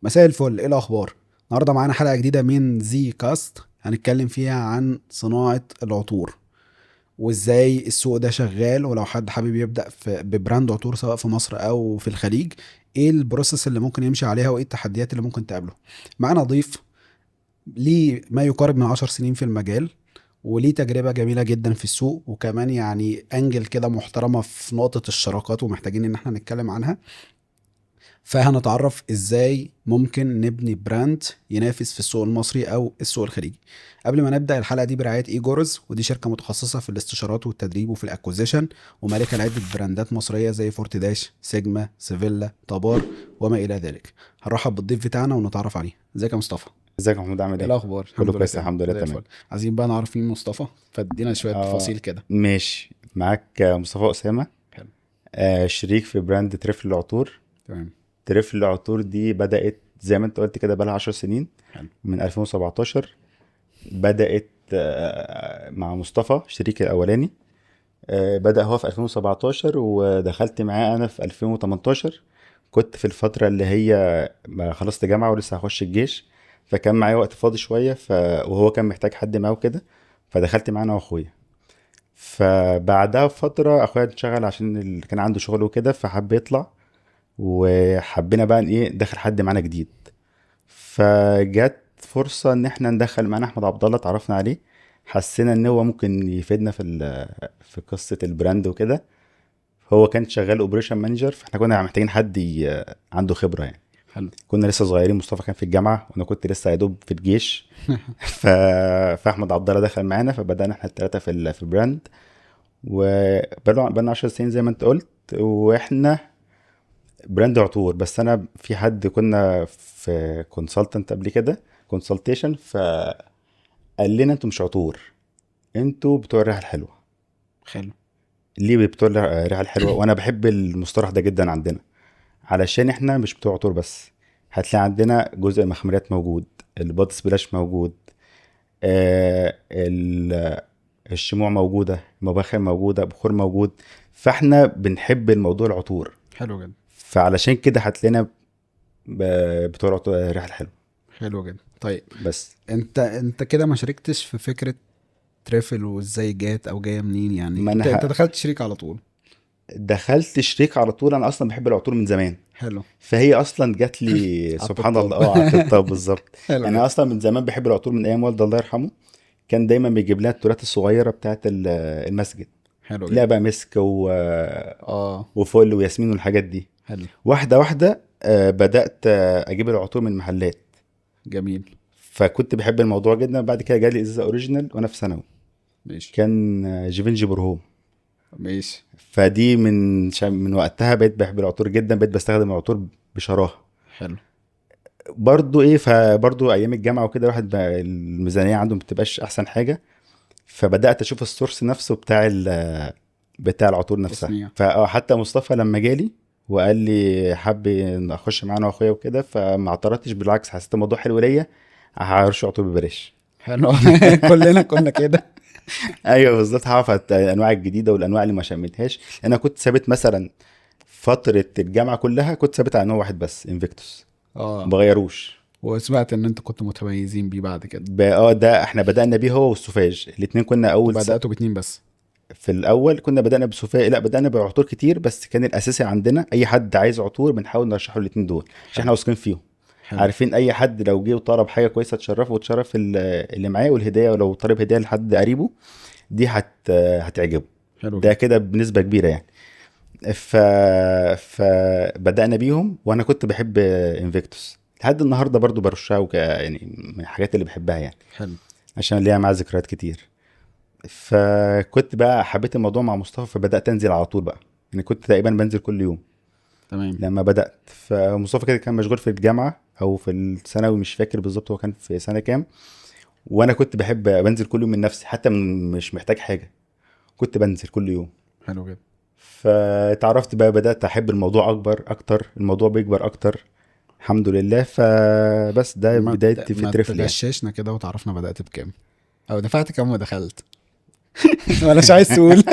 مساء الفل، ايه الاخبار؟ النهارده معانا حلقه جديده من زي كاست، هنتكلم فيها عن صناعه العطور وازاي السوق ده شغال، ولو حد حابب يبدا ببراند عطور سواء في مصر او في الخليج، ايه البروسيس اللي ممكن يمشي عليها وايه التحديات اللي ممكن تقابله. معانا ضيف ليه ما يقارب من 10 سنين في المجال، وليه تجربة جميلة جدا في السوق، وكمان يعني انجل كده محترمة في نقطة الشراكات ومحتاجين ان احنا نتكلم عنها. فهنتعرف ازاي ممكن نبني براند ينافس في السوق المصري او السوق الخليجي. قبل ما نبدا الحلقه دي برعايه ايجورز، ودي شركه متخصصه في الاستشارات والتدريب وفي الاكوزيشن، ومالكه لعده براندات مصريه زي فورتداش، سيجما، سيفيلا، طابار وما الى ذلك. هنرحب بالضيف بتاعنا ونتعرف عليه. ازيك يا مصطفى؟ ازيك يا محمود، عامل ايه ايه؟ الاخبار؟ كله الحمد لله كويس، تمام الحمد لله، زي تمام. الفل. عايزين بقى نعرف مين مصطفى، فادينا شويه تفاصيل كده. ماشي معاك. مصطفى أسامة. حلو. شريك في براند تريفل العطور. تمام. تريفل العطور دي بدأت زي ما انت قلت كده، بقالها 10 سنين. حلو. من 2017 بدأت مع مصطفى شريكي الأولاني. بدأ هو في 2017 ودخلت معاه أنا في 2018. كنت في الفترة اللي هي ما خلصت جامعة ولسه هخش الجيش، فكان معايا وقت فاضي شوية وهو كان محتاج حد معاه كده، فدخلت معانا وأخويا. فبعدها بفترة اخويا اتشغل عشان كان عنده شغل وكده، فحب يطلع، وحبينا بقى ايه ندخل حد معانا جديد. فجت فرصة ان احنا ندخل معانا احمد عبد الله، اتعرفنا عليه، حسينا ان هو ممكن يفيدنا في قصة البراند وكده. هو كان شغال اوبريشن مانجر، فاحنا كنا محتاجين حد عنده خبرة يعني. حلو. كنا لسه صغيرين، مصطفى كان في الجامعة وانا كنت لسه يا دوب في الجيش. ف... فاحمد عبد الله دخل معانا، فبدأنا احنا الثلاثة في البراند. وبقالنا 10 سنين زي ما انت قلت، واحنا براند عطور. بس انا في حد كنا في كونسلتنت قبل كده، كونسلتيشن، فقال لنا انتوا مش عطور، انتوا بتوع الريحه الحلوه. حلو. ليه بتوع الريحه الحلوه؟ وانا بحب المصطلح ده جدا عندنا، علشان احنا مش بتوع عطور بس. هتلاقي عندنا جزء المخمرات موجود، البادي سبلاش موجود، آه الشموع موجودة، مباخر موجودة، بخور موجود. فاحنا بنحب الموضوع العطور، حلو جدا. فعلشان كده هتلاقينا بتوع الريحة الحلوة حلو جدا. طيب، بس. انت كده ما شاركتش في فكره ترافل، وازاي جات او جايه منين؟ يعني ما انت انا دخلت شريك على طول؟ دخلت شريك على طول. انا اصلا بحب العطور من زمان، حلو. فهي اصلا جات لي على سبحان الطبطاب. الله. اه، على الطب بالظبط. حلو يعني انا جدا. اصلا من زمان بحب العطور، من ايام والدي الله يرحمه. كان دايما بيجيب لنا التورات الصغيره بتاعت المسجد، حلو تلاقي جدا. بقى مسك اه. وفل وياسمين والحاجات دي. حلو. واحده واحده بدات اجيب العطور من المحلات، جميل. فكنت بحب الموضوع جدا. بعد كده جالي ازازه اوريجينال وانا في ثانوي، ماشي. كان جيفنجي برهوم. ماشي. فدي من وقتها بقيت بحب العطور جدا، بقيت بستخدم العطور بشراهه. حلو. برضو ايه، فبرضو ايام الجامعه وكده الواحد بقى الميزانيه عنده ما بتبقاش احسن حاجه، فبدات اشوف السورس نفسه بتاع العطور نفسها. تصنيع. فحتى مصطفى لما جالي وقال لي حب ان اخش معانا واخويا وكده، فما اعترضتش، بالعكس حسيت الموضوع حلو ليا، هرش عطور ببلاش. حلو. كلنا كنا كده. ايوه بالظبط، هعرف الانواع الجديده والانواع اللي ما شميتهاش. انا كنت ثابت مثلا فتره الجامعه كلها، كنت ثابت على نوع واحد بس، انفيكتوس، ما اه. بغيروش. وسمعت ان انتوا كنتوا متميزين بيه بعد كده. ده احنا بدأنا بيه هو والسوفاج الاتنين. كنا بدأتوا باتنين بس؟ في الاول كنا بدأنا بالسوفاج، لا بدأنا بعطور كتير، بس كان الاساسي عندنا اي حد عايز عطور بنحاول نرشحه الاتنين دول عشان حلو. احنا واثقين فيهم. حلو. عارفين اي حد لو جه وطلب حاجه كويسه تشرفه وتشرف اللي معاه، والهديه ولو طلب هديه لحد قريبه دي هتعجبه. حلو ده جدا. كده بنسبه كبيره يعني. ف... فبدأنا بيهم، وانا كنت بحب انفيكتوس لحد النهارده برضو برشها يعني من الحاجات اللي بحبها يعني، حلو. عشان ليها معاها ذكريات كتير. فكنت بقى حبيت الموضوع مع مصطفى، فبدأت انزل على طول بقى. يعني كنت تقريبا بنزل كل يوم تمام. لما بدأت. فمصطفى كده كان مشغول في الجامعة او في الثانوي، مش فاكر بالظبط هو كان في سنة كام. وانا كنت بحب بنزل كل يوم من نفسي، حتى مش محتاج حاجة، كنت بنزل كل يوم. حلو جدا. فتعرفت بقى، بدأت احب الموضوع اكتر، الموضوع بيكبر اكتر الحمد لله. فبس ده بدايتي في ما الترفل يعني. تغششنا كده وتعرفنا بدأت بكام، او دفعت كام ودخلت؟ ولا مش عايز تقول؟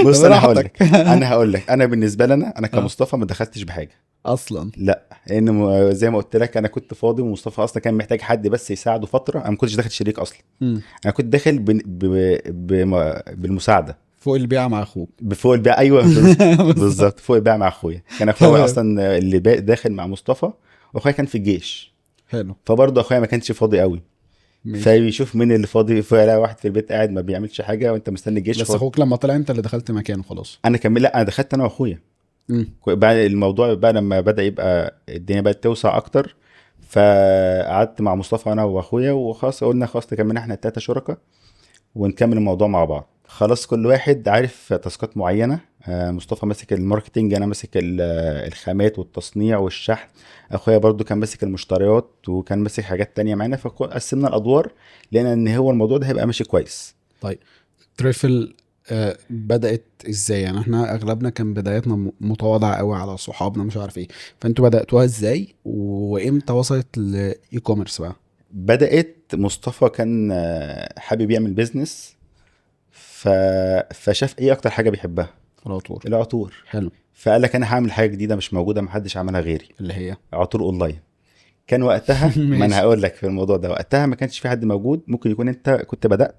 بص انا هقول براحتك. لك انا هقول لك انا بالنسبه لي انا آه. كمصطفى ما دخلتش بحاجه. اصلا. لا، لان زي ما قلت لك انا كنت فاضي، ومصطفى اصلا كان محتاج حد بس يساعده فتره. انا ما كنتش داخل شريك اصلا، مم. انا كنت داخل بالمساعده، فوق البيعة مع اخوك. بفوق البيع. ايوه بالظبط. بالظبط، فوق البيع مع اخويا. كان اخويا تمام. اصلا اللي داخل مع مصطفى، واخويا كان في الجيش، حلو. فبرضه اخويا ما كانش فاضي قوي. ماشي. فيشوف مين اللي فاضي، فيلاقي واحد في البيت قاعد ما بيعملش حاجه وانت مستني الجيش بس فاضي. اخوك لما طلع انت اللي دخلت مكانه خلاص. انا كمل، لا انا دخلت انا واخويا. مم. بعد الموضوع بقى لما بدا يبقى الدنيا بقت توسع اكتر، فقعدت مع مصطفى انا واخويا وخلاص، قلنا خلاص نكمل احنا التلاته شركاء ونكمل الموضوع مع بعض. خلاص كل واحد عارف تاسكات معينه. مصطفى ماسك الماركتينج، انا ماسك الخامات والتصنيع والشحن. اخويا برضو كان ماسك المشتريات وكان ماسك حاجات تانية معانا، فقسمنا الادوار لان ان هو الموضوع ده هيبقى ماشي كويس. طيب تريفل بدأت ازاي؟ يعني احنا اغلبنا كان بدايتنا متواضعة قوي على صحابنا مش عارف ايه، فانتوا بدأتوها ازاي وامتى وصلت لاي كوميرس بقى؟ بدات مصطفى كان حابب يعمل بيزنس، ف... فشاف ايه اكتر حاجه بيحبها؟ على طول. العطور. حلو. فقال لك انا هعمل حاجه جديده مش موجوده، محدش عملها غيري، اللي هي عطور اونلاين. كان وقتها ما انا ماشي. هقول لك في الموضوع ده، وقتها ما كانش في حد موجود. ممكن يكون انت كنت بدأت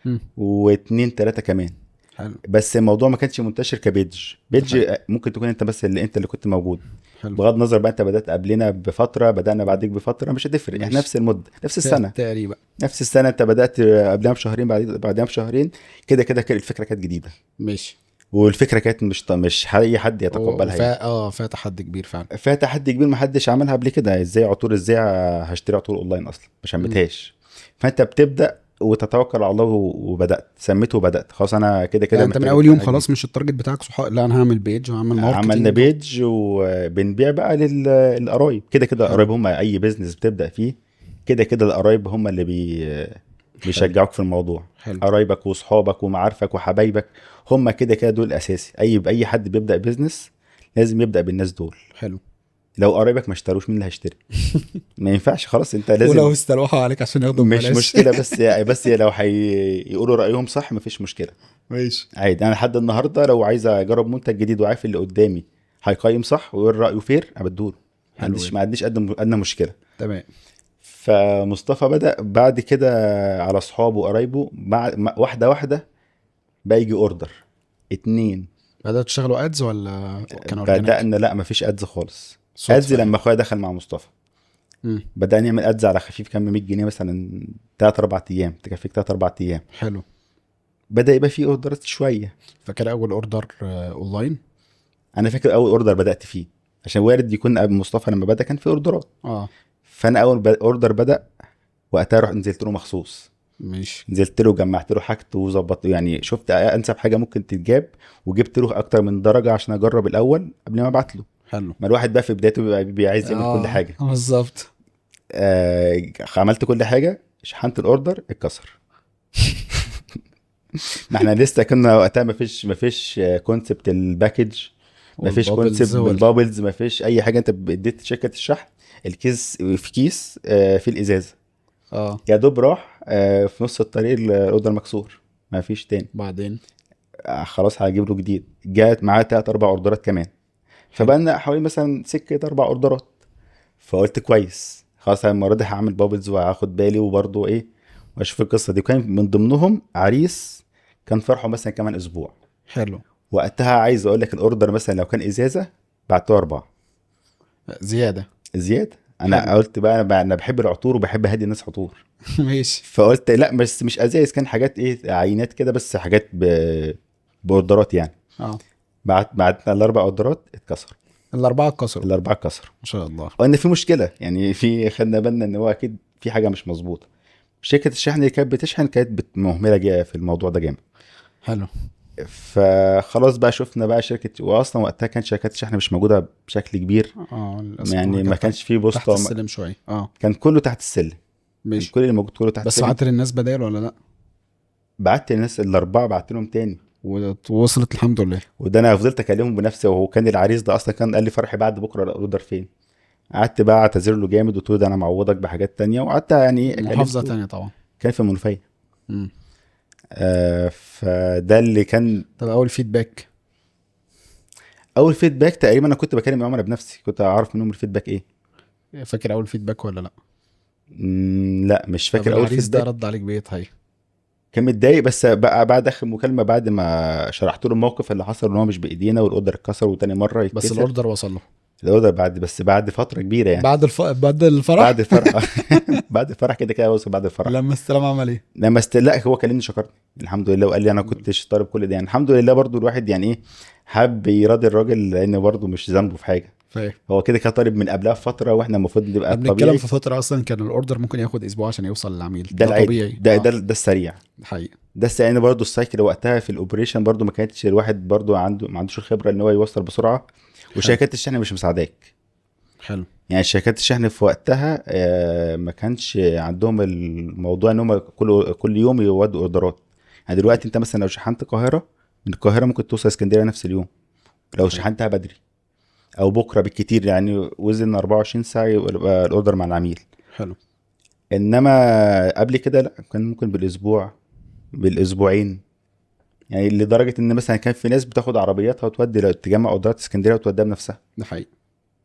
مم. واتنين تلاتة كمان، حلو. بس الموضوع ما كانش منتشر بيج. حلو. ممكن تكون انت بس اللي كنت موجود. حلو. بغض النظر بقى انت بدأت قبلنا بفترة، بدأنا بعديك بفترة، مش هتفرق، احنا ماشي. نفس المدة نفس السنة. تقريبا. نفس السنة، انت بدأت قبلها بشهرين، بعدها بشهرين. كده كده الفكرة كانت جديدة، ماشي. والفكرة كانت مش اي حد يتقبلها يعني. فيها تحدي كبير فعلا. فيها تحدي كبير، ما حدش عملها قبل كده. ازاي عطور؟ ازاي هشتري عطور اونلاين اصلا؟ ما مم. شمتهاش. فانت بتبدا وتتوكل على الله، وبدات سميته وبدات خلاص. انا كده كده يعني انت من محتاج اول يوم حاجه جديده. خلاص مش التارجت بتاعك صحاب، لا انا هعمل بيج وهعمل عملنا ماركتينج بيج وبنبيع بقى للقرايب. كده كده حلو. القرايب هم اي بزنس بتبدا فيه، كده كده القرايب هم اللي حلو. بيشجعوك في الموضوع. حلو. قرايبك واصحابك ومعارفك وحبايبك هم كده كده دول الاساسي. اي حد بيبدا بزنس لازم يبدا بالناس دول. حلو. لو قرايبك ما اشتروش، مين اللي هيشتري؟ ما ينفعش، خلاص انت ولو لازم. استلوحوا عليك عشان ياخدوا مش ببلاش. مشكله، بس لو هيقولوا رايهم صح مفيش مشكله. ماشي. عادي، انا لحد النهارده لو عايز اجرب منتج جديد وعارف اللي قدامي هيقيم صح ويقول رايه فير، ابدوله. حلو جدا. ما عنديش ادنى مشكله. تمام. فمصطفى بدأ بعد كده على اصحابه وقرايبه، واحده واحده بقى يجي اوردر اتنين. بدأت تشتغلوا ادز ولا كان اورجانيك؟ بدأنا لا، مفيش ادز خالص. ادز صدفة يعني. لما اخويا دخل مع مصطفى، مم. بدأنا نعمل ادز على خفيف، كام 100 جنيه مثلا، 3 4 ايام تكفيك 3 4 ايام. حلو. بدأ يبقى فيه اوردرات شويه. فكان اول اوردر اونلاين. انا فاكر اول اوردر بدأت فيه، عشان وارد يكون قبل مصطفى لما بدأ كان في اوردرات. اه. فانا اول اوردر بدأ، وقتها رحت نزلت له مخصوص. ماشي. نزلت له جمعت له حاجته وظبطت، يعني شفت انسب حاجه ممكن تتجاب، وجبت له اكتر من درجه عشان اجرب الاول قبل ما ابعت له. حلو. ما الواحد بقى في بدايته بيبقى عايز يعمل كل حاجه. بالظبط. عملت كل حاجه، شحنت الاوردر اتكسر. ما احنا لسه كنا وقتها ما فيش كونسبت الباكج، ما فيش والبابلز كونسبت بالبابلز، ما فيش اي حاجه. انت اديت شركه الشحن الكيس، في كيس في الازازه، اه. يا دوب راح في نص الطريق الاوردر مكسور، ما فيش تاني. بعدين. خلاص هجيب له جديد. جات معاه 3 4 اوردرات كمان، فبقى لنا حوالي مثلا سكه 4 اوردرات. فقلت كويس خلاص، أنا المره دي هعمل بابلز وهاخد بالي، وبرضه ايه، واشوف القصه دي. وكان من ضمنهم عريس كان فرحه مثلا كمان اسبوع. حلو. وقتها عايز اقول لك الاوردر مثلا لو كان ازازه بعته 4 زيادة. زياده. حلو. انا قلت بقى انا بحب العطور وبحب اهدي الناس عطور. ماشي. فقلت لا، بس مش ازايز، كان حاجات ايه، عينات كده، بس حاجات باوردرات يعني. اه. بعتنا الاربع اوردرات اتكسر. الاربعة اتكسروا. الاربعه اتكسروا. ما شاء الله. وان في مشكله يعني، خدنا بالنا ان هو اكيد في حاجه مش مظبوطه. شركه الشحن اللي كانت بتشحن كانت مهمله في الموضوع ده جامد. حلو. فخلاص بقى شفنا بقى شركه، واصلا وقتها كان شركات الشحن مش موجوده بشكل كبير. اه للاسف يعني ما كانت كانش فيه تحت بوسطه السلم شوية. اه. كان كله تحت السلم. كان ماشي. كل اللي موجود كله تحت بس السلم. بعت للناس بدال ولا لا؟ بعت الناس الاربعه، بعت لهم تاني. ووصلت الحمد لله. وده انا فضلت اكلمهم بنفسي. وهو كان العريس ده اصلا كان قال لي فرحي بعد بكره الاوردر فين. قعدت بقى اعتذر له جامد، وقلت له ده انا معوضك بحاجات تانية، وقعدت يعني محافظة كلمته. تانية طبعا. كان في المنوفيه. مم. فده اللي كان طب اول فيدباك؟ اول فيدباك. تقريبا انا كنت بكلم العملاء بنفسي، كنت اعرف منهم الفيدباك ايه. فاكر اول فيدباك ولا لا؟ لا مش طب فاكر اول العريس ده فيدباك. رد عليك بايه طيب؟ كان متضايق، بس بقى بعد اخر مكالمه، بعد ما شرحت له الموقف اللي حصل ان هو مش بايدينا والاوردر اتكسر وتاني مره بس يتكسر. الاوردر وصل له الاوردر بعد، بس بعد فتره كبيره يعني. بعد الفرح؟ بعد الفرح. بعد الفرح كده كده وصل بعد الفرح. لما استلم عمل ايه؟ لما لا هو كلمني شكرني الحمد لله، وقال لي انا كنتش طالب كل ده يعني. الحمد لله برضو الواحد يعني ايه، حب يراضي الراجل لان برضو مش ذنبه في حاجه. فاهم. هو كده كده طالب من قبلها بفتره، واحنا المفروض نبقى احنا بنتكلم الطبيعي. في فتره اصلا كان الاوردر ممكن ياخد اسبوع عشان يوصل للعميل، ده ده العادي، طبيعي. ده السريع. حقيقي. ده السريع برضو. السايكل وقتها في الاوبريشن برضو ما كانتش الواحد برضو عنده، ما عندوش الخبره ان هو يوصل بسرعه. حلو. وشركات الشحن مش مساعداك. حلو. يعني شركات الشحن في وقتها ما كانش عندهم الموضوع ان هم كل يوم يودوا اوردرات. يعني دلوقتي انت مثلا لو شحنت القاهره، من القاهره ممكن توصل اسكندريه نفس اليوم لو حقيقي. شحنتها بدري، او بكره بالكتير يعني، وزن 24 ساعه يبقى الاوردر مع العميل. حلو. انما قبل كده لا، كان ممكن بالاسبوع، بالاسبوعين. يعني لدرجه ان مثلا كان في ناس بتاخد عربياتها وتودي تجمع اوردرات اسكندريه وتوديها بنفسها. ده حقيقي.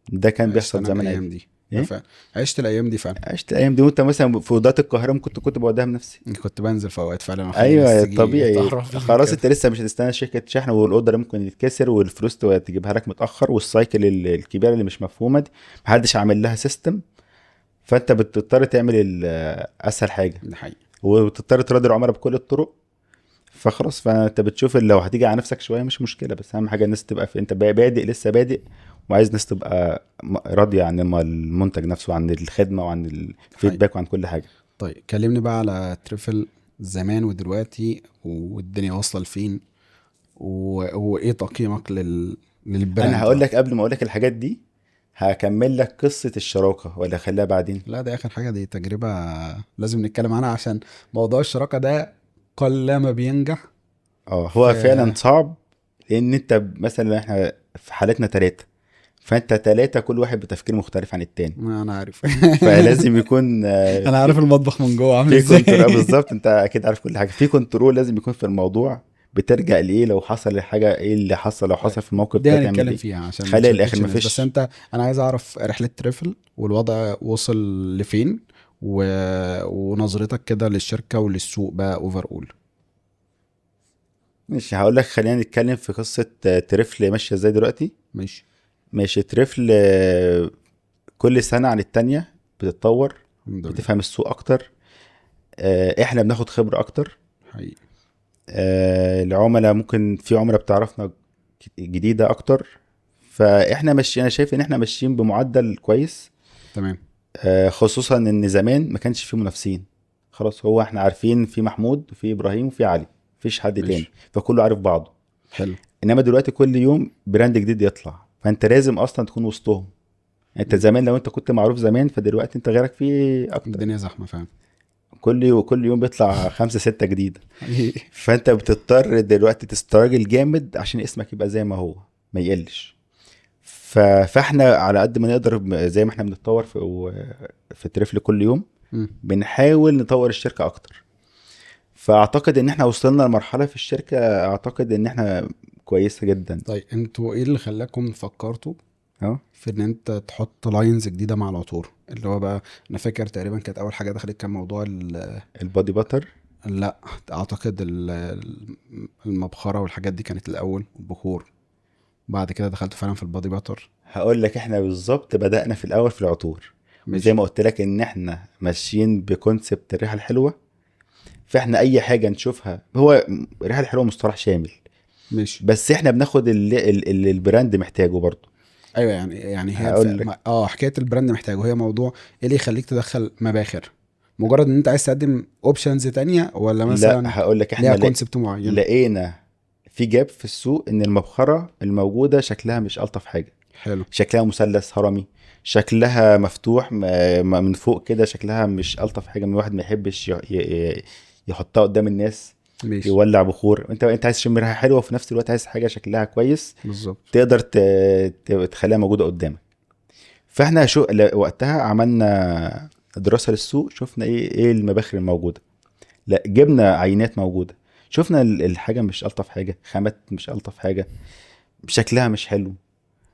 ده كان عشت بيحصل انا زمان الايام عادي. دي. ده ايه، فعلا. عشت الايام دي فعلا. عشت الايام دي. وانت مثلا في اوضات القاهره ممكن كنت بوديها بنفسي. كنت بنزل في اوقات فعلا واخلي الناس ايوه تيجي طبيعي. تعرف لي خلاص كده. انت لسه مش هتستنى شركه شحن والاوردر ممكن يتكسر والفلوس تجيبها لك متاخر، والسايكل الكبيره اللي مش مفهومه دي محدش عامل لها سيستم. فانت بتضطر تعمل اسهل حاجه، ده حقيقي. وبتضطر تراضي العملاء بكل الطرق. فخلاص، فانت بتشوف لو هتيجي على نفسك شويه مش مشكله، بس اهم حاجه الناس تبقى انت بادئ، لسه بادئ، وعايز ناس تبقى راضيه عن المنتج نفسه، عن الخدمه، وعن حقيقي. الفيدباك، وعن كل حاجه. طيب كلمني بقى على تريفل زمان ودلوقتي، والدنيا واصله لفين، وايه تقييمك انا للبراند هقول بقى؟ لك قبل ما اقول لك الحاجات دي، هكمل لك قصه الشراكه ولا خليها بعدين؟ لا دي اخر حاجه، دي تجربه لازم نتكلم عنها، عشان موضوع الشراكه ده قلما بينجح. اه ف هو فعلا صعب. لان انت مثلا احنا في حالتنا ثلاثه، فانت ثلاثه كل واحد بتفكير مختلف عن التاني. ما انا عارف. فلازم يكون انا عارف المطبخ من جوه عامل في كنترول. ازاي. بالظبط، انت اكيد عارف كل حاجه. في كنترول لازم يكون في الموضوع. بترجع لايه لو حصل الحاجه، ايه اللي حصل لو طيب حصل في الموقف دي ده تعمل هنتكلم ايه. فيها عشان ما خلي الاخر نشتتش الناس، بس مفيش. انت، انا عايز اعرف رحله تريفل والوضع وصل لفين، و... ونظرتك كده للشركه وللسوق بقى اوفر اول. مش هقول لك، خلينا نتكلم في قصه تريفل ماشيه ازاي دلوقتي. ماشي. ماشي. تريفل كل سنه عن التانيه بتتطور، الحمد لله. بتفهم السوق اكتر. احنا بناخد خبره اكتر. حقيقي. العملاء ممكن في عملاء بتعرفنا جديده اكتر. فاحنا ماشيين، انا شايف ان احنا ماشيين بمعدل كويس. تمام. خصوصا ان زمان ما كانش فيه منافسين. خلاص، هو احنا عارفين في محمود وفي ابراهيم وفي علي، مفيش حد تاني، ماشي. فكله عارف بعضه. حلو. انما دلوقتي كل يوم براند جديد يطلع، فانت لازم اصلا تكون وسطهم. انت زمان لو انت كنت معروف زمان، فدلوقتي انت غيرك فيه اكتر. الدنيا زحمه فعلا. كل يوم بيطلع 5 6 جديد. حقيقي. فانت بتضطر دلوقتي تستراجل جامد عشان اسمك يبقى زي ما هو، ما يقلش. فاحنا على قد ما نقدر، زي ما احنا بنتطور في تريفل كل يوم، مم. بنحاول نطور الشركة اكتر. فاعتقد ان احنا وصلنا لمرحلة في الشركة، اعتقد ان احنا كويسة جدا. طيب انتوا ايه اللي خلاكم فكرتوا اه في ان انت تحط لاينز جديده مع العطور، اللي هو بقى انا فاكر تقريبا كانت اول حاجه دخلت كان موضوع البادي باتر. لا اعتقد المبخره والحاجات دي كانت الاول، البخور. بعد كده دخلت فعلا في البادي باتر. هقول لك احنا بالظبط بدأنا في الاول في العطور. وزي ماشي. ما قلت لك ان احنا ماشيين بكونسبت الريحة الحلوة. فاحنا اي حاجة نشوفها، هو الريحة الحلوة مصطلح شامل، ماشي. بس احنا بناخد اللي البراند محتاجه برضه. ايوه يعني هي هقول لك. حكايه البراند محتاجه، هي موضوع ايه اللي يخليك تدخل مباخر؟ مجرد ان انت عايز تقدم اوبشنز تانية، ولا لا مثلا هقول لك، ليها احنا كونسبت معين؟ لقينا في جاب في السوق ان المبخرة الموجودة شكلها مش ألطف حاجة. حلو. شكلها مثلث هرمي، شكلها مفتوح من فوق كده، شكلها مش ألطف حاجة. من واحد ما يحبش يحطها قدام الناس، ماشي. يولع بخور. انت عايز تشم ريحة حلوة، وفي نفس الوقت عايز حاجة شكلها كويس بالظبط. تقدر تخليها موجودة قدامك. فاحنا وقتها عملنا دراسة للسوق، شفنا ايه المباخر الموجودة. لا، جبنا عينات موجودة، شفنا الحاجه مش الطف حاجه، خامات مش الطف حاجه، شكلها مش حلو،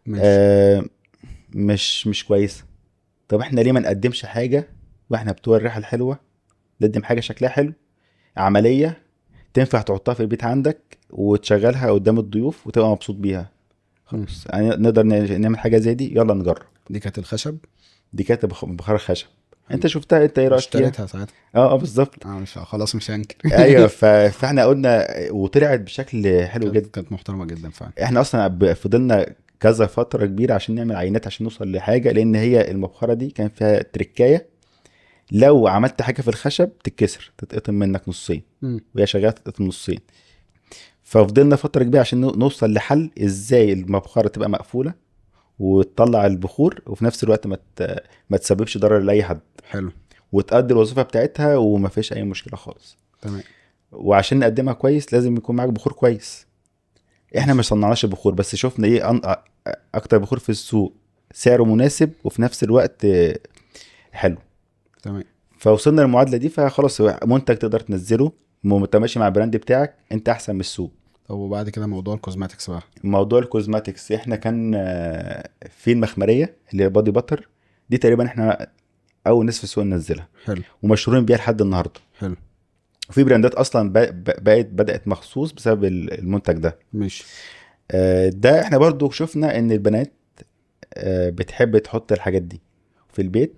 ماشي. آه مش كويسه. طب احنا ليه ما نقدمش حاجه واحنا بتوع الريحه الحلوه؟ نقدم حاجه شكلها حلو، عمليه، تنفع تحطها في البيت عندك وتشغلها قدام الضيوف وتبقى مبسوط بيها. مم. خلاص يعني نقدر نعمل حاجه زي دي، يلا نجرب. دي كانت الخشب. دي كانت بخار خشب. حلو. انت شفتها، انت ايه رايك فيها؟ اشتريتها ساعتها. اه بالظبط. مش خلاص مش هنكر. ايوه فاحنا قلنا وطلعت بشكل حلو جدا. كانت محترمه جدا فعلا. احنا اصلا فضلنا كذا فتره كبيره عشان نعمل عينات عشان نوصل لحاجه، لان هي المبخره دي كان فيها تركايه، لو عملت حاجه في الخشب تتكسر، تتقطم منك نصين، مم. وهي شغاله تتقطم نصين. ففضلنا فتره كبيره عشان نوصل لحل ازاي المبخره تبقى مقفوله وتطلع البخور، وفي نفس الوقت ما تسببش ضرر لاي حد، حلو. وتأدي الوظيفه بتاعتها وما فيش اي مشكله خالص. تمام. وعشان نقدمها كويس لازم يكون معاك بخور كويس. احنا ماشي. ما صنعناش البخور، بس شفنا ايه اكتر بخور في السوق سعره مناسب وفي نفس الوقت حلو. تمام. فوصلنا للمعادله دي، فخلاص هو منتج تقدر تنزله متماشي مع البراند بتاعك، انت احسن من السوق. طب وبعد كده موضوع الكوزماتكس بقى. موضوع الكوزماتكس، احنا كان في المخمريه اللي هي بادي باتر، دي تقريبا احنا اول ناس في السوق ننزلها حلو. ومشهورين بيها لحد النهارده. حلو. وفي براندات اصلا بدات مخصوص بسبب المنتج ده. ماشي. ده احنا برضو شفنا ان البنات بتحب تحط الحاجات دي في البيت،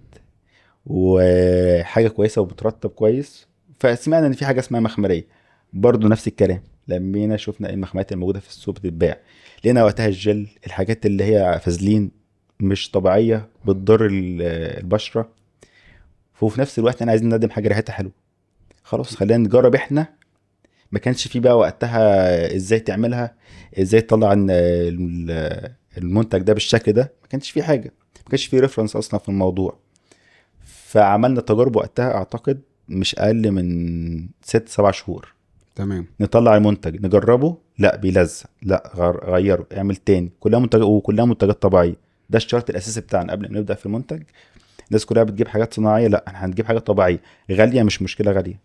وحاجه كويسه وبترطب كويس. فسمعنا ان في حاجه اسمها مخمريه، برضو نفس الكلام. لما شفنا المخمات الموجوده في السوق بتتباع، لقينا وقتها الجل، الحاجات اللي هي فازلين مش طبيعيه بتضر البشره، وفي نفس الوقت انا عايزين نقدم حاجه ريحتها حلوه. خلاص خلينا نجرب احنا. ما كانش في بقى وقتها ازاي تعملها، ازاي تطلع المنتج ده بالشكل ده، ما كانش في حاجه، ما كانش في ريفرنس اصلا في الموضوع. فعملنا تجارب وقتها اعتقد مش اقل من 6-7 شهور. تمام. نطلع المنتج نجربه، لا بيلزق، لا غيره اعمل تاني، كلها منتج وكلها منتجات طبيعيه. ده الشرط الاساسي بتاعنا قبل ما نبدا في المنتج. الناس كلها بتجيب حاجات صناعيه، لا احنا هنجيب حاجات طبيعيه غاليه، مش مشكله غاليه،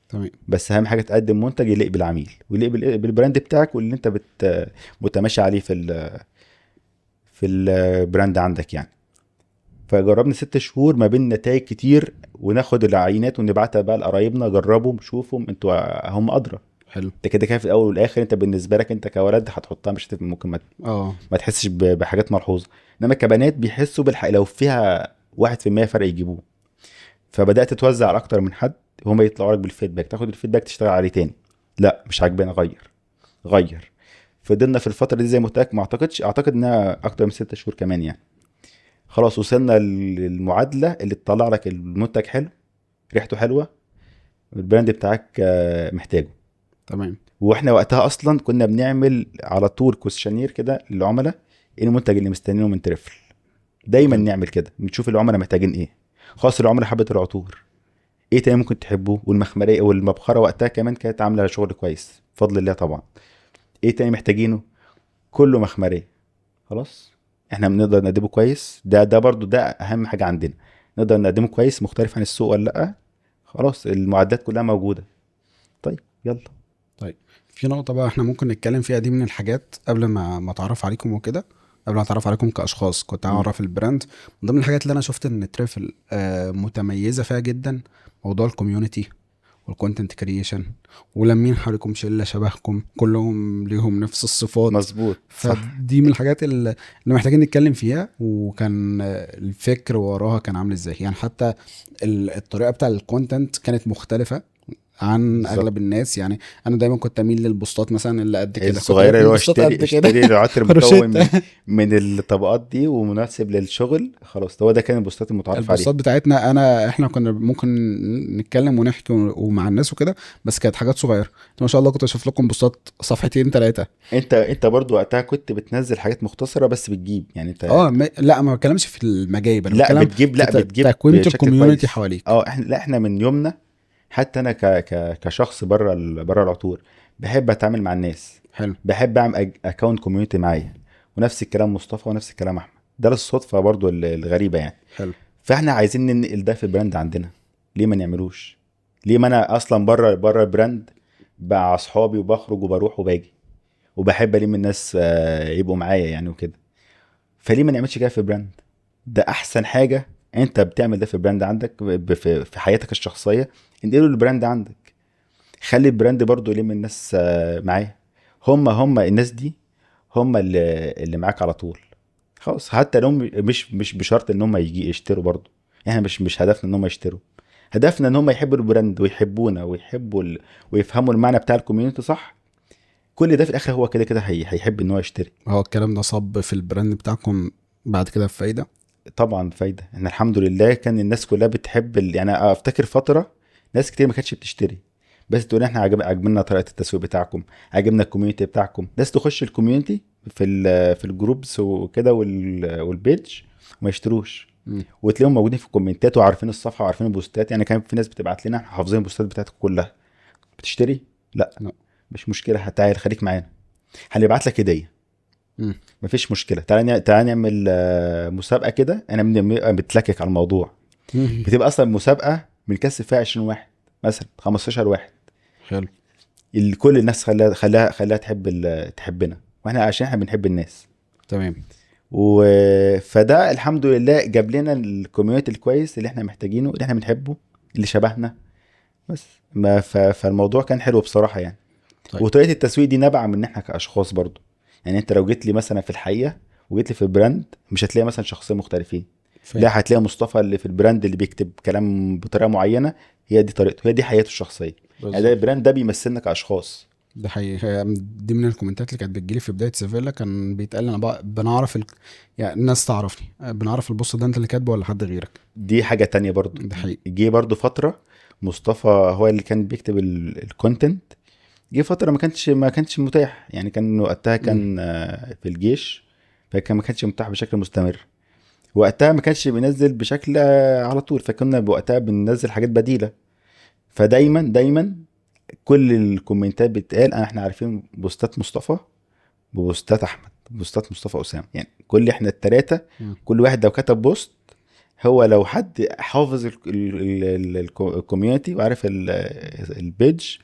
تمام. بس اهم حاجه تقدم منتج يليق بالعميل ويليق بالبراند بتاعك واللي انت متماشي عليه في البراند عندك يعني. فجربنا 6 شهور ما بين نتائج كتير، وناخد العينات ونبعتها بقى لقرايبنا، جربوا شوفوا انتوا، هم ادرى. حلو. انت كده كده في الاول والاخر انت بالنسبه لك انت كولد هتحطها مش ممكن اه. ما تحسش بحاجات ملحوظه، انما كبنات بيحسوا لو فيها 1% فرق يجيبوه. فبدات توزع على اكتر من حد، هما يطلعوا لك بالفيدباك، تاخد الفيدباك تشتغل عليه تاني. لا مش عاجباني، غير. فضلنا في الفتره دي زي ما قلت لك، ما اعتقد انها اكتر من 6 شهور كمان يعني. خلاص وصلنا للمعادله اللي تطلع لك المنتج حلو، ريحته حلوه، البراند بتاعك محتاجه. تمام. واحنا وقتها اصلا كنا بنعمل على طول كويشنير كده للعملاء، ايه المنتج اللي مستنينه من تريفل. دايما حلو. نعمل كده، بنشوف العملاء محتاجين ايه. خاص العملاء حبت العطور، ايه تاني ممكن تحبوه؟ والمخمريه والمبخره وقتها كمان كانت عامله شغل كويس بفضل الله طبعا. ايه تاني محتاجينه؟ كله مخمريه. خلاص احنا بنقدر نقدمه كويس، ده برضو ده اهم حاجه عندنا، نقدر نقدمه كويس مختلف عن السوق ولا لا. خلاص المعدات كلها موجوده، طيب يلا. طيب في نقطة بقى احنا ممكن نتكلم فيها، دي من الحاجات قبل ما اتعرف عليكم وكده، قبل ما اتعرف عليكم كاشخاص كنت مم. اعرف البراند. من ضمن الحاجات اللي انا شفت ان تريفل متميزة فيها جدا موضوع الكوميونتي والكونتنت كرييشن، ولمين حواليكم شلة شبهكم كلهم ليهم نفس الصفات. مظبوط صح. فدي من الحاجات اللي محتاجين نتكلم فيها. وكان الفكر وراها كان عامل ازاي يعني، حتى الطريقة بتاع الكونتنت كانت مختلفة عن بالظبط. اغلب الناس يعني. انا دايما كنت اميل للبوستات مثلا اللي قد كده، كنت الصغيره اللي بكتب هو بوستات اشتري قد كده. العطر مكون روشيتا. من الطبقات دي ومناسب للشغل، خلاص هو ده كان البوستات المتعارف عليها. البوستات بتاعتنا احنا كنا ممكن نتكلم ونحكي ومع الناس وكده، بس كانت حاجات صغيره. ما شاء الله كنت اشوف لكم بوستات صفحتين 3. انت برضو وقتها كنت بتنزل حاجات مختصره بس بتجيب يعني انت. لا ما بتكلمش في المجايب، انا لا بتكلم بتجيب، في لا بتجيب تكوينة بشكل الكوميونتي كويس. حواليك. اه احنا من يومنا، حتى انا كشخص بره بره العطور بحب اتعامل مع الناس، حلو. بحب اعمل اكونت كوميونتي معايا. ونفس الكلام مصطفى ونفس الكلام احمد، ده الصدفه برضو الغريبه يعني. حلو. فاحنا عايزين ننقل ده في البراند عندنا، ليه ما نعملوش؟ ليه ما انا اصلا بره البراند مع اصحابي وبخرج وبروح وباجي، وبحب الم الناس يبقوا معايا يعني وكده. فليه ما نعملش كده في براند؟ ده احسن حاجه انت بتعمل ده في البراند عندك، في حياتك الشخصيه، انقله البراند عندك. خلي البراند برضو يلم الناس معاه. هم الناس دي هم اللي معاك على طول. خلاص، حتى لو مش بشرط ان هم يجي يشتروا برضو. احنا مش هدفنا ان هم يشتروا، هدفنا ان هم يحبوا البراند ويحبونا ويحبوا ويفهموا المعنى بتاع الكوميونتي صح. كل ده في الاخر هو كده كده هيحب ان هو يشتري. هو الكلام ده صب في البراند بتاعكم بعد كده في فايدة؟ طبعا فايده. احنا الحمد لله كان الناس كلها بتحب يعني افتكر فتره ناس كتير ما كانتش بتشتري، بس تقول احنا عجبنا طريقه التسويق بتاعكم، عجبنا الكوميونتي بتاعكم. ناس تخش الكوميونتي في الجروبس وكده والبيج وما يشتروش، مم. وتلاقيهم موجودين في الكومنتات وعارفين الصفحه وعارفين البوستات. يعني كان في ناس بتبعت لنا احنا حافظين البوستات بتاعتكم كلها، بتشتري؟ لا. لا. مش مشكله، هتعال خليك معانا، هنبعت لك هديه، مم. مفيش مشكله. تعالى نعمل مسابقه كده. انا بتلكك على الموضوع. مم. بتبقى اصلا مسابقه بنكسب فيها 20 واحد مثلا، 15 واحد. حلو. كل الناس خلاها تحبنا، واحنا عشان احنا بنحب الناس. تمام. فده الحمد لله جاب لنا الكوميونتي الكويس اللي احنا محتاجينه، اللي احنا بنحبه، اللي شبهنا. بس فالموضوع كان حلو بصراحه يعني. طيب. وطريقه التسويق دي نابعه من احنا كاشخاص برضو. يعني انت لو جيت لي مثلا في الحقيقه وجيت لي في البراند، مش هتلاقي مثلا شخصين مختلفين. فاهم. لا، هتلاقي مصطفى اللي في البراند اللي بيكتب كلام بطريقه معينه، هي دي طريقته، هي دي حياته الشخصيه. يعني ده بالظبط. البراند ده بيمثلنا كاشخاص. ده حقيقي. دي من الكومنتات اللي كانت بتجيلي في بداية سيفيلا، كان بيتقال انا بقى بنعرف يعني الناس تعرفني، بنعرف البوست ده انت اللي كاتبه ولا حد غيرك. دي حاجه تانية برضو. ده حقيقي. جه برضو فتره مصطفى هو اللي كان بيكتب الكونتنت. جه فتره ما كانش متاح، يعني كان وقتها مم. كان في الجيش، فكان ما كانش متاح بشكل مستمر. وقتها ما كانش بينزل بشكل على طول، فكنا وقتها بننزل حاجات بديله. فدايما كل الكومنتات بتقال احنا عارفين بوستات مصطفى وبوستات احمد، بوستات مصطفى اسامه، يعني كل احنا التلاتة. مم. كل واحد لو كتب بوست، هو لو حد حافظ الكوميونتي وعارف البيج،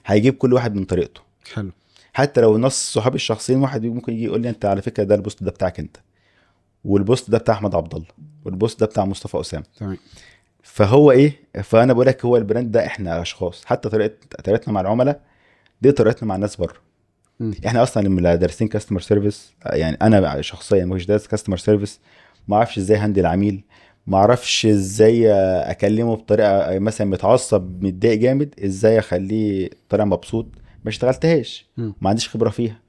هيجيب كل واحد من طريقته. حلو. حتى لو نص صحابي الشخصيين، واحد ممكن يجي يقول لي انت على فكره ده البوست ده بتاعك انت، والبوست ده بتاع احمد عبد الله، والبوست ده بتاع مصطفى اسامه. تمام. فهو ايه، فانا بقول لك هو البراند ده احنا اشخاص. حتى طريقتنا مع العملاء دي طريقتنا مع الناس بره. مم. احنا اصلا لما دارسين كاستمر سيرفيس، يعني انا شخصيا مش دارس كاستمر سيرفيس، ما اعرفش ازاي هندل العميل، ما اعرفش ازاي اكلمه بطريقه مثلا متعصب متضايق جامد، ازاي اخليه طالع مبسوط. ما اشتغلتهاش، مم. ما عنديش خبره فيها.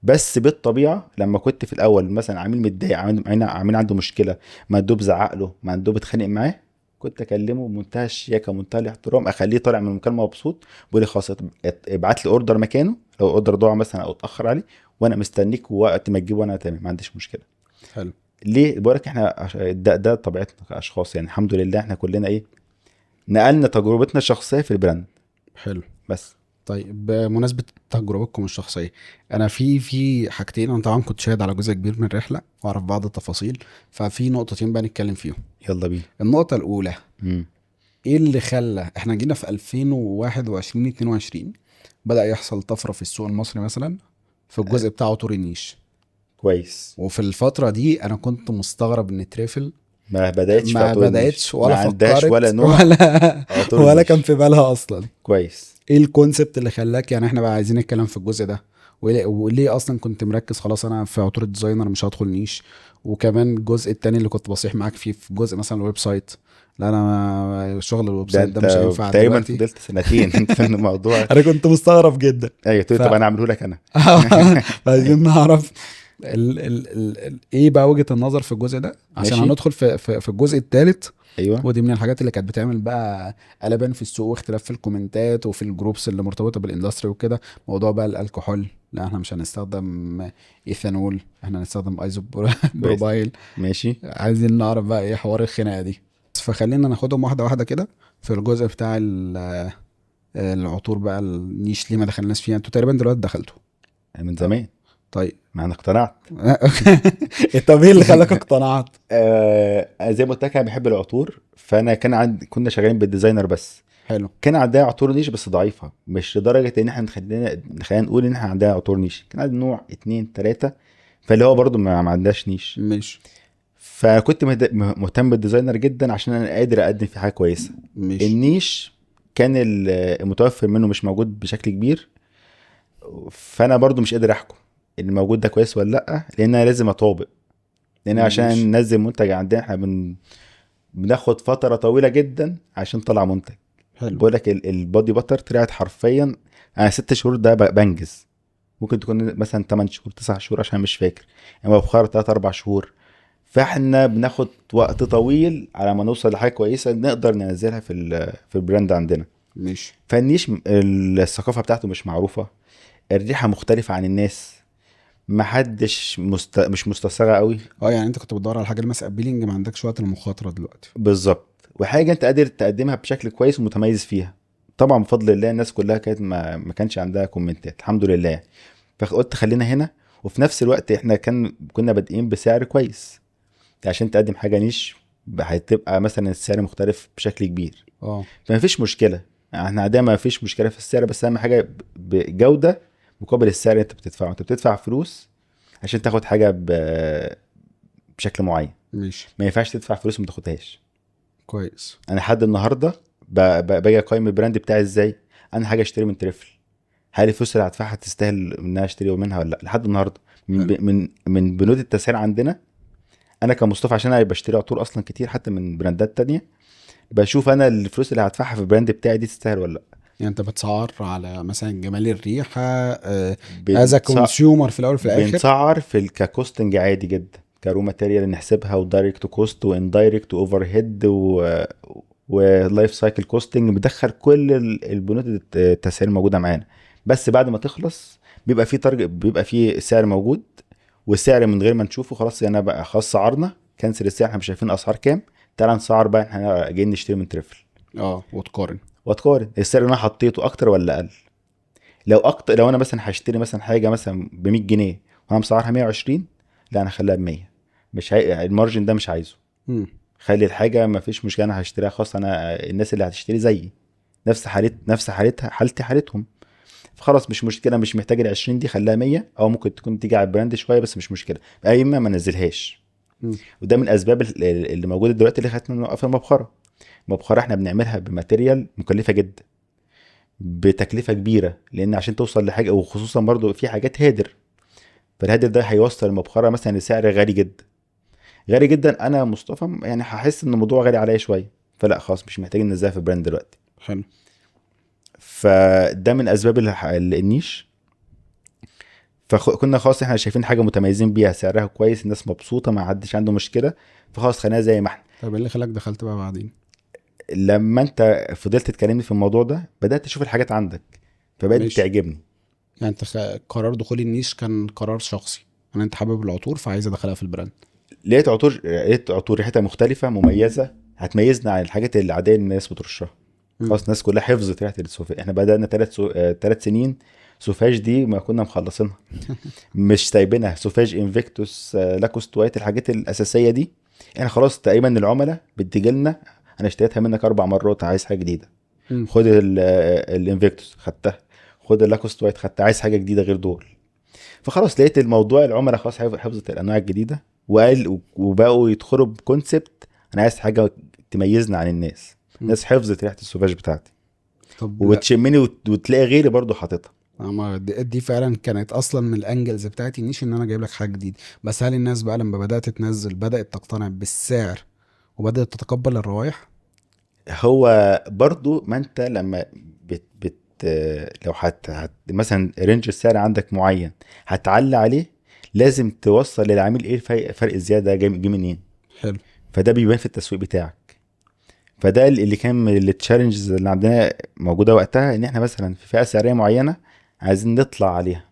بس بالطبيعه لما كنت في الاول مثلا عميل متضايق، عميل عنده مشكله، مندوب زعق له، مندوب اتخانق معاه، كنت اكلمه بمنتهى الشياكه ومنتهى الاحترام، اخليه طالع من المكالمه مبسوط. بيقول لي خلاص ابعت لي اوردر مكانه، لو اوردر ضاع مثلا او اتاخر عليه، وانا مستنيك، ووقت ما تجيبه انا تمام، ما عنديش مشكله. حلو. ليه بقول لك احنا ده طبيعتنا كاشخاص. يعني الحمد لله احنا كلنا ايه، نقلنا تجربتنا الشخصيه في البراند. حلو. بس. طيب بمناسبة تجربتكم الشخصية، أنا في حاجتين. أنا طبعا كنت شاهد على جزء كبير من الرحلة وأعرف بعض التفاصيل، ففي نقطتين بقى نتكلم فيهم. يلا بينا. النقطة الأولى، مم. إيه اللي خلى إحنا جينا في 2021 22 بدأ يحصل طفرة في السوق المصري مثلا في الجزء بتاع عطور النيش؟ كويس. وفي الفترة دي أنا كنت مستغرب إن تريفل ما بدأتش في ما عطور النيش، بدأتش ما ولا عندهاش ولا فكرت نوع ولا عطور ولا كان النيش. في بالها أصلا. كويس. ايه الكونسبت اللي خلاك، يعني احنا بقى عايزين نتكلم في الجزء ده، وليه اصلا كنت مركز خلاص انا في عطور الديزاينر مش هدخل نيش؟ وكمان الجزء التاني اللي كنت بصيح معاك فيه في جزء مثلا الويب سايت، لا انا شغل الويب ده سايت ده انت مش هينفع تقريبا دلوقتي. فضلت سنتين في الموضوع. انا كنت مستغرب جدا. ايوه، ف طب انا اعمله لك انا. عايزين نعرف ايه بقى وجهة النظر في الجزء ده، عشان ماشي. هندخل في الجزء الثالث. ايوه. ودي من الحاجات اللي كانت بتعمل بقى قلبان في السوق واختلاف في الكومنتات وفي الجروبس اللي مرتبطه بالاندستري وكده. موضوع بقى الكحول، لا احنا مش هنستخدم ايثانول، احنا هنستخدم ايزو كويس. بروبايل. ماشي. عايزين نعرف بقى ايه حوار الخناقه دي. فخلينا ناخدهم واحده واحده كده. في الجزء بتاع العطور بقى النيش، ليه ما دخلناش فيها؟ انتوا تقريبا دلوقتي دخلتوا. من زمان. طيب. ما انا اقتنعت. طب ايه اللي خلاك اقتنعت؟ زي ما قلت لك انا بحب العطور، فانا كان كنا شغالين بالديزاينر بس. حلو. كان عندها عطور نيش بس ضعيفه، مش لدرجه ان احنا خلينا نقول ان احنا عندها عطور نيش. كان عندنا نوع اتنين تلاته، فاللي هو برضو ما عندهاش نيش. مش فكنت مهتم بالديزاينر جدا عشان انا قادر اقدم فيه حاجه كويسه. مش النيش كان المتوفر منه مش موجود بشكل كبير، فانا برضو مش قادر احكم ان الموجود ده كويس ولا لا، لان انا لازم اطابق. لان عشان مش ننزل منتج عندنا احنا بناخد فتره طويله جدا عشان طلع منتج. حلو. بقول لك البودي باتر طلعت حرفيا انا 6 شهور ده بنجز. ممكن تكون مثلا 8 شهور 9 شهور عشان مش فاكر، يعني بخار 3 4 شهور. فاحنا بناخد وقت طويل على ما نوصل لحاجه كويسه نقدر ننزلها في البراند عندنا. مش فالنيش الثقافه بتاعته مش معروفه، الريحه مختلفه عن الناس، محدش مش مستصاغه قوي. يعني انت كنت بتدور على حاجه الماس ابيلينج، ما عندكش وقت للمخاطره دلوقتي. بالظبط، وحاجه انت قادر تقدمها بشكل كويس ومتميز فيها. طبعا بفضل الله الناس كلها كانت ما كانش عندها كومنتات الحمد لله. فقلت خلينا هنا، وفي نفس الوقت احنا كنا بادئين بسعر كويس. عشان تقدم حاجه نيش هتبقى مثلا السعر مختلف بشكل كبير، اه فما فيش مشكله. احنا عندنا ما فيش مشكله في السعر، بس اهم حاجه بجوده مقابل السعر اللي انت بتدفعه. انت بتدفع فلوس عشان تاخد حاجه بشكل معين، مش ما ينفعش تدفع فلوس وما تاخدهاش. كويس. انا لحد النهارده باجي اقيم البراند بتاعي ازاي. انا حاجه اشتري من تريفل، هل الفلوس اللي هدفعها تستاهل ان انا اشتري منها ولا لا؟ لحد النهارده حلو. من بنود التسعير عندنا، انا كمصطفى عشان انا بشتري عطور اصلا كتير حتى من براندات تانية، بشوف انا الفلوس اللي هدفعها في البراند بتاعي دي تستاهل ولا لا. يعني انت بتسعر على مثلا جمال الريحه، از بنسع... كونسيومر في الاول وفي الاخر. بنسعر في ككوستنج عادي جدا، كرو ماتيريال نحسبها، ودايركت كوست واندايركت واوفر هيد ولايف سايكل كوستنج، بندخل كل البنود التسعير موجوده معانا. بس بعد ما تخلص بيبقى في تارجت، بيبقى في سعر موجود، والسعر من غير ما نشوفه خلاص يعني بقى خلاص سعرنا كنسل السعر، احنا مش شايفين اسعار كام، تعال نسعر بقى احنا جايين نشتري من تريفل. اه وتقارن. واتقارن السعر اللي انا حطيته اكتر ولا اقل. لو اكتر، لو انا مثلا هشتري مثلا حاجه مثلا ب 100 جنيه وانا مسعرها 120، لا انا هخليها ب 100. مش المارجن ده مش عايزه. مم. خلي الحاجه ما فيش مشكله، انا هشتريها خاص، انا الناس اللي هتشتري زيي نفس حالتها حالتي حالتهم، فخلاص مش مشكله، مش محتاج ال 20 دي، خليها 100. او ممكن تكون تيجي على البراند شويه بس مش مشكله، اي ما ننزلهاش. مم. وده من الاسباب اللي موجوده دلوقتي اللي خلتنا نوقف المبخره. المبخره احنا بنعملها بماتيريال مكلفه جدا، بتكلفه كبيره، لان عشان توصل لحاجه، وخصوصا برضو في حاجات هادر، فالهادر ده هيوصل المبخره مثلا لسعر غالي جدا. غالي جدا، انا مصطفى يعني هحس ان الموضوع غالي عليا شويه، فلا خلاص مش محتاجين ننزلها في البراند دلوقتي. حلو. فده من اسباب النيش. فكنا خلاص احنا شايفين حاجه متميزين بيها، سعرها كويس، الناس مبسوطه، ما حدش عنده مشكله، فخلاص خلينا زي ما احنا. طب ايه اللي خلاك دخلت بقى بعدين؟ لما انت فضلت تكلمني في الموضوع ده بدات اشوف الحاجات عندك، فبقت ماشي. بتعجبني. يعني انت قرار دخول النيش كان قرار شخصي، ان انت حابب العطور فعايز ادخلها في البراند. لقيت عطور ريحتها مختلفه مميزه، هتميزنا عن الحاجات العاديه اللي الناس بترشها. مم. خلاص الناس كلها حفظت ريحه السوفاج. احنا بدانا 3 سنين سوفاج دي ما كنا مخلصينها، مش سايبينها. سوفاج، انفيكتوس، لاكوست وايت، الحاجات الاساسيه دي احنا خلاص تقريبا العملاء بتجي لنا، انا اشتريتها منك 4 مرات، عايز حاجه جديده، مم. خد الانفيكتوس خدتها، خد اللاكوست وايت خدتها، عايز حاجه جديده غير دول. فخلاص لقيت الموضوع العملاء خلاص حفظت الانواع الجديده، وبقوا يدخلوا بكونسبت، انا عايز حاجه تميزنا عن الناس. مم. الناس حفظت ريحه السوفاج بتاعتي، طب لا، وبتشمني وتلاقي غيري برضو حاططها. اما دي فعلا كانت اصلا من الانجلز بتاعتي النيش، ان انا جايب لك حاجه جديده. بس هل الناس بقى لما بدات تنزل بدات تقتنع بالسعر وبدات تتقبل الروايح؟ هو برضو ما انت لما بت لو مثلا رينج السعر عندك معين هتعلي عليه، لازم توصل للعميل ايه فرق الزياده جه منين. حلو. فده بيبان في التسويق بتاعك. فده اللي كان من التشالنجز اللي عندنا موجوده وقتها، ان احنا مثلا في فئه سعريه معينه عايزين نطلع عليها،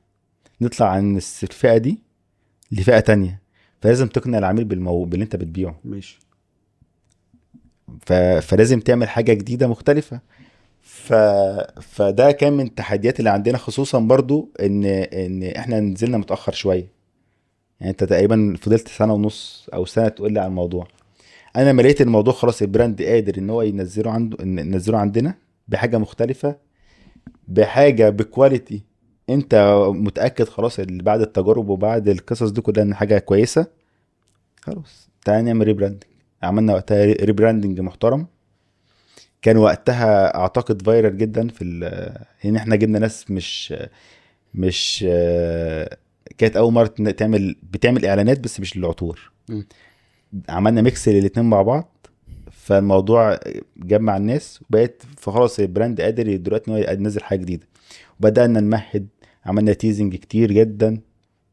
نطلع عن الفئه دي لفئه تانية، فلازم تقنع العميل باللي انت بتبيعه. ماشي. فلازم تعمل حاجه جديده مختلفه. ف... فده كان من التحديات اللي عندنا، خصوصا برضو ان احنا نزلنا متاخر شويه. يعني انت تقريبا فضلت سنه ونص او سنه تقول لي على الموضوع. انا لما لقيت الموضوع خلاص البراند قادر ان هو ينزله عنده، ننزله عندنا، بحاجه مختلفه، بحاجه بكواليتي انت متاكد خلاص اللي بعد التجارب وبعد القصص دي كلها ان حاجه كويسه، خلاص تعالى نعمل ريبراندنج. عملنا وقتها ريبراندنج محترم، كان وقتها اعتقد فايرال جدا ان احنا جبنا ناس مش كانت اول مره بتعمل اعلانات بس مش للعطور. م. عملنا ميكس للاتنين مع بعض، فالموضوع جمع الناس وبقت فخلاص البراند قادر دلوقتي ان هو ينزل حاجه جديده. وبدانا نمهد، عملنا تيزنج كتير جدا،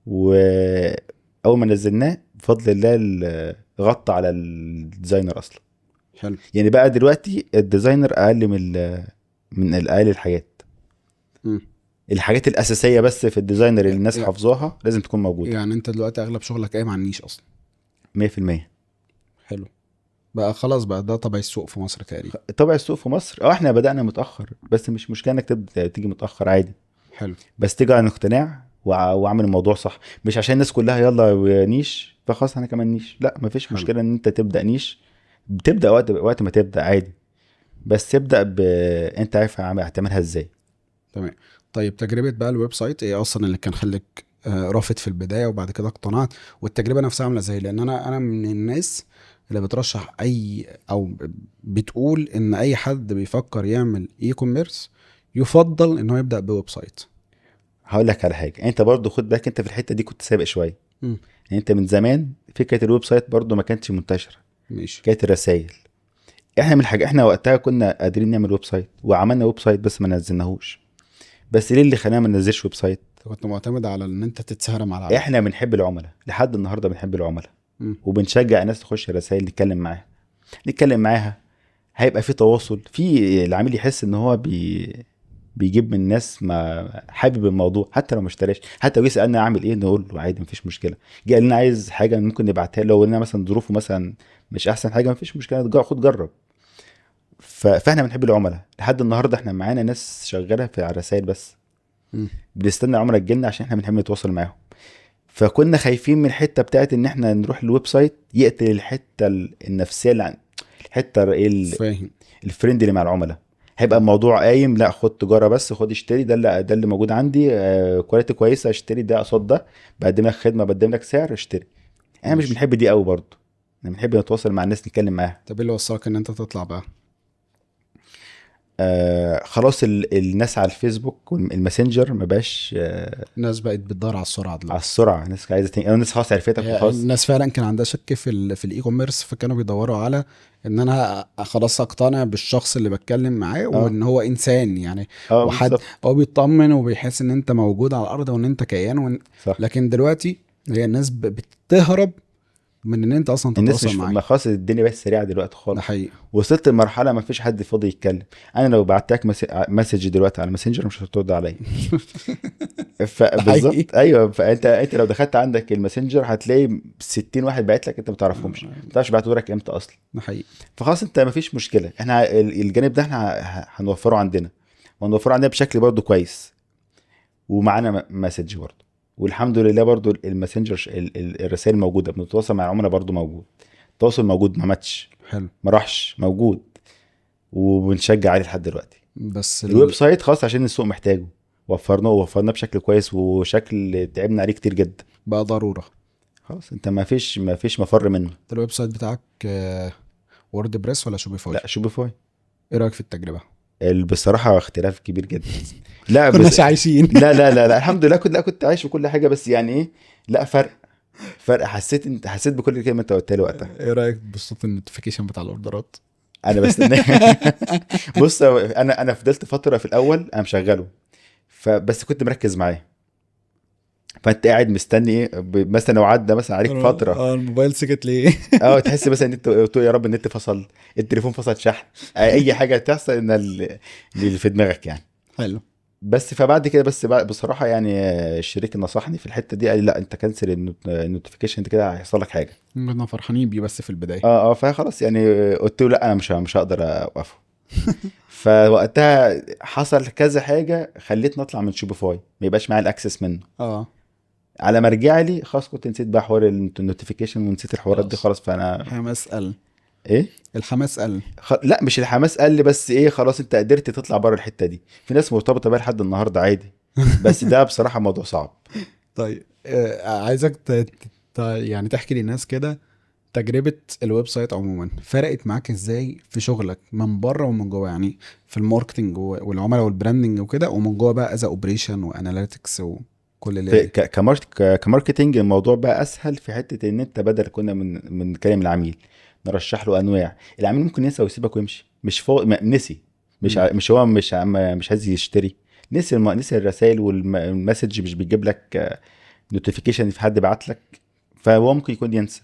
واول ما نزلناه بفضل الله غطى على الديزاينر اصلا. حلو. يعني بقى دلوقتي الديزاينر اقل من الاقل الحاجات. م. الحاجات الاساسيه بس في الديزاينر اللي الناس يع- حافظاها لازم تكون موجوده. يعني انت دلوقتي اغلب شغلك قايم على النيش اصلا. 100%. حلو. بقى خلاص بقى ده طبع السوق في مصر تقريبا. طبع السوق في مصر احنا بدأنا متأخر، بس مش مشكلة انك تبدأ تيجي متأخر عادي، حلو. بس تيجي عن اقتناع واعمل الموضوع صح. مش عشان الناس كلها يلا نيش فخلاص انا كمان نيش، لا مفيش حلو. مشكلة ان انت تبدأ نيش. بتبدأ وقت ما تبدأ عادي، بس تبدأ انت عارف هتعملها ازاي. تمام. طيب تجربة بقى الويب سايت ايه اصلا اللي كان خليك رافض في البداية وبعد كده اقتنعت؟ والتجربة نفسها عاملة ازاي؟ لان انا من الناس اللي بترشح اي او بتقول ان اي حد بيفكر يعمل اي كوميرس يفضل انه يبدأ بويب سايت. هقول لك على حاجة، انت برضو خد بالك انت في الحتة دي كنت سابق شوية. مم. يعني انت من زمان فكرة الويب سايت برضو ما كانتش منتشرة، ماشي. كانت الرسائل. احنا من الحاجة احنا وقتها كنا قادرين نعمل ويب سايت وعملنا ويب سايت بس ما نزلناهوش. بس ليه اللي خلانا ما ننزلش ويب سايت؟ انت كنت معتمد على ان انت تتسهرم على العميل. احنا بنحب العملاء لحد النهارده، بنحب العملاء مم. وبنشجع الناس تخش رسائل نتكلم معاها. هيبقى في تواصل، في العميل يحس ان هو بيجيب من ناس ما حابب الموضوع، حتى لو ما اشتراش، حتى لو يسالنا اعمل ايه نقول له عادي مفيش مشكله. جه قال لنا عايز حاجه ممكن نبعتها له، لو قلنا مثلا ظروفه مثلا مش احسن حاجه مفيش مشكله، خد جرب. فاحنا بنحب العملاء لحد النهارده، احنا معانا ناس شغاله في على الرسائل بس، مم. بنستنى العملاء تجيلنا عشان احنا بنحب نتواصل معاهم. فكنا خايفين من الحته بتاعت ان احنا نروح الويب سايت يقتل الحته النفسيه اللي الحته ايه فاهم. الفريند اللي مع العملاء. هيبقى الموضوع قايم لا خد تجاره بس، خد اشتري ده اللي موجود عندي، كواليتي كويسه اشتري ده قصاد ده، بقدم لك خدمه بقدم لك سعر اشتري. احنا مش ماشي. بنحب دي قوي برضه، احنا بنحب نتواصل مع الناس نتكلم معاها. طب ايه اللي وصلك ان انت تطلع بقى؟ خلاص الناس على الفيسبوك والماسنجر ما بقاش الناس بقت بتدور على السرعة على دلوقتي. السرعه. الناس عايزه الناس خلاص عرفتك هي وخلاص. الناس فعلا كان عندها شك في الاي كوميرس، فكانوا بيدوروا على ان انا خلاص اقتنع بالشخص اللي بتكلم معاه اه وان هو انسان يعني. اه وحد بالظبط. هو بيطمن وبيحس ان انت موجود على الارض وان انت كيان صح. لكن دلوقتي هي الناس بتهرب من ان انت اصلا الناس تتواصل مش معاه. ما خلاص الدنيا بقت سريعه دلوقتي ده خالص. حقيقي. وصلت لمرحله ما فيش حد فاضي يتكلم. انا لو بعت لك مسج دلوقتي على ماسنجر مش هترد عليا. ده حقيقي. فبالظبط ايوه، فانت لو دخلت عندك الماسنجر هتلاقي 60 واحد باعت لك انت ما تعرفهمش، ما تعرفش بعتوا لك امتى اصلا. ده حقيقي. فخلاص انت ما فيش مشكله، احنا الجانب ده احنا هنوفره عندنا، وهنوفره عندنا بشكل برضو كويس، ومعانا مسج برضو. والحمد لله برضو الماسنجر الرسائل موجوده، بنتواصل مع العملاء برضو موجود، التواصل موجود ما ماتش حلو. ما راحش موجود، وبنشجع عليه لحد دلوقتي. بس الويب سايت خاص عشان السوق محتاجه، وفرناه بشكل كويس وشكل تعبنا عليه كتير جدا. بقى ضرورة. خلاص انت ما فيش مفر منه. انت الويب سايت بتاعك وورد بريس ولا شوبيفاي؟ لا شوبيفاي. ايه رايك في التجربة؟ بصراحه اختلاف كبير جدا. لا كناش عايشين. لا الحمد لله كنت عايش وكل حاجه، بس يعني ايه، لا فرق حسيت بكل كلمه انت قلتها لي وقتها. ايه رايك بصوت النوتيفيكيشن بتاع الاوردرات؟ انا بستنى. بص انا فضلت فتره في الاول انا مشغله، فبس كنت مركز معاه. فانت قاعد مستني ايه، مثلا لو عدى مثلا عليك فتره، الموبايل سكت ليه؟ اه تحس مثلا ان انت تقول يا رب النت فصل، التليفون فصل شحن، اي حاجه تحصل ان اللي في دماغك يعني. حلو. بس فبعد كده بس بصراحه يعني الشريك نصحني في الحته دي، قال لي لا انت كنسل النوتيفيكيشن، انت كده هيحصل لك حاجه. كنا فرحانين بيه بس في البدايه. اه فخلاص يعني قلت له لا انا مش هقدر اوقفه. فوقتها حصل كذا حاجه خلتني اطلع من شوبيفاي، ما يبقاش معايا الاكسس منه. اه على ما رجع لي خلاص كنت نسيت بقى حوار النوتيفيكيشن ونسيت الحوارات دي خلاص. خلاص. فانا هي مسألة. ايه الحماس قل. لا مش الحماس قل، بس ايه خلاص انت قدرت تطلع بره الحته دي. في ناس مرتبطه بيها لحد النهارده عادي، بس ده بصراحه موضوع صعب. طيب عايزك يعني تحكي للناس كده تجربة الويب سايت عموما فرقت معاك ازاي في شغلك من بره ومن جوه، يعني في الماركتنج والعملاء والبراندنج وكده، ومن جوه بقى از اوبريشن واناليتكس وكل الليلة في دي. كماركتينج الموضوع بقى اسهل في حته ان انت بدل كنا من كلام العميل نرشح له انواع. العميل ممكن ينسى ويسيبك ويمشي، مش نسي، مم. مش هو مش عايز يشتري، نسي نسي الرسائل والمسج مش بيجيب لك نوتيفيكيشن في حد بعت لك، فهو ممكن يكون ينسى.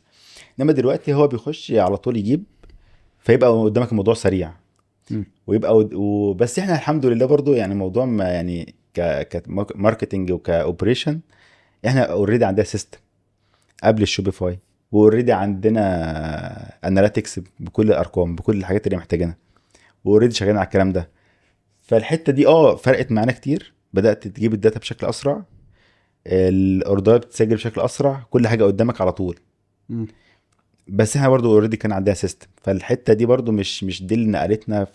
انما دلوقتي هو بيخش على طول يجيب، فيبقى قدامك الموضوع سريع، مم. ويبقى بس احنا الحمد لله برضو يعني موضوع ما يعني كماركتنج وكاوبريشن احنا اوريدي عندنا سيستم قبل الشوبيفاي، واوريدي عندنا اناليتكس بكل الارقام بكل الحاجات اللي محتاجينها، واوريدي شغالين على الكلام ده. فالحته دي فرقت معانا كتير، بدات تجيب الداتا بشكل اسرع، الاوردرات بتتسجل بشكل اسرع، كل حاجه قدامك على طول. مم. بس احنا برضو اوريدي كان عندنا سيستم، فالحته دي برضو مش دي اللي نقلتنا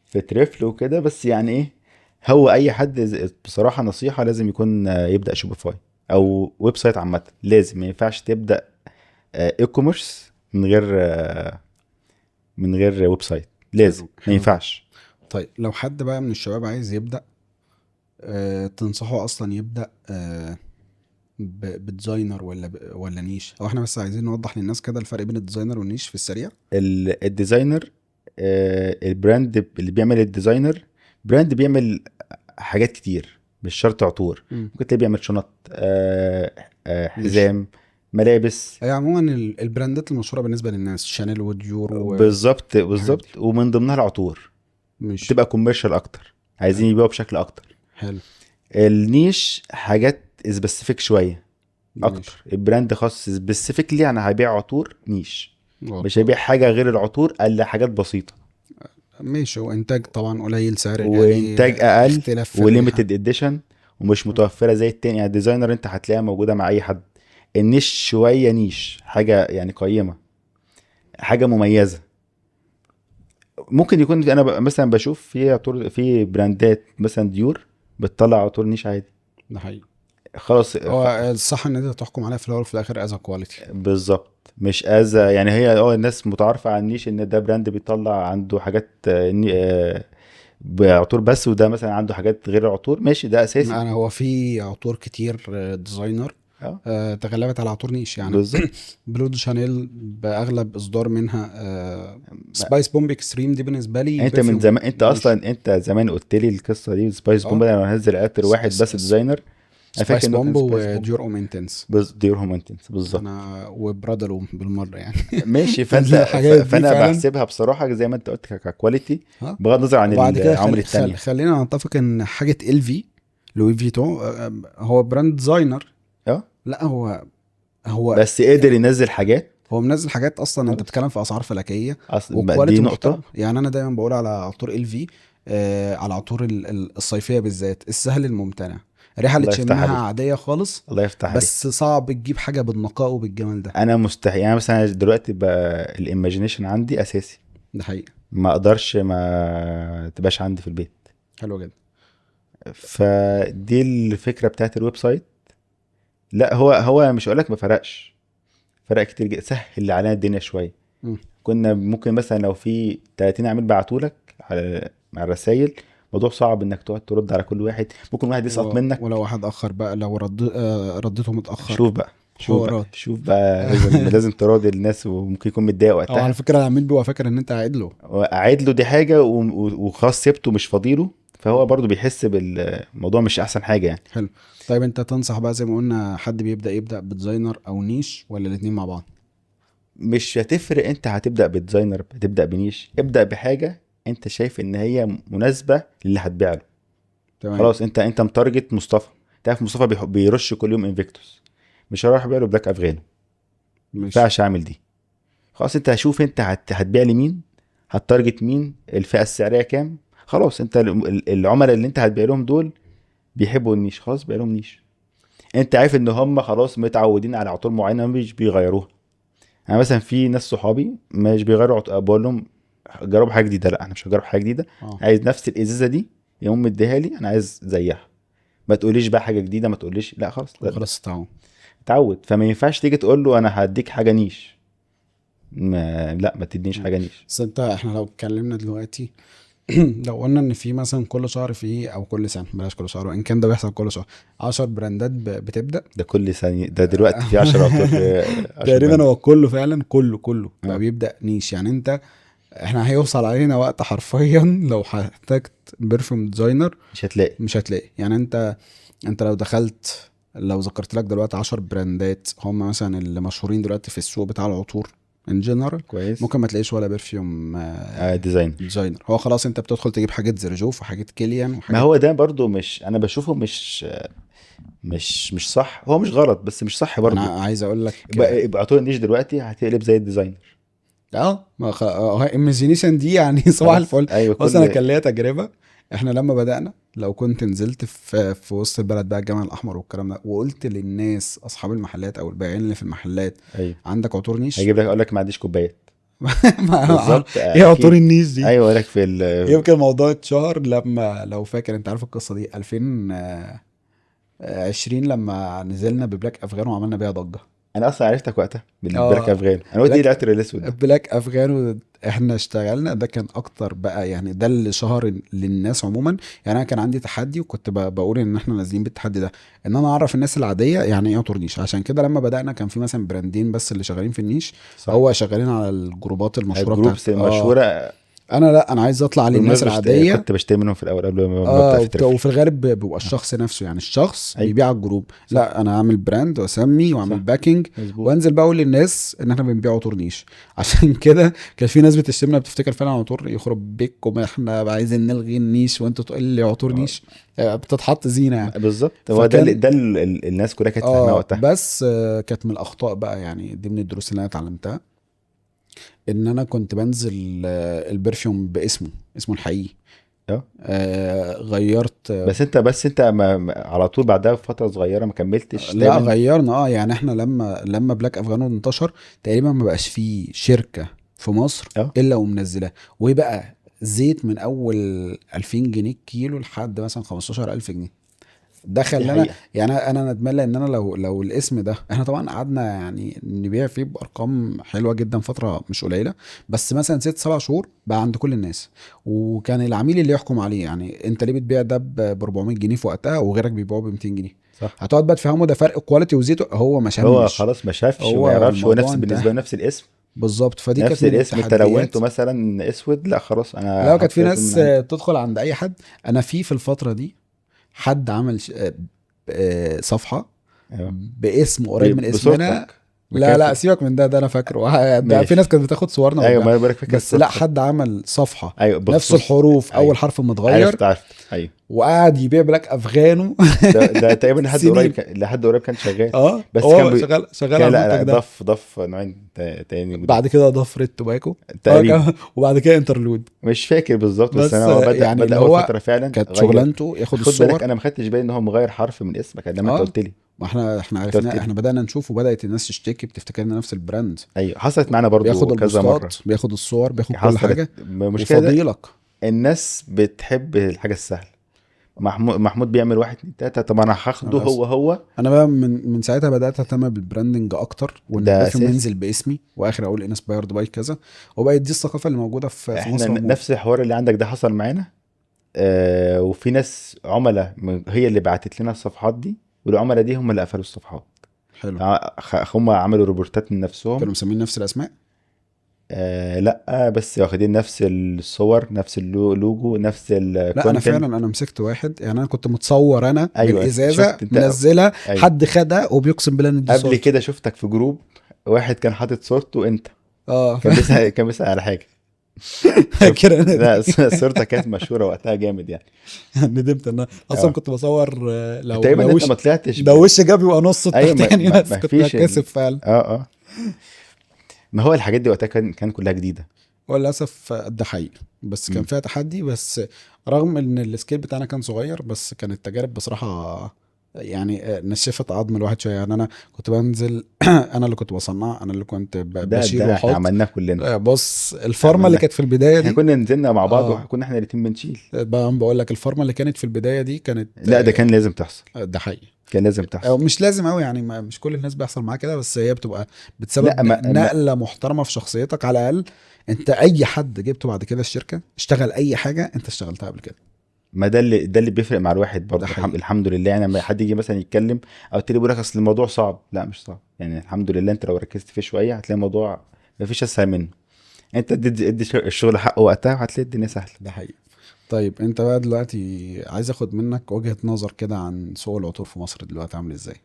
في تريفل وكده. بس يعني ايه، هو اي حد بصراحه نصيحه لازم يكون يبدا شوبيفاي او ويب سايت عامه، لازم ما ينفعش تبدا اي كوميرس من غير ويب سايت، لازم حلو ما حلو جدا. ينفعش. طيب لو حد بقى من الشباب عايز يبدأ، تنصحه اصلا يبدأ بديزاينر ولا نيش؟ او احنا بس عايزين نوضح للناس كده الفرق بين الديزاينر والنيش في السريع. الديزاينر، البراند اللي بيعمل الديزاينر، براند بيعمل حاجات كتير مش شرط عطور، مم. ممكن تلاقيه بيعمل شنط، نيش. حزام، ملابس. هي عموما البراندات المشهوره بالنسبه للناس شانيل وديور بالظبط والحاجات دي. بالظبط، ومن ضمنها العطور، مش بتبقى كوميرشال اكتر، عايزين حلو يبيعوا بشكل اكتر. حلو. النيش حاجات سبيسيفيك شويه ماشي. اكتر، البراند خاص سبيسيفيكلي انا هبيع عطور نيش، مش عطور. هبيع حاجه غير العطور الا حاجات بسيطه، ماشي. وانتاج طبعا قليل، سعر غالي، وانتاج اقل، اختلاف في الريحه. وليميتد اديشن، ومش متوفره زي التاني. يعني الديزاينر انت هتلاقيها موجوده مع اي حد، النيش شويه نيش، حاجه يعني قيمه، حاجه مميزه. ممكن يكون انا مثلا بشوف في عطور في براندات مثلا ديور بتطلع عطور نيش عادي، ده حقيقي. خلاص هو الصح ان انت تحكم عليها في الاول وفي الاخر از كواليتي. بالظبط، مش يعني هي الناس متعارفه عن النيش ان ده براند بيطلع عنده حاجات بعطور بس، وده مثلا عنده حاجات غير العطور، ماشي ده اساسي. انا هو في عطور كتير ديزاينر اه تغلبت على عطور نيش يعني. بالظبط. بلو دي شانيل باغلب اصدار منها. سبايس بومب اكستريم دي بالنسبه لي انت من برفيوم زمان، انت نيش. اصلا انت زمان قلت لي القصه دي، سبايس بومب اه انا هنزل عطر واحد بس ديزاينر، انا فاكر سبايس انه كان بومب سبايس بومب، وديور اومنتنس. ديور هومنتنس بالظبط. انا وبرادلو بالمره يعني. ماشي، الحاجات دي فانا فعلا. بحسبها بصراحه زي ما انت قلت ككواليتي، ها. بغض النظر عن وبعد كده العوامل التانية. خلينا نتفق ان حاجه ال في لوي فيتو هو براند ديزاينر. اه لا هو بس قدر ينزل حاجات، هو منزل حاجات اصلا انت خلاص بتتكلم في اسعار فلكيه اصلا دي وكواليتي نقطه. محترم. يعني انا دايما بقول على عطور ال في، على عطور الصيفيه بالذات، السهل الممتنع، الريحه اللي الله يفتح تشمها عليك، عاديه خالص، الله يفتح عليك. بس صعب تجيب حاجه بالنقاء وبالجمال ده. انا مستحيل يعني، مثلا دلوقتي بقى الايماجينيشن عندي اساسي، ده حقيقي. ما اقدرش ما تبقاش عندي في البيت. حلو جدا. فدي الفكره بتاعت الويب سايت. لا هو مش هقولك ما فرقش، فرق كتير جدا، سهل علينا الدنيا شويه. مم. كنا ممكن مثلا لو في 30 عميل بعتولك على مع الرسايل، موضوع صعب انك تقعد ترد على كل واحد، ممكن واحد يسقط ولو منك. واحد اخر بقى، لو ردته متاخر. شوف بقى شوف بقى حوارات. شوف بقى لازم تراضي الناس، وممكن يكون متضايق او على وقتها، فكره العميل بيبقى فاكر ان انت قاعد له. قاعد له دي حاجه، وخلاص سيبته مش فاضيله، فهو برضو بيحس بالموضوع مش احسن حاجه يعني. حلو. طيب انت تنصح بقى زي ما قلنا حد يبدا بديزاينر او نيش ولا الاتنين مع بعض؟ مش هتفرق، انت هتبدا بديزاينر هتبدا بنيش، ابدا بحاجه انت شايف ان هي مناسبه للي هتبيع له. تمام. خلاص انت متارجت مصطفى، تعرف مصطفى بيرش كل يوم انفيكتوس، مش هروح ابيع له بلاك افغانو، ما مش ينفعش اعمل دي. خلاص انت هشوف انت هتبيع لمين، هتارجت مين، الفئه السعريه كام. خلاص انت العملاء اللي انت هتبيع لهم دول بيحبوا النيش، خلاص بيع لهم نيش. انت عارف ان هم خلاص متعودين على عطور معينه مش بيغيروها، يعني مثلا في ناس صحابي مش بيغيروا بقول لهم جربوا حاجه جديده، لا انا مش هجرب حاجه جديده، اه عايز نفس الازازه دي يوم مديها لي انا عايز زيها. ما تقوليش بقى حاجه جديده، ما تقوليش لا خلاص ده وخلاص تعاون. اتعود. فما ينفعش تيجي تقول له انا هديك حاجه نيش، لا ما تدينيش حاجه نيش. بس انت احنا لو اتكلمنا دلوقتي لو قلنا ان في مثلا كل شهر فيه او كل سنه، بلاش كل شهر وان كان ده بيحصل كل شهر، 10 براندات بتبدا. ده كل ثانيه، ده دلوقتي في 10 عطور، 10 تقريبا براندات. هو كله فعلا كله بقى اه بيبدا نيش. يعني انت احنا هيوصل علينا وقت حرفيا لو احتجت بيرفيوم ديزاينر مش هتلاقي. مش هتلاقي. يعني انت لو دخلت، لو ذكرت لك دلوقتي 10 براندات هم مثلا اللي مشهورين دلوقتي في السوق بتاع العطور ان جنرال، كويس. ممكن ما تلاقيش ولا برفيوم ديزاينر. ديزاينر. هو خلاص انت بتدخل تجيب حاجات زرجوف وحاجات كيليان ما وحاجات. هو ده برضو مش، انا بشوفه مش صح، هو مش غلط بس مش صح انا برضو. عايز اقول لك يبقى عطور النيش دلوقتي هتقلب زي الديزاينر. ايميجينيشن دي يعني صباح خلاص الفل. ايوه بص انا كل. كان ليا تجربه. احنا لما بدانا، لو كنت نزلت في وسط البلد بقى الجامع الاحمر والكلام ده، وقلت للناس اصحاب المحلات او البائعين اللي في المحلات ايوه عندك عطور نيش هجيب لك اقول لك ما عنديش كوبايات. ما- بالظبط ايه عطور اكيد. النيش دي؟ ايوه اقول لك يمكن الموضوع اتشهر لما، لو فاكر انت عارف القصه دي، 2020 لما نزلنا ببلاك افغان وعملنا بيها ضجه. انا اصلا عرفتك وقتها بالبلاك اه افغان، انا قلت ايه بلاك العطر الاسود ده. بلاك افغان احنا اشتغلنا، ده كان اكتر بقى يعني، ده اللي شهر للناس عموما. يعني انا كان عندي تحدي وكنت بقول ان احنا نازلين بالتحدي ده، ان انا اعرف الناس العاديه يعني ايه عطور نيش. عشان كده لما بدانا كان في مثلا براندين بس اللي شغالين في النيش، صح. هو شغالين على الجروبات المشهوره الجروبس بتاعت المشهوره. انا لا انا عايز اطلع للناس بالمناسبه العاديه. كنت بشتري منهم في الاول قبل ما ابدا في وفي تريفل. الغالب بيبقى الشخص نفسه، يعني الشخص ايوه بيبيع على الجروب. صح لا انا اعمل براند واسمي واعمل صح باكينج مظبوط. وانزل بقى اقول للناس ان احنا بنبيع عطور نيش. عشان كده كان في ناس بتشتمنا بتفتكر فعلا عطور، يخرب بيكم احنا عايزين نلغي النيش وانتوا تقول لي عطور نيش. بتتحط زينه يعني. بالظبط هو ده فكان الناس كلها كانت فاهماه وقتها. بس كانت من الاخطاء بقى، يعني دي من الدروس اللي انا اتعلمتها، ان انا كنت بنزل البرفيوم باسمه، اسمه الحقيقي. اه غيرت. بس انت على طول بعدها بفتره صغيره ما كملتش لا تامن. غيرنا يعني احنا لما بلاك افغانو انتشر تقريبا ما بقاش فيه شركة في مصر اه الا ومنزلاه. وبقى زيت من اول 2000 جنيه كيلو لحد مثلا 15000 جنيه. ده دي خلانا حقيقه. يعني انا ندمان، لان انا لو الاسم ده احنا طبعا قعدنا يعني نبيع فيه بارقام حلوه جدا فتره مش قليله، بس مثلا 6 7 شهور بقى عند كل الناس. وكان العميل اللي يحكم عليه، يعني انت ليه بتبيع ده ب 400 جنيه في وقتها وغيرك بيبيعه ب 200 جنيه؟ صح. هتقعد بقى تفهمه ده فرق كواليتي وزيته، هو ما هو شمش. خلاص ما شافش وما هو يعرفش، هو الموضوع نفس انتهى. بالنسبه له نفس الاسم. بالظبط، فدي كانت نفس من الاسم انت لو التحديات. انتوا مثلا اسود لا خلاص انا لا كانت هحط في اسود من ناس عندي. تدخل عند اي حد. انا في الفتره دي حد عمل صفحه ايوه باسم قريب من اسمنا. بصورتك لا مكافئ. سيبك من ده انا فاكره ده في ناس ماشي. كانت بتاخد صورنا ايوه وتبيع. ما انا بقولك فاكر بس لا، صورتك. حد عمل صفحة ايوه نفس بخصوص. الحروف، اول ايوه حرف متغير، عرفت ايوه. وقعد يبيع بلاك افغانو ده تقريبا لحد قريب سنين. لحد قريب كان شغال. اه بس كان هو شغال على كان لا المنتج لا ده. ضاف نوعين تاني جداد. بعد كده ضاف ريد توباكو. اه تقريبا. وبعد كده انترلود. مش فاكر بالظبط بس انا بس هو بدأ يعني بدأ اللي اول هو فترة فعلا كانت غير. شغلانته ياخد خد بالك الصور. انا ما خدتش بالي ان هو مغير حرف من اسمك لما انت اه قلت لي. ما احنا انت قلت عرفنا، لي احنا بدأنا نشوف وبدأت الناس تشتكي بتفتكرنا نفس البراند. ايوه حصلت معانا برضو بياخد كذا البوستات، مرة. بياخد الصور، بياخد كل حصلت حاجة المشكلة ده. وفضيلك. الناس بتحب الحاجة السهلة. محمود بيعمل واحد اتنين تلاتة، طب انا هاخده خلاص. هو. انا بقى من ساعتها بدات اهتم بالبراندنج اكتر، وان ده البرفيوم اساسي. ينزل باسمي واخر اقول انسبايرد باي كذا. وبقت دي الثقافه اللي موجوده في احنا مصر عموما. نفس الحوار اللي عندك ده حصل معانا. وفي ناس عملاء هي اللي بعتت لنا الصفحات دي، والعملاء دي هم اللي قفلوا الصفحات. حلو. هم عملوا روبورتات من نفسهم. كانوا مسمين نفس الاسماء. لا بس واخدين نفس الصور نفس اللوجو نفس لا انا الكونتنت. فعلا انا مسكت واحد، يعني انا كنت متصور انا ايوه بالازازه شفت انت. منزلها، ايوه حد خدها وبيقسم بالله ان دي قبل صورته. كده شفتك في جروب واحد كان حاطط صورته انت. اه كان بيسأل على حاجه. شفت فاكر انا لا دي. صورتك كانت مشهوره وقتها جامد يعني. ندمت ان انا اصلا اه كنت بصور تقريبا لو انت وش، ما طلعتش ده وش جاب يبقى نص ايوه ما, التحتاني ما, بس ما كنت فيش كاسب فعلا. اه ما هو الحاجات دي وقتها كان كلها جديده. وللاسف ده حقيقي، بس كان مم. فيها تحدي. بس رغم ان السكيل بتاعنا كان صغير، بس كانت تجارب بصراحه يعني نشفت عظم الواحد شويه. يعني انا كنت بنزل انا اللي كنت بصنع، انا اللي كنت بشيل ده احنا واحط. عملناه كلنا. بص الفارما اللي عملناه، كانت في البدايه احنا دي، كنا نزلنا مع بعض اه وكنا احنا الاتنين بنشيل. بقول لك الفارما اللي كانت في البدايه دي كانت لا ده كان لازم تحصل، ده حقيقي. كان لازم او تحصل. مش لازم قوي يعني، مش كل الناس بيحصل معاها كده، بس هي بتبقى لا بتسبب ما نقله محترمه في شخصيتك على الاقل. انت اي حد جبته بعد كده الشركه اشتغل اي حاجه انت اشتغلتها قبل كده. ما ده اللي بيفرق مع الواحد ده برضه. حقيقي. الحمد لله. يعني لما حد يجي مثلا يتكلم او تلاقيه بيقول لك اصل الموضوع صعب، لا مش صعب. يعني الحمد لله انت لو ركزت فيه شويه هتلاقي الموضوع مفيش اسهل منه. انت ادي الشغل حقه وقتها وهتلاقي الدنيا سهله. ده حقيقي. طيب انت بقى دلوقتي عايز اخد منك وجهة نظر كده عن سوق العطور في مصر دلوقتي عامل ازاي؟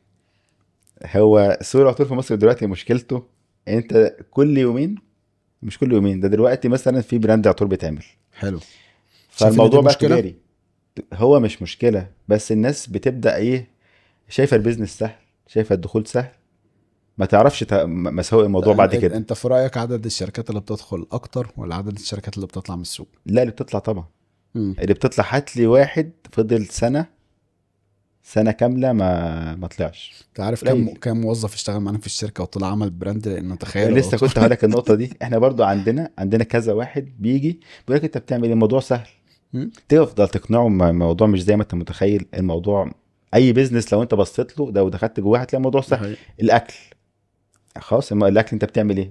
هو سوق العطور في مصر دلوقتي مشكلته انت كل يومين، مش كل يومين، ده دلوقتي مثلا في براند عطور بيتعمل، حلو. شايف ان دي فالموضوع بقى مشكلة؟ تجاري. هو مش مشكله، بس الناس بتبدا ايه، شايفه البيزنس سهل، شايفه الدخول سهل، ما تعرفش مساوئ الموضوع بعد كده. انت في رأيك عدد الشركات اللي بتدخل اكتر ولا عدد الشركات اللي بتطلع من السوق؟ لا اللي بتطلع طبعا، امم. اللي بتطلع. هات لي واحد فضل سنه كامله ما طلعش، انت عارف قليل. كم موظف اشتغل معانا في الشركة وطلع عمل براند؟ لان تخيل لسه العطور. كنت هقول لك النقطه دي. احنا برضو عندنا كذا واحد بيجي بيقول لك انت بتعمل ايه، الموضوع سهل. مم. تفضل تقنعه الموضوع مش زي ما انت متخيل الموضوع. اي بيزنس لو انت بصيت له ده ودخلت جواه هتلاقي الموضوع ده سهل. حقيقي. الاكل خلاص، اما الاكل انت بتعمل ايه،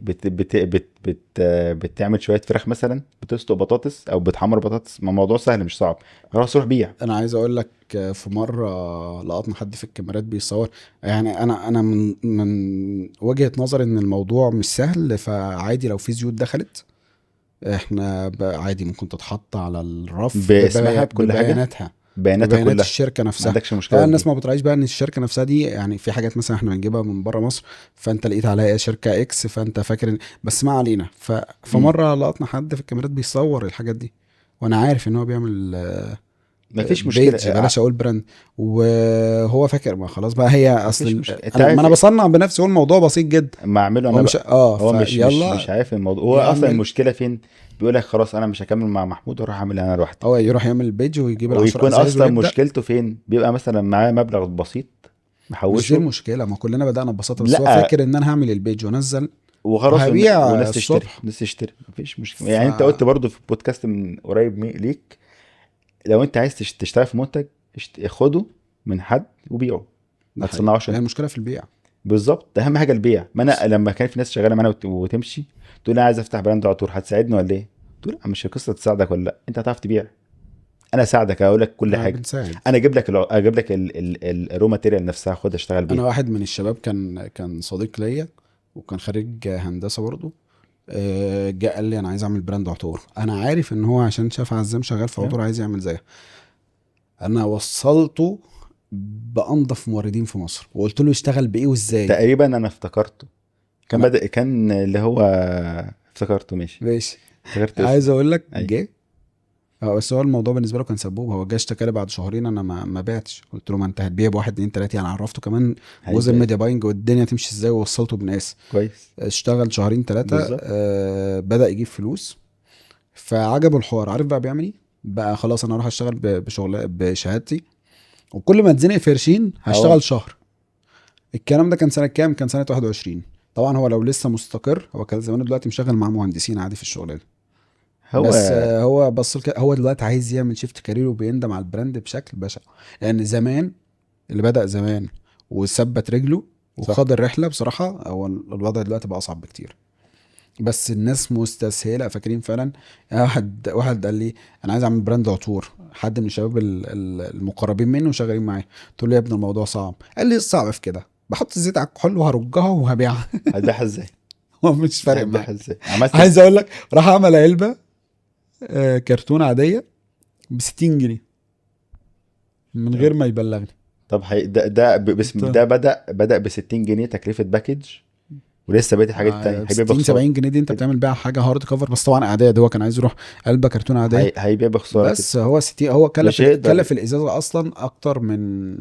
بتعمل شويه فراخ مثلا، بتسلق بطاطس او بتحمر بطاطس، ما الموضوع سهل مش صعب. خلاص روح بيع. انا عايز اقول لك في مره لقطنا حد في الكاميرات بيصور. يعني انا من وجهه نظري ان الموضوع مش سهل، فعادي لو في زيوت دخلت احنا عادي ممكن تتحط على الرف باسمها بكل حاجه، ببياناتها، بياناتها ببيانات كلها، الشركه ما نفسها. عندكش مشكله طبعا في الناس دي. ما بتراعيش بقى ان الشركه نفسها دي، يعني في حاجات مثلا احنا بنجيبها من بره مصر، فانت لقيت عليها شركه اكس فانت فاكر بس ما علينا. مم. فمره لقطنا حد في الكاميرات بيصور الحاجات دي، وانا عارف ان هو بيعمل مفيش مشكله بيج، بلاش اقول براند، وهو فاكر ما خلاص بقى هي اصل مفيش مشكله، انت انا ما عارف انا إيه؟ بصنع بنفسي، هو الموضوع بسيط جدا. ما اعمله هو انا مش بقى. هو مش فيلا عارف الموضوع. هو اصلا يعمل، المشكله فين؟ بيقول لك خلاص انا مش هكمل مع محمود واروح اعمل انا لوحدي. هو يروح يعمل بيج ويجيب العشر ويكون ازايز اصلا ويبدا. مشكلته فين؟ بيبقى مثلا معاه مبلغ بسيط مش دي محوشه. المشكله، ما كلنا بدانا ببساطه، بس هو لا فاكر ان انا هعمل البيج وانزل وخلاص، وهبيع وناس تشتري، الصبح. ناس تشتري، مفيش مشكله. ف يعني انت قلت برضو في بودكاست من قريب ليك، لو انت عايز تشتغل في منتج خده من حد وبيعه، ده ما حقيقي، تصنعوش هي انت. المشكله في البيع. بالظبط، اهم حاجه البيع. ما انا لما كان في ناس شغاله معانا وتمشي تقول لي عايز افتح براند عطور هتساعدني ولا ايه؟ تقول لا، مش قصه تساعدك ولا لا، انت هتعرف تبيع. انا اساعدك، اقول لك كل حاجه. بنساعد. انا اجيب لك الرو ماتيريال نفسها، خد اشتغل انا بيها. واحد من الشباب كان صديق ليا وكان خريج هندسه برضه، جه قال لي انا عايز اعمل براند عطور. انا عارف ان هو عشان شاف عزام شغال في أيوة. عطور عايز يعمل زيها. انا وصلته بانضف موردين في مصر وقلت له يشتغل بايه وازاي. تقريبا انا افتكرته، كان ما بدأ كان اللي هو، افتكرته ماشي، ماشي. افتكرت اسمه. عايز اقول لك ايوه. جه، بس هو الموضوع بالنسبه له كان سبوب. هو جه اشتكى لي بعد شهرين انا ما بعتش. قلت له ما انت هتبيع بواحد اتنين تلاته، يعني عرفته كمان جزء هيبقى الميديا باينج والدنيا تمشي ازاي، ووصلته بناس. كويس. اشتغل شهرين ثلاثه، بالظبط. بدأ يجيب فلوس، فعجبه الحوار. عارف بقى بيعمل ايه؟ بقى خلاص انا اروح اشتغل بشغل بشهادتي، وكل ما اتزنق في قرشين اه هشتغل شهر. الكلام ده كان سنه كام؟ كان سنه 21. طبعا هو لو لسه مستقر هو كان زمانه دلوقتي مشغل مع مهندسين عادي في الشغلانه. هو بس هو بص هو دلوقتي عايز يعمل شيفت كارير وبيندم على البراند بشكل بشع. لان زمان اللي بدأ زمان وثبت رجله صح. وخاض الرحله، بصراحه هو الوضع دلوقتي بقى اصعب بكتير. بس الناس مستسهله فاكرين فعلا. يعني واحد قال لي انا عايز اعمل براند عطور، حد من الشباب المقربين منه شغالين معايا. قلت له يا ابني الموضوع صعب. قال لي إيه الصعب في كده؟ بحط الزيت على الكحول وهرجها وهبيعها. هتبيعها ازاي؟ هو مش فارق معايا. هتبيعها ازاي؟ عملت عايز اقول لك راح اعمل علبه كرتون عاديه ب 60 جنيه من غير ما يبلغني. طب ده باسم انت ده بدأ ب 60 جنيه تكلفه باكج، ولسه بقيت الحاجات التانية ب هيبيع 60 بخساره 70 جنيه دي انت كده. بتعمل بيها حاجه هارد كفر، بس طبعا اعداد. هو كان عايز يروح علبه كرتون عاديه، هيبيع بخساره كده. بس هو 60. هو مش هيقدر. كلف الازازه اصلا اكتر من،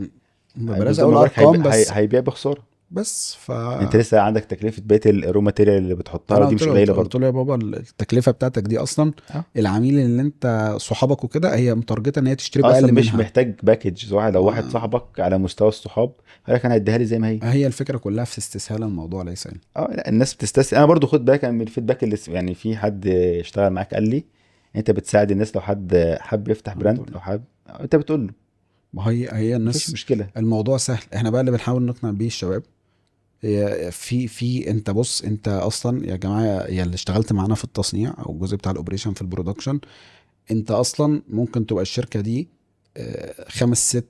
بلاش بالظبط، اقول ما بقولك ارقام بس. هيبيع بخساره. بس انت لسه عندك تكلفه بقيه الرو ماتيريال اللي بتحطها، انا ودي مش قليله قلت برضه. له يا بابا التكلفه بتاعتك دي اصلا، اه العميل اللي انت صحابك وكده هي متارجته ان هي تشتري اصلا باقل مش منها. محتاج باكج واحد، لو واحد ما صاحبك على مستوى الصحاب قال لك انا هديها لي زي ما هي. هي الفكره كلها في استسهال الموضوع ليس يعني. اه لا، الناس بتستسهل. انا برضو خد بالك من الفيدباك اللي يعني في حد اشتغل معاك قال لي انت بتساعد الناس، لو حد حب يفتح الحمد براند لله. او حب انت بتقول له ما هي مفيش الناس، مشكله. الموضوع سهل. احنا بقى اللي بنحاول نقنع بيه الشباب، هي في انت بص، انت اصلا يا جماعه يا اللي اشتغلت معانا في التصنيع او الجزء بتاع الاوبريشن في البرودكشن، انت اصلا ممكن تبقى الشركه دي خمس ست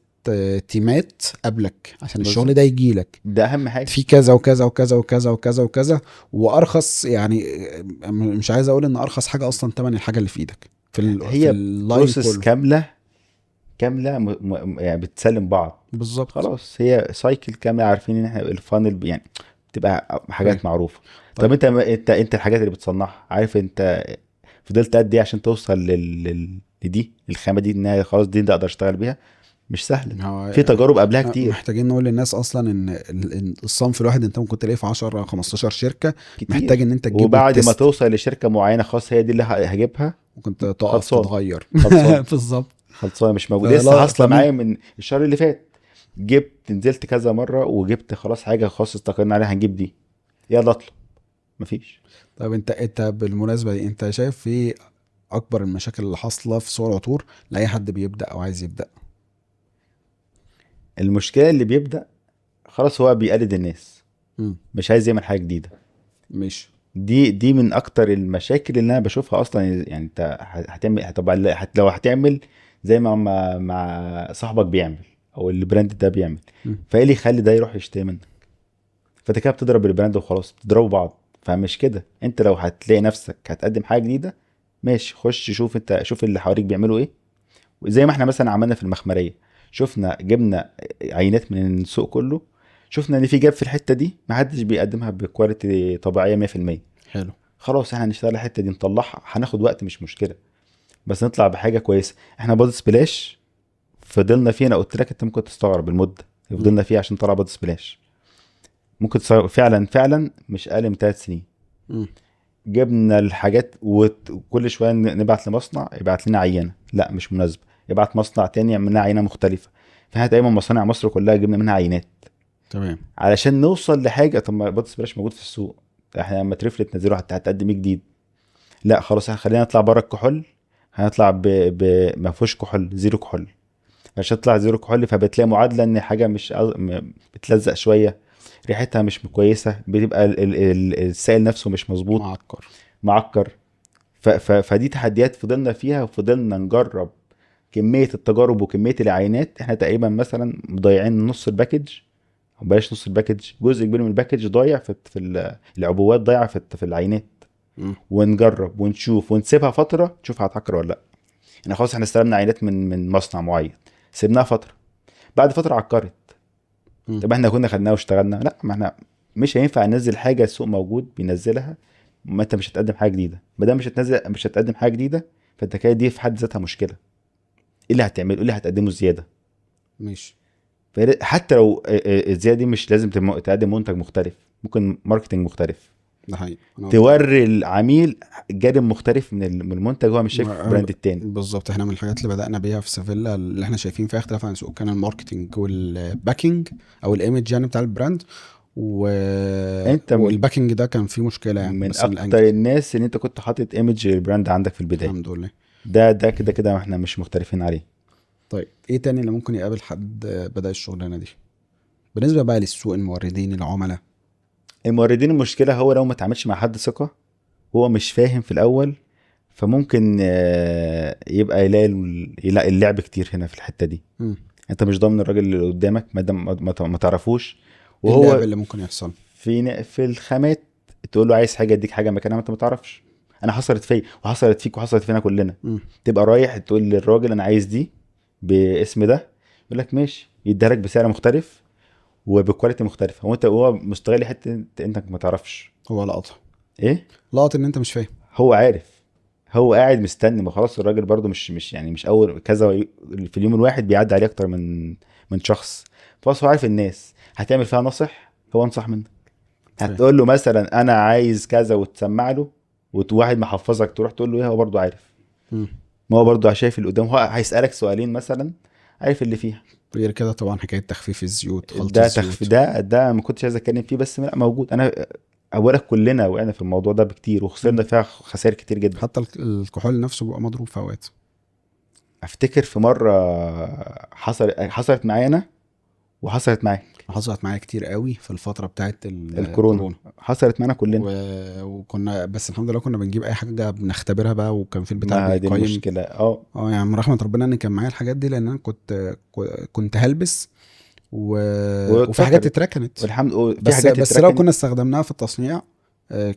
تيمات قبلك عشان الشغل بالظبط، ده يجي لك، ده اهم حاجه. في كذا وكذا وكذا وكذا وكذا وكذا. وارخص يعني مش عايز اقول ان ارخص حاجه اصلا تمن الحاجه اللي في ايدك في هي اللاين بروسيس كله. كامله، يعني بتسلم بعض. بالظبط. خلاص هي سايكل كامله، عارفين ان احنا الفانل يعني بتبقى طيب. حاجات معروفه. طب طيب. انت الحاجات اللي بتصنعها عارف انت فضلت قد ايه عشان توصل لدي الخامه دي، ان هي خلاص دي اقدر اشتغل بيها؟ مش سهله، هو في تجارب قبلها احنا كتير. محتاجين نقول للناس اصلا ان إن الصنف الواحد انت ممكن تلاقيه في 10 أو 15 شركه، محتاج كتير، ان انت تجيبه وبعد ما التست. توصل لشركه معينه خلاص هي دي اللي هجيبها. ممكن تقف خلصان، تتغير. خلصان، بالظبط. خلصانه مش موجود. لسه فلا حاصله فمين. معايا من الشهر اللي فات، جبت نزلت كذا مره وجبت خلاص حاجه خلاص استقرينا عليها هنجيب دي، يلا اطلب. مفيش. طب انت بالمناسبه دي، انت شايف ايه اكبر المشاكل اللي حاصله في سوق العطور لاي حد بيبدا او عايز يبدا؟ المشكله اللي بيبدا خلاص هو بيقلد الناس، امم. مش عايز يعمل حاجه جديده. مش. دي من اكتر المشاكل اللي انا بشوفها اصلا. يعني انت هتعمل طبعا لو هتعمل زي مع صاحبك بيعمل او البراند ده بيعمل، مم. فايه اللي يخلي ده يروح يشتري منك؟ فانت كده بتضرب البراند وخلاص، بتضربوا بعض. فمش كده، انت لو هتلاقي نفسك هتقدم حاجه جديده ماشي، خش شوف انت، شوف اللي حواليك بيعملوا ايه. وزي ما احنا مثلا عملنا في المخمريه، شفنا جبنا عينات من السوق كله، شفنا ان في جاب في الحته دي ما حدش بيقدمها بكواليتي طبيعيه 100%. حلو. خلاص احنا هنشتغل الحته دي نطلعها، هناخد وقت مش مشكله، بس نطلع بحاجه كويسه. احنا بادي سبلاش فضلنا فيه، انا قلت لك انت ممكن تستغرب المده اللي مم. فضلنا فيه عشان طلع بادي سبلاش. ممكن تستغرب فعلا فعلا، مش اقل من 3 سنين. مم. جبنا الحاجات وكل شويه نبعت لمصنع يبعت لنا عينه لا مش مناسبه، يبعت مصنع تاني يعمل لنا عينه مختلفه. فاحنا تقريبا مصانع مصر كلها جبنا منها عينات تمام. علشان نوصل لحاجه. طب ما بادي سبلاش موجود في السوق، احنا لما ترفلت تنزله هتقدم ايه جديد؟ لا خلاص احنا خلينا نطلع بره الكحول، هنطلع ما فيهوش كحول، زيرو كحول. عشان تطلع زيرو كحول فبتلاقي معادله ان حاجه مش بتلزق شويه، ريحتها مش كويسه، بتبقى السائل نفسه مش مظبوط، معكر. معكر. فدي تحديات فضلنا فيها، وفضلنا نجرب كميه التجارب وكميه العينات. احنا تقريبا مثلا مضيعين نص الباكج، او بلاش نص الباكج، جزء كبير من الباكج ضايع العبوات ضايعه في العينات. مم. ونجرب ونشوف ونسيبها فتره نشوف هتعكر ولا لا. يعني خلاص احنا استلمنا عينات من مصنع معين، سيبناها فتره، بعد فتره عكرت. مم. طب احنا كنا خدناها واشتغلنا؟ لا، ما احنا مش هينفع ننزل حاجه السوق موجود بينزلها، ما انت مش هتقدم حاجه جديده. ما دام مش هتقدم حاجه جديده، فانت كده دي في حد ذاتها مشكله. ايه اللي هتعمله؟ ايه اللي هتقدمه زياده؟ مش. حتى لو الزياده دي مش لازم تقدم منتج مختلف، ممكن ماركتنج مختلف، ده حقيقي. انا قلت توري العميل جانب مختلف من المنتج هو مش شايف في البراند التاني. بالظبط. احنا من الحاجات اللي بدأنا بيها في سيفيلا اللي احنا شايفين فيها اختلاف عن السوق كان الماركتينج والباكينج او الايمج يعني بتاع البراند و... انت والباكينج ده كان فيه مشكلة يعني، من بس من اكتر الانجل. الناس اللي انت كنت حاطط ايمج البراند عندك في البدايه. الحمد لله. ده كده كده احنا مش مختلفين عليه. طيب ايه تاني اللي ممكن يقابل حد بدأ الشغلانة دي بالنسبة بقى للسوق، الموردين، العملاء؟ الموردين المشكله هو لو ما تعاملش مع حد ثقه، هو مش فاهم في الاول، فممكن يبقى يلاقي اللعب كتير هنا في الحته دي. مم. انت مش ضامن الراجل اللي قدامك ما دام ما تعرفوش. ايه اللعب وهو اللي ممكن يحصل؟ في الخامات تقول له عايز حاجه اديك حاجه مكانها ما انت ما تعرفش. انا حصلت فيا وحصلت فيك وحصلت فينا كلنا. مم. تبقى رايح تقول للراجل انا عايز دي باسم ده، يقول لك ماشي، يديها لك بسعر مختلف وبكواليتي مختلفه، هو مستغل حته انك ما تعرفش هو لقطة. ايه. لقط ان انت مش فاهم. هو عارف، هو قاعد مستني. ما خلاص الراجل برضو مش يعني مش اول كذا في اليوم الواحد بيعدي عليه اكتر من شخص. خلاص هو عارف الناس هتعمل فيها نصح، هو انصح منك. فاهم. هتقول له مثلا انا عايز كذا وتسمع له، وواحد محفظك تروح تقول له ايه، هو برضه عارف. مم. ما هو برضه شايف اللي قدام، هو هيسألك سؤالين مثلا عارف اللي فيها. غير كده طبعا حكايه تخفيف الزيوت، خلط ده تخفي، الزيوت. ده ما كنتش عايز اتكلم فيه، بس لا موجود. انا اولا كلنا وقعنا في الموضوع ده بكتير، وخسرنا مم. فيها خسائر كتير جدا. حتى الكحول نفسه بيبقى مضروب في اوقات. افتكر في مره حصلت معايا انا، وحصلت معاك. حصلت معايا كتير قوي في الفتره بتاعت الكورونا الكورونا. حصلت معانا كلنا. وكنا بس الحمد لله كنا بنجيب اي حاجه بنختبرها بقى، وكان في البتاع ما دي بيقيم. المشكله، اه. يعني من رحمه ربنا ان كان معايا الحاجات دي، لان انا كنت هلبس و... وفي حاجات واتفكرت، اتركنت. والحمد لله في بس حاجات بس لو اتركنت. كنا استخدمناها في التصنيع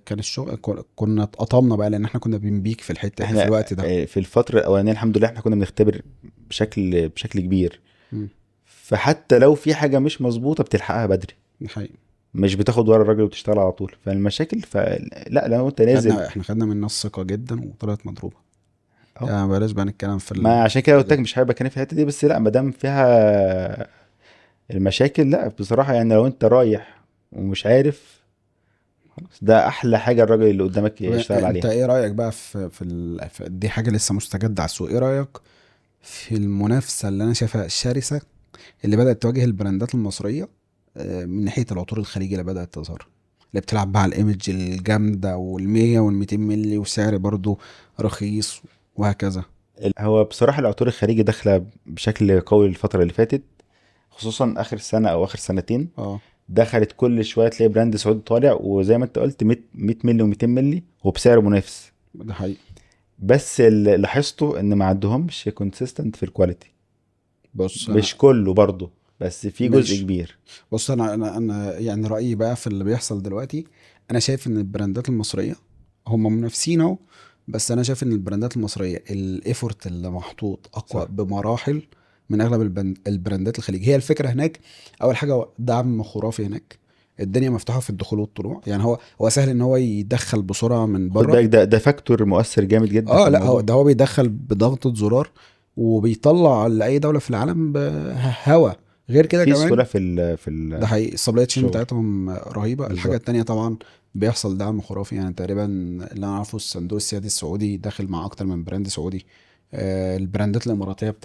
كان الشغل كنا اتقطمنا بقى، لان احنا كنا بنبيك في الحته في احنا الوقت ده. في الفتره الاولانيه الحمد لله احنا كنا بنختبر بشكل كبير. مم. فحتى لو في حاجه مش مظبوطه بتلحقها بدري، دي حقيقة. مش بتاخد ورا الراجل وتشتغل على طول. فالمشاكل فلا، لو انت نازل. احنا خدنا من الناس ثقه جدا وطلعت مضروبه. اه، يعني بلاش بقى نتكلم في ما عشان كده قلت ده. لك مش حابب اتكلم في الحته دي، بس لا ما دام فيها المشاكل، لا بصراحه يعني لو انت رايح ومش عارف، خلاص ده احلى حاجه الراجل اللي قدامك طب يشتغل انت عليها. ايه رايك بقى في دي حاجه لسه مستجده على السوق؟ ايه رايك في المنافسه اللي انا شايفها الشرسه اللي بدات تواجه البراندات المصريه من ناحيه العطور الخليجي اللي بدات تظهر، اللي بتلعب بقى على الايمج الجامده وال100 وال200 مللي وسعر برضو رخيص وهكذا؟ هو بصراحه العطور الخارجي داخله بشكل قوي الفتره اللي فاتت، خصوصا اخر سنه او اخر سنتين. اه دخلت كل شويه تلاقي براند سعودي طالع، وزي ما انت قلت 100 مللي و200 مللي وبسعر منافس. ده حقيقي. بس اللي لاحظته ان ما عندهمش كونسيستنت في الكواليتي. بص انا مش كله برضه، بس في جزء ماشي. كبير. بص انا يعني رايي بقى في اللي بيحصل دلوقتي. انا شايف ان البراندات المصريه هم منافسين اهو، بس انا شايف ان البراندات المصريه الايفورت اللي محطوط اقوى صح. بمراحل من اغلب البراندات الخليجيه. هي الفكره هناك اول حاجه دعم خرافي هناك، الدنيا مفتوحه في الدخول والطلوع. يعني هو سهل ان هو يدخل بسرعه من خد بره. بالك ده فاكتور مؤثر جامد جدا في اه لا، هو الموضوع. ده هو بيدخل بضغطه زرار وبيطلع لاي دوله في العالم بهوا. غير كده في كمان، سهوله في ده حقيقي السبلاي تشين الشغل. بتاعتهم رهيبه. الحاجه بالظبط. التانية طبعا بيحصل دعم خرافي. يعني تقريبا اللي انا اعرفه الصندوق السيادي السعودي داخل مع اكتر من براند سعودي. البراندات الاماراتيه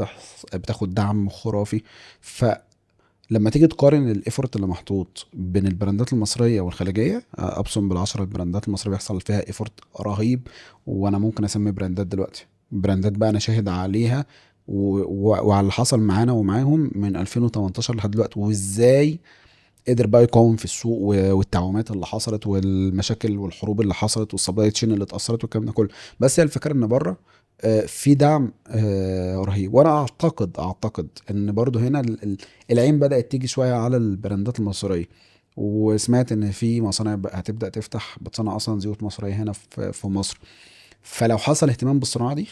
بتاخد دعم خرافي. فلما تيجي تقارن الايفورت اللي محطوط بين البراندات المصريه والخليجيه، ابصم بالعشره البراندات المصريه بيحصل فيها ايفورت رهيب. وانا ممكن اسمي براندات دلوقتي، براندات بقى انا شاهد عليها وعلى اللي حصل معانا ومعاهم من 2018 لحد دلوقتي، وازاي قدر بقى يقاوم في السوق والتعويمات اللي حصلت والمشاكل والحروب اللي حصلت والسبلاي تشين اللي اتأثرت والكلام ده كله. بس هي الفكرة ان بره في دعم رهيب. وانا اعتقد ان برضو هنا العين بدأت تيجي شوية على البراندات المصرية. وسمعت ان في مصانع بقى هتبدأ تفتح بتصنع اصلا زيوت مصرية هنا في مصر. فلو حصل اهتمام بالصناعة دي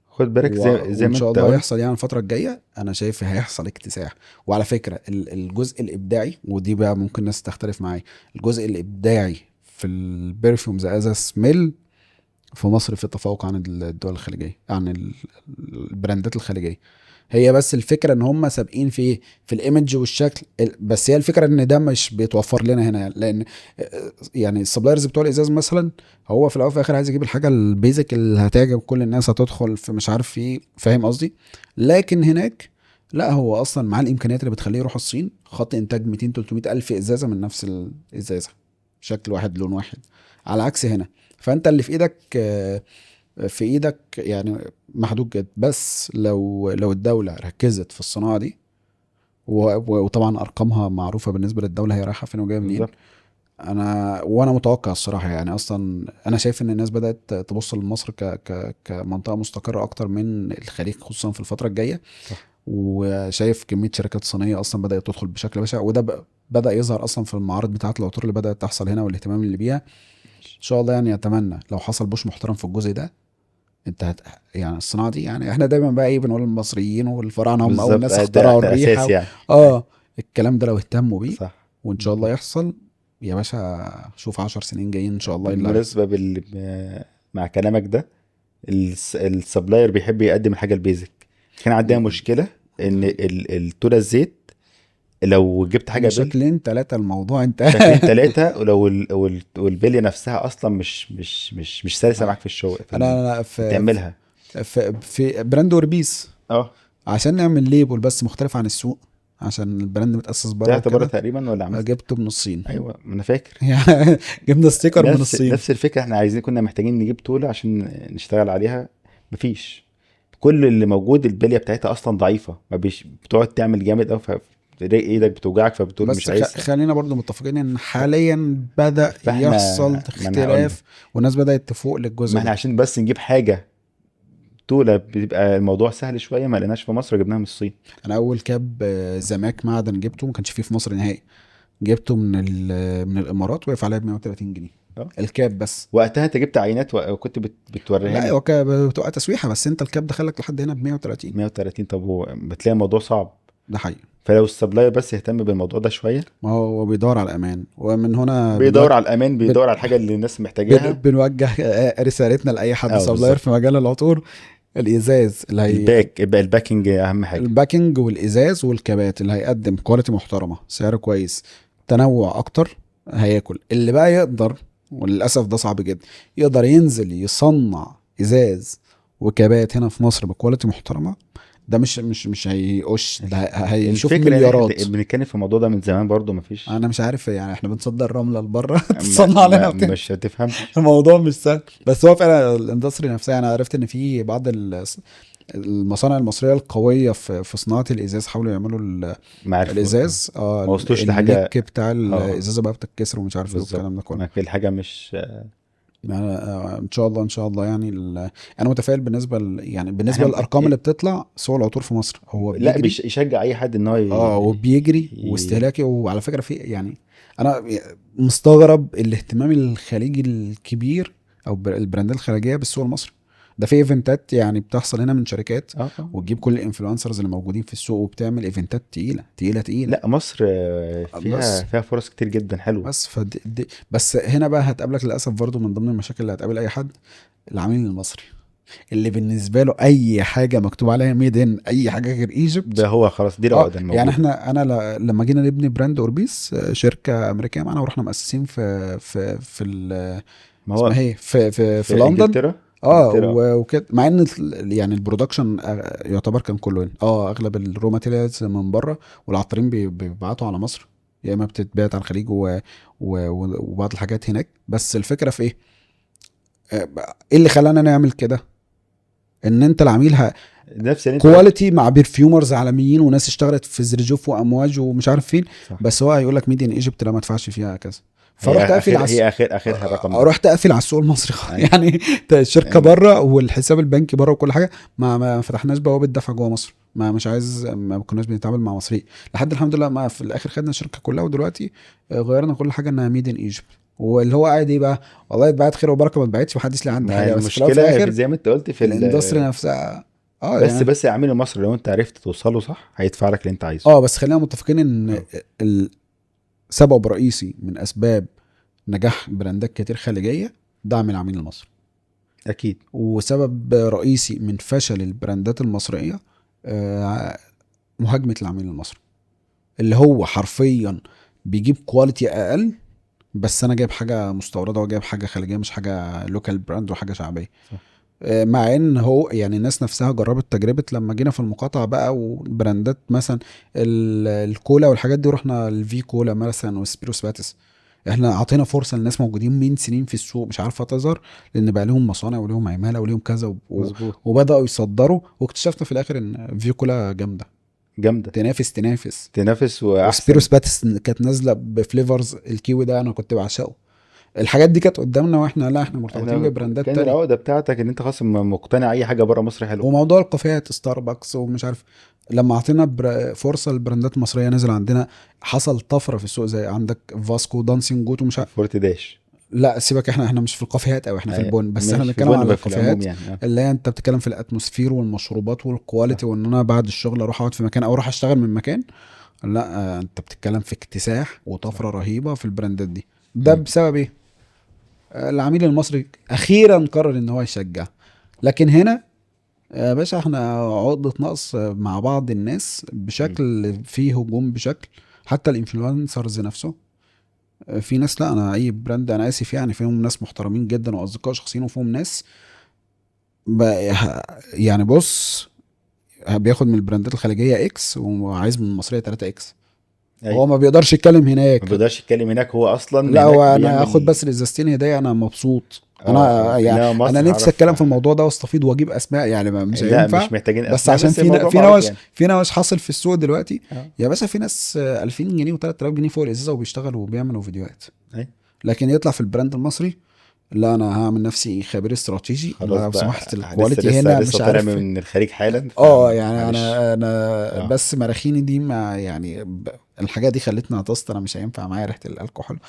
خد بالك زي وان ما شاء انت الله قلت. يحصل يعني الفتره الجايه، انا شايف هيحصل اكتساح. وعلى فكره الجزء الابداعي، ودي بقى ممكن ناس تختلف معايا، الجزء الابداعي في البرفيومز از سميل في مصر في تفوق عن الدول الخليجيه، عن البراندات الخليجيه. هي بس الفكره ان هم سابقين في ايه، في الايمج والشكل. بس هي الفكره ان ده مش بيتوفر لنا هنا، لان يعني السبلايرز بتوع الازاز مثلا، هو في الاول وفي الاخر عايز يجيب الحاجه البيزك اللي هتعجب كل الناس، هتدخل في مش عارف ايه، فاهم قصدي؟ لكن هناك لا، هو اصلا معاه الامكانيات اللي بتخليه يروح الصين خط انتاج 200 300 الف ازازه من نفس الازازه، شكل واحد لون واحد. على عكس هنا، فانت اللي في ايدك في ايدك يعني محدود جدا. بس لو الدولة ركزت في الصناعة دي وطبعا ارقامها معروفة بالنسبة للدولة، هي رايحة فين وجاية منين. بالظبط. وانا متوقع الصراحة، يعني اصلا انا شايف ان الناس بدأت تبص لمصر كمنطقة مستقرة اكتر من الخليج، خصوصا في الفترة الجاية. صح. وشايف كمية شركات صينية اصلا بدأت تدخل بشكل بشع، وده بدأ يظهر اصلا في المعارض بتاعة العطور اللي بدأت تحصل هنا والاهتمام اللي بيها. ان شاء الله يعني اتمنى لو حصل بوش محترم في الجزء ده. انت يعني الصناعه دي، يعني احنا دايما بقى ايه بنقول المصريين والفراعنه هم اول بالظبط، ناس ده اخترعوا ده اساس الريحه يعني. أي. اه الكلام ده لو اهتموا بيه صح. وان شاء الله يحصل يا باشا، شوف 10 سنين جايين ان شاء الله إيه اللي هيحصل. بالمناسبة مع كلامك ده، السبلاير بيحب يقدم الحاجة البيزك. كان عندنا مشكلة ان التولا الزيت لو جبت حاجه يعني بيل شكلين 3 الموضوع انت. شكلين ثلاثه، ولو والبليه نفسها اصلا مش سلسه معاك في الشغل انا تعملها. في براند وربيس اه عشان نعمل ليبل بس مختلف عن السوق، عشان البراند متأسس بره طلعت بره وكده. تقريبا ولا عملت؟ جبته من الصين. ايوه ما انا فاكر. يعني جبنا ستيكر من نفس الصين. نفس الفكره، احنا عايزين كنا محتاجين نجيب تولة عشان نشتغل عليها، مفيش. كل اللي موجود البليه بتاعتها اصلا ضعيفه، ما بتقعد تعمل جامد قوي، ايدك بتوجعك فبتقول مش بس عايزها. خلينا برضو متفقين ان حاليا بدأ فاحنا يحصل ما انا هقول لك، اختلاف، والناس بدأت تفوق ما للجزء احنا ده. عشان بس نجيب حاجه تولة بيبقى الموضوع سهل شويه، ما لقيناش في مصر، جبناها من الصين. انا اول كاب زماك معدن جبته ما كانش فيه في مصر نهائي، جبته من الامارات، وقف عليا ب 130 جنيه اه الكاب بس. وقتها انت جبت عينات وكنت بتوريها لا لي. هو بتبقى تسويحه، بس انت الكاب دخلك لحد هنا ب 130. 130، طب هو بتلاقي الموضوع صعب. ده حقيقي. فلو السبلاير بس يهتم بالموضوع ده شويه، ما هو بيدور على الامان، ومن هنا بيدور على الامان، بيدور على الحاجه اللي الناس محتاجاها. بنوجه رسالتنا لاي حد اه سبلاير في بالظبط. مجال العطور. الازاز اللي هي يبقى الباكينج اهم حاجه. الباكينج والازاز والكابات اللي هيقدم كواليتي محترمه، سعر كويس، تنوع اكتر، هياكل. اللي بقى يقدر، وللاسف ده صعب جدا، يقدر ينزل يصنع ازاز وكابات هنا في مصر بكواليتي محترمه، ده مش هيقش، ده هيشوف الفكره ان احنا مليارات. بنتكلم في الموضوع ده من زمان برضو، مفيش. انا مش عارف يعني، احنا بنصدر رمله لبره تصنع لنا مش هتفهم. الموضوع مش سهل. بس هو فعلا الاندستري نفسها، انا عرفت ان في بعض المصانع المصريه القويه في صناعه الازاز حاولوا يعملوا ما عرفوا الازاز، ما وصلوش لحاجه. الليك بتاع اه الازازه بقى بتتكسر ومش عارف ايه بالظبط، والكلام ده كله. ما في الحاجه مش. يعني ان شاء الله ان شاء الله يعني انا متفائل بالنسبه يعني بالنسبه احنا للارقام اللي بتطلع. سوق العطور في مصر هو لا بيجري. يشجع اي حد ان هو اه وبيجري ي... واستهلاكي. وعلى فكره في يعني انا مستغرب الاهتمام الخليجي الكبير او البراندات الخارجيه بالسوق المصري. ده في ايفنتات يعني بتحصل هنا من شركات، اه وتجيب كل الانفلونسرز اللي موجودين في السوق وبتعمل ايفنتات تقيله تقيله تقيله. لا مصر بس فيها فرص كتير جدا حلوه. بس بس هنا بقى هتقابلك للاسف برضو من ضمن المشاكل اللي هتقابل اي حد، العميل المصري اللي بالنسبه له اي حاجه مكتوب عليها ميد ان، اي حاجه غير ده ايجيبت. هو خلاص دي اه العقده يعني الموجوده. انا لما جينا نبني براند اوربيس، شركه امريكيه معانا، ورحنا مؤسسين في ما اسمها هو ايه في في لندن. انجلترا. اه انجلترا وكده، مع ان يعني البرودكشن يعتبر كان كله هنا. اغلب الرو ماتيريالز من بره، والعطارين بيبعتوا على مصر، يا اما بتتبعت على الخليج وبعض الحاجات هناك. بس الفكره في ايه؟ ايه اللي خلانا نعمل كده؟ ان انت العميل نفس اللي انت قلت. كواليتي مع بيرفيومرز عالميين وناس اشتغلت في زرجوف وامواج ومش عارف فين، صح. بس هو هيقول لك ميد ان ايجيبت لا ما ادفعش فيها كذا. هي فرحت قافل على هي اخرها الرقم ده. رحت قافل على السوق المصري ايوه. يعني الشركه أم- بره والحساب البنكي بره وكل حاجه، ما فتحناش بوابه دفع جوه مصر. ما مش عايز، ما كناش بنتعامل مع مصريين لحد الحمد لله، ما في الاخر خدنا الشركه كلها، ودلوقتي غيرنا كل حاجه انها ميد ان ايجيبت. واللي هو قاعد ايه بقى، والله اتبعت خير وبركه، ما اتبعتش محدش ليه عندي ما حاجه، بس في الاول وفي المشكله الاخر زي ما انت قلت في الاندستري نفسها. اه يعني بس يا عميل مصر لو انت عرفت توصله صح هيدفع لك اللي انت عايزه. بس خلينا متفقين ان اه السبب الرئيسي من اسباب نجاح براندات كتير خليجيه دعم العميل المصري، اكيد. وسبب رئيسي من فشل البراندات المصريه آه، مهاجمه العميل المصري، اللي هو حرفيا بيجيب كواليتي اقل، بس انا جايب حاجه مستورده وجايب حاجه خليجيه، مش حاجه لوكال براند وحاجه شعبيه. صح. مع ان هو يعني الناس نفسها جربت تجربه لما جينا في المقاطعه بقى، والبراندات مثلا الكولا والحاجات دي، رحنا الفي كولا مثلا وسبيروس باتس، احنا عطينا فرصه للناس موجودين من سنين في السوق مش عارفه تظهر، لان بقى لهم مصانع ولهم عماله ولهم كذا مظبوط. وبداوا يصدروا، واكتشفنا في الاخر ان في كولا جامده، جامده. تنافس. تنافس واحسن. وسبيروس باتس كانت نازله بفليفرز الكيوي ده، انا كنت بعشقه. الحاجات دي كانت قدامنا، واحنا لا احنا مرتبطين انا ببراندات كان تانية. العقده بتاعتك ان انت خلاص مقتنع اي حاجه بره مصر حلو. وموضوع الكافيهات ستاربكس ومش عارف، لما اعطينا فرصه للبراندات المصريه نزل عندنا، حصل طفره في السوق، زي عندك فاسكو دانسينج جوت ومش عارف. فورت داش. لا سيبك، احنا مش في الكافيهات او احنا في البن، بس احنا ماشي في بنتكلم على بن في العموم الكافيهات يعني اللي هي انت بتتكلم في الاتموسفير والمشروبات صح. والكواليتي، وان انا بعد الشغل اروح اقعد في مكان او اروح اشتغل من مكان. لا انت بتتكلم في اكتساح صح. وطفره رهيبه في البراندات دي. ده مم. بسبب ايه؟ العميل المصري اخيرا قرر ان هو يشجع. لكن هنا يا باشا احنا عقدة نقص مع بعض الناس مم. بشكل، فيه هجوم بشكل. حتى الانفلونسرز نفسه في ناس، لا انا اي براند انا اسف يعني فيهم ناس محترمين جدا واصدقاء شخصيين، وفيهم ناس يعني بص بياخد من البراندات الخليجيه اكس وعايز من المصريه 3 اكس. هو ايوه، ما بيقدرش يتكلم ما هناك. بيقدرش يتكلم هناك، هو اصلا لا هو هناك انا اخد بيعمل. بس الازازتين هدايا انا مبسوط. اه اه، يعني انما انا مصر نفسي هعرف. اتكلم في الموضوع ده واستفيض واجيب اسماء يعني مش لا هينفع. مش محتاجين بس اسماء، عشان بس الموضوع معروف يعني. في نوش حاصل في السوق دلوقتي. اه. يا باشا في ناس 2000 جنيه و3000 جنيه فوق الازازه وبيشتغلوا وبيعملوا فيديوهات. اي لكن يطلع في البراند المصري، لا انا هعمل نفسي خبير استراتيجي، خلاص لو سمحت بقى، لسه الكواليتي لسه هنا لسه مش طالع عارف. من الخليج حالا، اه يعني فمعلش. انا اه. بس مراخيني دي ما يعني الحاجه دي خلتني اطست، انا مش هينفع معايا ريحه الكحول.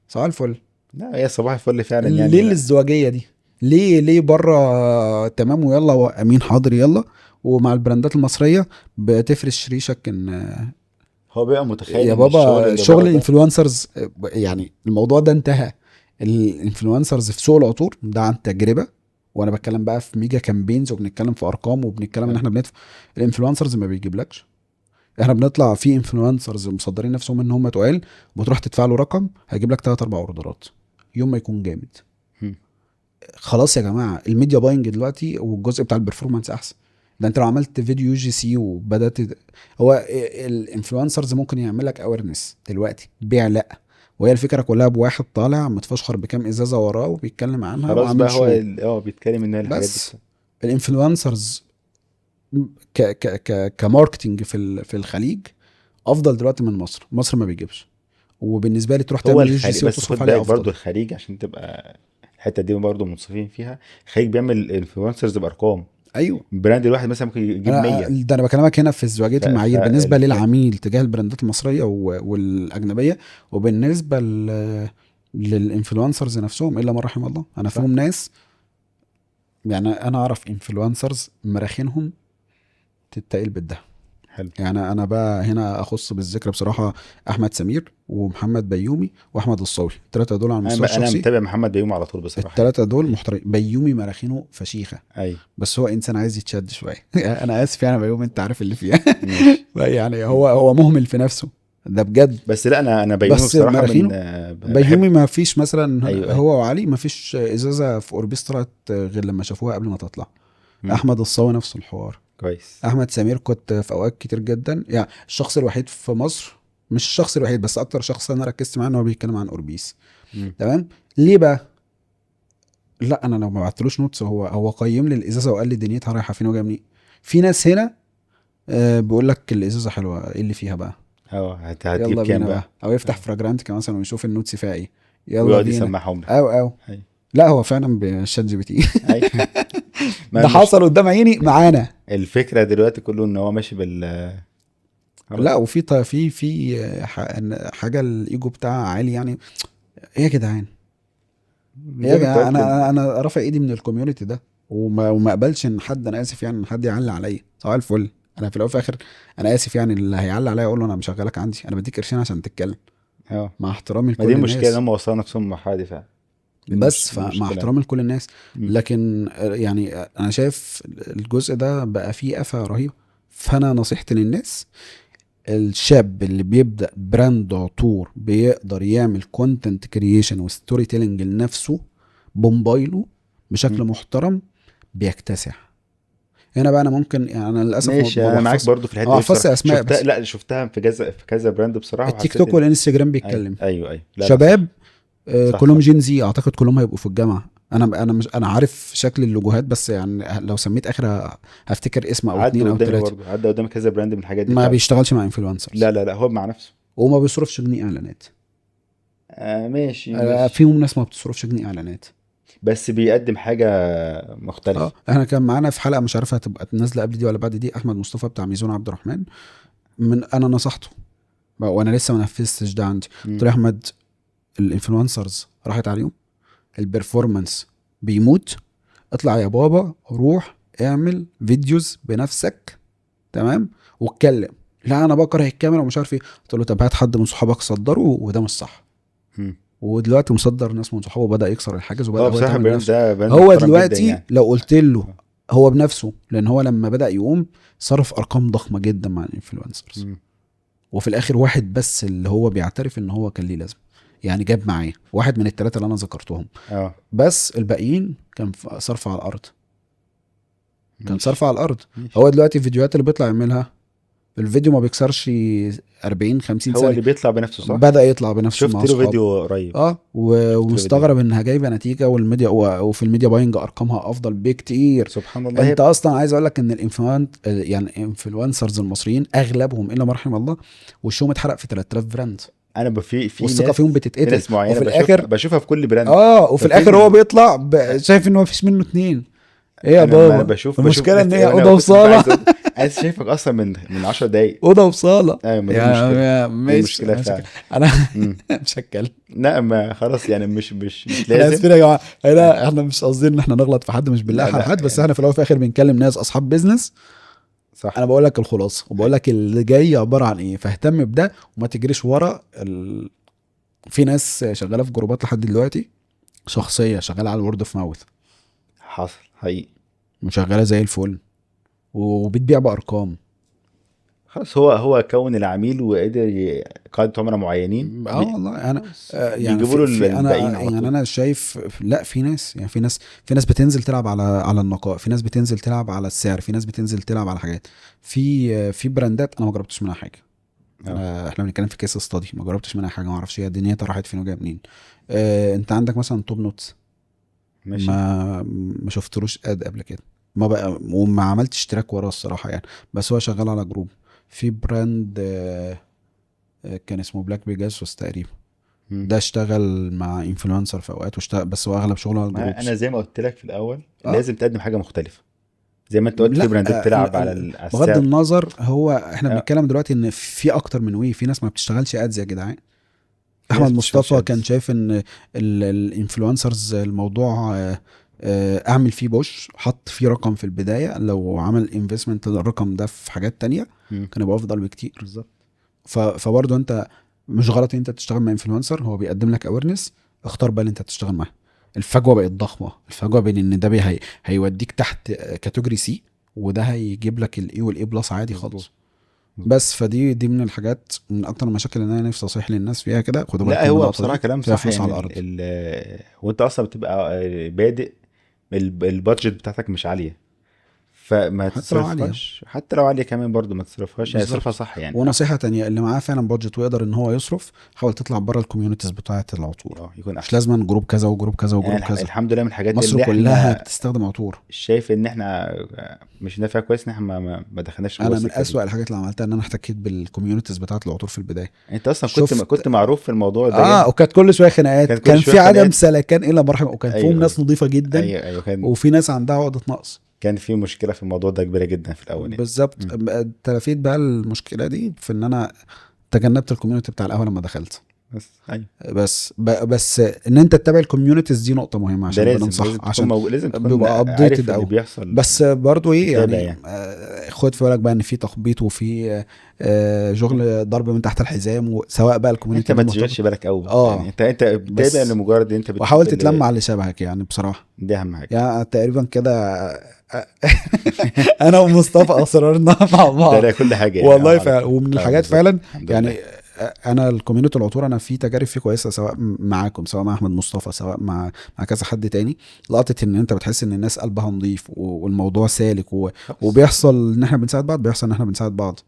سؤال الفل. لا هي صباح الفل فعلا ليه يعني. لا الازدواجيه دي؟ ليه بره تمام ويلا امين حاضر يلا، ومع البراندات المصريه بتفرش ريشك ان هو بيبقى متخيل يا ان الشغل بابا اللي شغل بره ده. الانفلونسرز. يعني الموضوع ده انتهى. الانفلونسرز في سوق العطور ده عن تجربه، وانا بتكلم بقى في ميجا كامبينز وبنتكلم في ارقام وبنتكلم ان اه. احنا بندفع. الانفلونسرز ما بيجيبلكش. احنا بنطلع في انفلونسرز مصدرين نفسهم ان هم تقال، بتروح تدفع له رقم هيجيب لك 3 4 اوردرات يوم ما يكون جامد. هم. خلاص يا جماعه الميديا باينج دلوقتي والجزء بتاع البرفورمانس احسن. ده انت لو عملت فيديو يو جي سي وبدات هو الانفلونسرز ممكن يعمل لك اويرنس دلوقتي بيع لا، وهي الفكره كلها بواحد طالع متفشخر بكام ازازه وراه وبيتكلم عنها خلاص بقى وعامل هو شو. بيتكلم ان هي الحاجات دي بس الانفلونسرز كماركتنج في الخليج افضل دلوقتي من مصر. مصر ما بيجيبش، وبالنسبه لي تروح هو تعمل يو جي الخليج، سي بس خد وتصرف عليه بالك افضل. برضو الخليج عشان تبقى الحته دي برضو منصفين فيها. الخليج بيعمل انفلونسرز بارقام. ايوه البراند الواحد مثلا ممكن يجيب 100. ده انا بكلمك هنا في ازدواجيه ف ف المعايير بالنسبه ال- للعميل تجاه البراندات المصريه والاجنبيه، وبالنسبه للانفلونسرز نفسهم الا من رحم الله. انا صح. فيهم ناس يعني انا اعرف انفلونسرز مراخينهم تتقل بالده. حلو. يعني انا بقى هنا اخص بالذكر بصراحه احمد سمير ومحمد بيومي واحمد الصاوي، الثلاثه دول على المستوى انا الشخصي. متابع محمد بيوم على طول بصراحه يعني. الثلاثه دول محترمين. بيومي مراخينه فشيخه، اي بس هو انسان عايز يتشد شويه. انا اسف يعني بيومي انت عارف اللي فيها. ماشي. يعني هو مهمل في نفسه ده بجد. بس لا انا بيومي بس بصراحه من مراخينه بحب. بيومي ما فيش مثلا ايوه ايوه. هو وعلي ما فيش ازازه في اوربيس طلعت غير لما شافوها قبل ما تطلع. مم. احمد الصاوي نفس الحوار. كويس. احمد سمير كنت في اوقات كتير جدا يعني الشخص الوحيد في مصر، مش الشخص الوحيد بس اكتر شخص انا ركزت معاه ان هو بيتكلم عن اوربيس. مم. تمام. ليه بقى؟ لا انا لو ما بعتلوش نوتس هو قيم لي الازازه وقال لي دنيتها رايحه فين وجايه منين. في ناس هنا بيقول لك الازازه حلوه ايه اللي فيها بقى. اه هتجيب يلا كام بينا بقى؟ بقى، او يفتح اه. فراجرانتيكا مثلا ويشوف النوتس فيها ايه. يلا ويقعد بينا. يسمعهم لك. او اي لا هو فعلا بشات جي بي تي. اي. ما ده مش حصل قدام عيني معانا. الفكره دلوقتي كله ان هو ماشي لا خلاص. وفي حاجه الايجو بتاعها عالي يعني. ايه يا جدعان؟ ايه يا زي ما انت جدعان؟ قلت انا رافع ايدي من الكوميونتي ده، وما اقبلش ان حد، انا اسف يعني ان حد يعلي عليا صباح الفل. انا في الاول وفي الاخر انا اسف يعني اللي هيعلي عليا اقول له انا مشغلك عندي، انا بديك قرشين عشان تتكلم. اه. مع احترامي ما دي لكل المشكله ان الناس. هم وصلوا نفسهم للمرحله دي فعلا. بس دي فمع مشكله. احترامي لكل الناس. مم. لكن يعني انا شايف الجزء ده بقى فيه قفا رهيب. فانا نصيحتي للناس، الشاب اللي بيبدأ براند عطور بيقدر يعمل كونتنت كرييشن وستوري تيلينج لنفسه بموبايله بشكل مم. محترم بيكتسح. هنا بقى انا ممكن يعني انا للاسف ماشي، ما انا معاك بحفظ برضو في الحته ما دي بحفظش بصراحه. اسماء شفتها، بس. لا شفتها في كذا براند بصراحه، التيك وحسيت توك ان والانستجرام ايوه بيتكلم. ايوه ايوه. لا لا صح. شباب صح كلهم صح. جين زي اعتقد كلهم هيبقوا في الجامعه. انا مش انا عارف شكل اللوجوهات بس يعني لو سميت اخر هفتكر اسم او عدى اتنين او قدامي تلاته. برضو، عدى قدامي كذا براند من الحاجات دي ما فعلا. بيشتغلش مع انفلونسرز لا لا لا، هو مع نفسه. وما بيصرفش جنيه اعلانات. ماشي ماشي. فيهم ناس ما بتصرفش جنيه اعلانات. بس بيقدم حاجه مختلفه. احنا كان معانا في حلقه مش عارف هتبقى نازله قبل دي ولا بعد دي احمد مصطفى بتاع ميزون عبد الرحمن. انا نصحته وانا لسه ما نفذتش ده عندي. قلت مم. له يا احمد الانفلونسرز راحت عليهم، البرفورمانس بيموت، اطلع يا بابا روح اعمل فيديوز بنفسك تمام واتكلم. لا انا بكره الكاميرا ومش عارف ايه. قلت له طب هات حد من صحابك صدره وده مش صح. مم. ودلوقتي مصدر ناس من صحابه بدأ يكسر الحاجز وبدأ هو هو بصراحه يتعمل البراند بنفسه. ده براند هو محترم جدا دلوقتي يعني. لو قلت له هو بنفسه، لان هو لما بدأ يقوم صرف ارقام ضخمة جدا مع الانفلونسرز مم. وفي الاخر واحد بس اللي هو بيعترف ان هو كان ليه لازمه، يعني جاب معايا واحد من الثلاثه اللي انا ذكرتهم، اه بس الباقيين كان صرف على الارض، كان صرف ماشي على الارض. ماشي. هو دلوقتي الفيديوهات اللي بيطلع يعملها، الفيديو ما بيكسرش 40 50 هو ثانيه، اللي بيطلع بنفسه صح؟ بدأ يطلع بنفسه مع شفت له اصحابه. فيديو قريب. اه شفت له فيديو ومستغرب انها جايبه نتيجه، والميديا وفي الميديا باينج ارقامها افضل بكتير. سبحان الله. انت هي اصلا عايز اقول لك ان الانفلونت يعني الانفلونسرز المصريين اغلبهم الا ما رحم الله وشهم اتحرق في 3000 براند، انا في والثقه ناس، فيهم في بتتقتل. ناس معينه وفي الاخر بشوفها في كل براند. وفي الاخر هو ففين بيطلع شايف ان ما فيش منه اتنين. ايه يا انا ما انا بابا، بشوف المشكله ان ناس، هي انا اوضه كنت بقى وصاله. عايز شايفك اصلا من 10 دقايق. اوضه وصاله ايوه، ما دي يا المشكله. دي ماشي المشكله ماشي. فعلا. انا امم مش هتكلم. لا ما خلاص يعني مش احنا لازم. اسفين يا جماعه، احنا مش قصدين ان احنا نغلط في حد، مش بالله لا على لا حد، بس يعني احنا في الاول وفي الاخر بنكلم ناس اصحاب بيزنس. انا صح. بقول لك الخلاصه، وبقول لك اللي جاي عباره عن ايه، فاهتم بده وما تجريش ورا في ناس شغاله في جروبات لحد دلوقتي، شخصيه شغاله على الورد اوف ماوث، حصل حقيقي. وشغاله زي الفل وبتبيع بارقام. خلاص هو كون العميل وقدر قاعدة عملاء معينين والله انا خلاص يعني بيجيبوا له الباقيين انا على يعني طول. انا شايف لا، في ناس يعني في ناس بتنزل تلعب على النقاء، في ناس بتنزل تلعب على السعر، في ناس بتنزل تلعب على حاجات، في براندات انا ما جربتش منها حاجه. اه احنا بنتكلم في كيس ستادي، ما جربتش منها حاجه، ما اعرفش هي دنيتها راحت فين وجايه منين. انت عندك مثلا توب نوتس، ماشي. ما شفتلوش اد قبل كده، ما بقى وما عملتش اشتراك وراه الصراحه يعني، بس هو شغال على جروب. في براند كان اسمه بلاك بيجاسوس تقريبا، مم. ده اشتغل مع انفلونسر في اوقات واشتغل، بس هو اغلب شغله على ما انا الجروبس. زي ما قلت لك في الاول اه لازم تقدم حاجه مختلفه. زي ما انت قلت في لا براندات بتلعب على على بغض السعر. النظر، هو احنا اه بنتكلم دلوقتي ان في اكتر من في ناس ما بتشتغلش ادز يا جدعان. في ناس احمد بتشتغل مصطفى كان ادز. شايف ان الانفلونسرز الموضوع اعمل فيه بوش، حط فيه رقم في البدايه، لو عمل انفستمنت للرقم ده في حاجات تانية مم. كان يبقى افضل بكتير. بالظبط. فبرضه انت مش غلط ان انت تشتغل مع انفلونسر، هو بيقدم لك اويرنس، اختار بقى اللي انت تشتغل معاه. الفجوه بقت ضخمه، الفجوه بين ان ده هيوديك تحت كاتيجوري سي، وده هيجيب لك الاي والاي بلس عادي مظبوط خالص. مظبوط. بس فدي من الحاجات، من اكتر المشاكل اللي انا نفسي اصيح للناس فيها كده، خدوا لا بالكم من هو اللقطه بصراحه دي، كلام فيها صح فلوس على يعني الارض. وانت اصلا بتبقى بادئ، البادجت بتاعتك مش عاليه، فما حتى لو عاليه، تصرفهاش. حتى لو عاليه كمان برضو ما تصرفهاش، يعني اصرفها بالظبط. صح يعني. ونصيحه تانية، اللي معاه فعلا بادجت ويقدر ان هو يصرف، حاول تطلع بره الكوميونيتيز بتاعه العطور. يكون مش احسن. لازم جروب كذا وجروب كذا يعني وجروب كذا، الحمد لله من الحاجات مصر اللي كلها احنا بتستخدم عطور. شايف ان احنا مش نافع كويس ان احنا ما دخلناش جوه انا من السكه دي. اسوأ الحاجات اللي عملتها ان انا احتكيت بالكوميونيتيز بتاعه العطور في البدايه. انت اصلا كنت شفت معروف في الموضوع ده جامد. وكانت كل شويه خناقات، كان كل كان شويه في عدم خناقات. سلكان الا ما رحم، وكان فيهم ايوه ناس نظيفه جدا، ايوه ايوه وفي ناس عندها عقده نقص. كان في مشكله في الموضوع ده كبيره جدا في الاول يعني. بالظبط. مم. تلافيت بقى المشكله دي في ان انا تجنبت الكوميونتي بتاع القهوه لما دخلت. بس ايوه. بس ان انت تتابع الكوميونيتيز دي نقطه مهمه ده عشان لازم بننصح، تكون عشان لازم تكون بيبقى عارف ابديتد اللي قوي. بيحصل. بس برضو ايه متابع يعني، يعني. خد في بالك بقى ان في تخبيط وفي شغل ضرب من تحت الحزام، وسواء بقى انت الكوميونتي ما دي مرتبط. تشغلش بالك قوي يعني، اه انت بتتابع بس لمجرد ان انت وحاول بتشوف تتلم اللي. على اللي شبهك يعني بصراحه. دي اهم حاجه. يعني تقريبا كده انا ومصطفى اسرارنا مع ده بعض. لا كل حاجه يعني والله على فعلا، طول. ومن اه الحاجات بالظبط فعلا الحمد يعني. لله. انا الكوميونتي العطور انا في تجارب فيه كويسه، سواء معاكم، سواء مع احمد مصطفى، سواء مع كذا حد تاني. لقطه ان انت بتحس ان الناس قلبها نظيف والموضوع سالك خلاص. وبيحصل ان احنا بنساعد بعض، بيحصل ان احنا بنساعد بعض.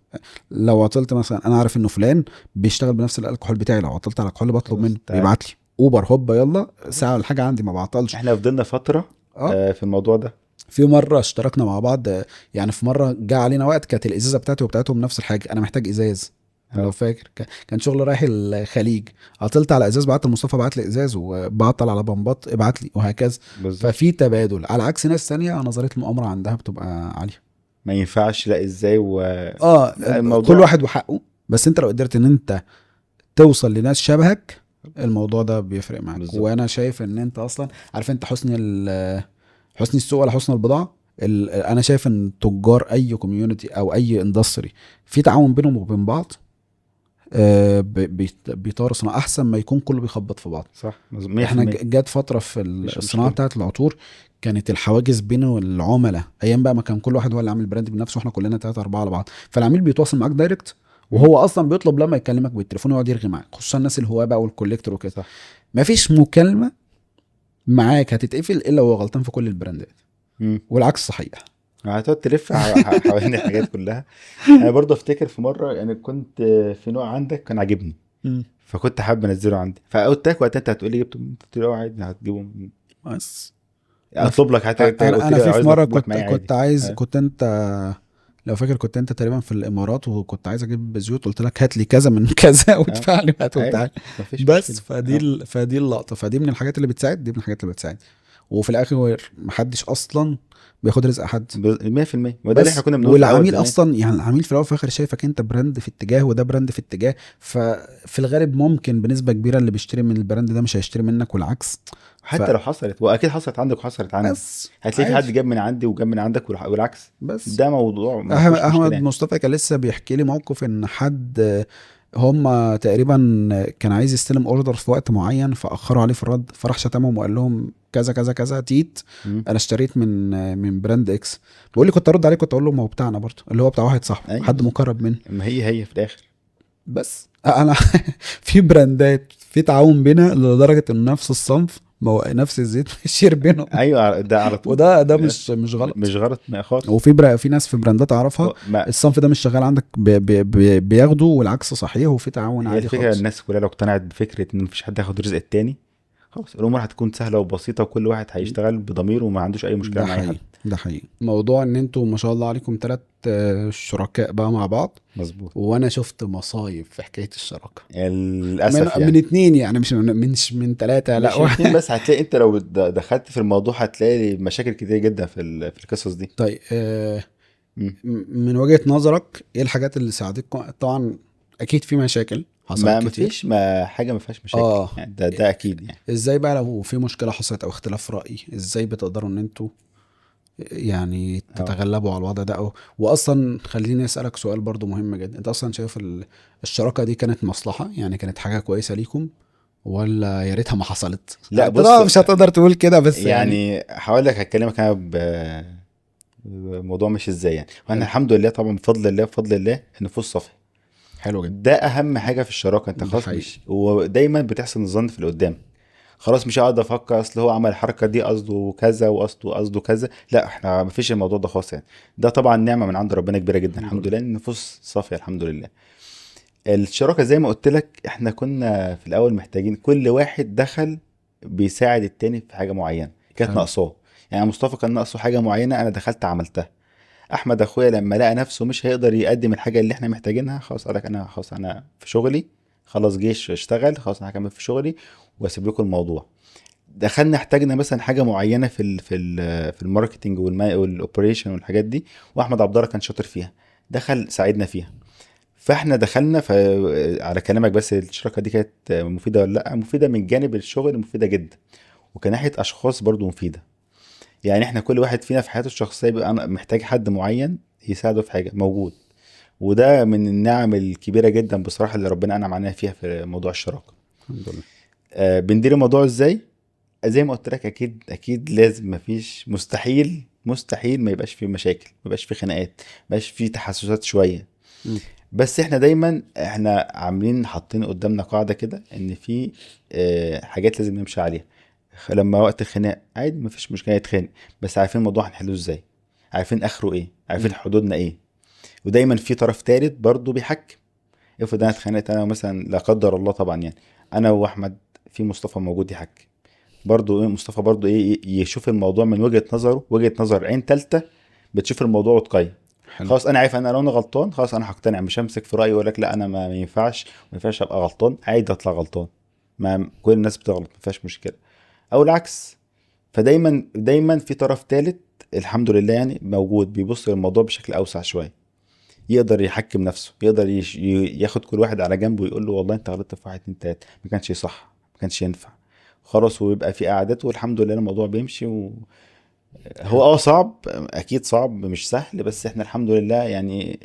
لو عطلت مثلا، انا عارف انه فلان بيشتغل بنفس الكحول بتاعي، لو عطلت على الكحول بطلب خلاص منه، تعال. بيبعت لي اوبر هوبا يلا ساعه ولا خلاص حاجه عندي، ما بعطلش. احنا فضلنا فتره اه في الموضوع ده. في مره اشتركنا مع بعض، يعني في مره جه علينا وقت كانت الازازه بتاعتي وبتاعتهم نفس الحاجه، انا محتاج ازاز. لو اه فاكر كان شغل رايح الخليج، عطلت على ازاز، بعت لمصطفى بعت لي ازاز، وبعطل على بمبات ابعت لي، وهكذا. بالظبط. ففي تبادل، على عكس ناس تانية نظريه المؤامره عندها بتبقى عاليه. ما ينفعش، لا ازاي اه لا كل الموضوع. واحد وحقه، بس انت لو قدرت ان انت توصل لناس شبهك، الموضوع ده بيفرق معاك. بالظبط. وانا شايف ان انت اصلا عارف، انت حسن السوق ولا حسن البضاعه. انا شايف ان تجار اي كوميونتي او اي اندستري في تعاون بينهم وبين بعض، بيطور صناعه احسن ما يكون كله بيخبط في بعض. صح مظبوط احنا 100%. جات فتره في مفيش الصناعه مشكله. بتاعه العطور، كانت الحواجز بين العملاء، ايام بقى ما كان كل واحد هو اللي عامل براند بنفسه، واحنا كلنا 3 4 على بعض، فالعميل بيتواصل معاك دايركت، وهو اصلا بيطلب لما يكلمك بالتليفون يقعد يرغي معاك، خصوصا الناس الهواه بقى والكوليكتور وكده. صح. مفيش مكالمه معاك هتتقفل الا وهو غلطان في كل البراندات، مم. والعكس صحيح. هتقعد تلف حوالين الحاجات كلها. انا برضه افتكر في مره يعني كنت في نوع عندك كان عاجبني، فكنت حابب انزله عندي، فقلت لك وقتها انت هتقول لي جبته منين؟ قلت له عادي هتجيبه بس اطلب لك حتى، انت قلت انا لي في عايز مره اطلب لك كنت معايا عادي. كنت عايز اه. كنت انت لو فاكر كنت انت تقريبا في الامارات، وكنت عايز اجيب زيوت، قلت لك هات لي كذا من كذا اه وادفع لي وهات عادي وبتاع. مفيش بس مشكله. اه فدي اللقطه، فدي من الحاجات اللي بتساعد، دي من الحاجات اللي بتساعد. وفي الاخر محدش اصلا بياخد رزق حد. 100%. وده اللي احنا بس كنا بنقول في الاول والعميل زمان. اصلا، يعني العميل في الاول وفي الاخر شايفك انت براند في اتجاه وده براند في اتجاه، ففي الغالب ممكن بنسبه كبيره اللي بيشتري من البراند ده مش هيشتري منك والعكس. حتى لو حصلت، واكيد حصلت عندك وحصلت عندي، فبس هتلاقي في عادي. حد جاب من عندي وجاب من عندك والعكس. بس ده موضوع ما فيهوش مشكله احمد يعني. مصطفى كان لسه بيحكي لي موقف ان حد هم تقريبا كان عايز يستلم اوردر في وقت معين، فاخروا عليه في الرد، فراح شتمهم وقال لهم كذا كذا كذا تيت، مم. انا اشتريت من براند اكس. بقول لي كنت ارد عليه، كنت اقول له ما هو بتاعنا برضه، اللي هو بتاع واحد صاحبه ايوه حد بالظبط. مقرب منه. ما هي في الاخر. بس انا في براندات في تعاون بينا لدرجه ان نفس الصنف نفس الزيت ماشي بينهم. ايوه ده على طول. وده مش غلط. مش غلط ما خالص. في ناس في براندات اعرفها ما الصنف ده مش شغال عندك بياخدوا، والعكس صحيح، وفي تعاون هي عادي الفكره، خالص. الناس كلها لو اقتنعت بفكره ان مفيش حد ياخد رزق التاني، خلاص الامور هتكون سهله وبسيطه، وكل واحد هيشتغل بضميره وما عندوش اي مشكله ده مع اي حد. حقيقي، ده حقيقي. موضوع ان انتوا ما شاء الله عليكم 3 شركاء بقى مع بعض، مظبوط. وانا شفت مصايب في حكايه الشراكه للاسف من يعني. 2، يعني مش من 3، لا مش اتنين واحد. بس، هتلاقي انت لو دخلت في الموضوع هتلاقي مشاكل كتير جدا في القصص دي. طيب مم. من وجهة نظرك ايه الحاجات اللي ساعدتكم؟ طبعا اكيد في مشاكل حصلت ما كتير. فيش ما حاجه ما فيهاش مشاكل اه يعني، ده اكيد يعني. ازاي بقى لو في مشكلة حصلت او اختلاف رأي، ازاي بتقدروا ان انتوا يعني اه تتغلبوا على الوضع ده؟ واصلا خليني اسالك سؤال برضو مهم جدا، انت اصلا شايف الشراكة دي كانت مصلحة، يعني كانت حاجة كويسة ليكم، ولا يا ريتها ما حصلت؟ لا بص، طبعا مش هتقدر تقول كده بس يعني. يعني هقول لك هكلمك انا الموضوع مش ازاي يعني. وانا حلو، الحمد لله طبعا بفضل الله بفضل الله النفوس صافيه. حلو جدا. ده اهم حاجه في الشراكه. انت ده خلاص حقيقي. مش، ودايما بتحسن الظن في اللي قدام. خلاص مش هقعد افكر اصل هو عمل الحركه دي قصده كذا وقصده كذا، لا احنا مفيش الموضوع ده خالص يعني. ده طبعا نعمه من عند ربنا كبيره جدا، الحمد الحمد لله. لله إن النفوس صافيه الحمد لله. الشراكه زي ما قلت لك احنا كنا في الاول محتاجين كل واحد دخل بيساعد التاني في حاجه معينه كانت حلو. ناقصاه. يعني مصطفى كان ناقصه حاجه معينه، انا دخلت عملتها. احمد اخويا لما لقى نفسه مش هيقدر يقدم الحاجه اللي احنا محتاجينها، خلاص قال لك انا خلاص انا في شغلي، خلاص جيش اشتغل، خلاص انا هكمل في شغلي واسيب لكم الموضوع. دخلنا احتاجنا مثلا حاجه معينه في الماركتنج والاوبريشن والحاجات دي، واحمد عبد الله كان شاطر فيها، دخل ساعدنا فيها. فاحنا دخلنا على كلامك، بس الشراكه دي كانت مفيده ولا لا؟ مفيده من جانب الشغل، مفيده جدا، وكناحيه اشخاص برضو مفيده. يعني احنا كل واحد فينا في حياته الشخصيه بيبقى محتاج حد معين يساعده في حاجه موجود. وده من النعم الكبيره جدا بصراحه اللي ربنا انعم علينا فيها في موضوع الشراكه. الحمد لله. بندير الموضوع ازاي؟ زي ما قلت لك، اكيد لازم، مفيش مستحيل ما يبقاش فيه مشاكل، ما يبقاش فيه خناقات، ما يبقاش فيه تحسسات شويه. مم. بس احنا دايما احنا عاملين حاطين قدامنا قاعده كده ان في حاجات لازم نمشي عليها. لما وقت الخناق عادي مفيش مشكله نتخانق، بس عارفين الموضوع هنحله ازاي، عارفين اخره ايه، عارفين مم. حدودنا ايه. ودايما في طرف ثالث برضه بيحكم. افرض انا اتخانقت انا مثلا، لا قدر الله طبعا يعني، انا واحمد، في مصطفى موجود يحكم برضه. ايه مصطفى برضه ايه يشوف الموضوع من وجهه نظره، وجهه نظر عين ثالثه بتشوف الموضوع وتقيم. حلو. خلاص انا عارف انا لو انا غلطان خلاص انا هقتنع، مش همسك في رايي واقول لك لا انا ما ينفعش، ما ينفعش ابقى غلطان، عادي اطلع غلطان، ما كل الناس بتغلط ما فيهاش مشكله، او العكس. فدايما في طرف ثالث الحمد لله يعني موجود بيبص للموضوع بشكل اوسع شويه، يقدر يحكم نفسه، يقدر ياخد كل واحد على جنبه ويقول له والله انت غلطت في واحد اتنين تلاته، ما كانش صح، ما كانش ينفع، خلاص. ويبقى في قعدات والحمد لله الموضوع بيمشي هو حلو. صعب اكيد، صعب مش سهل، بس احنا الحمد لله يعني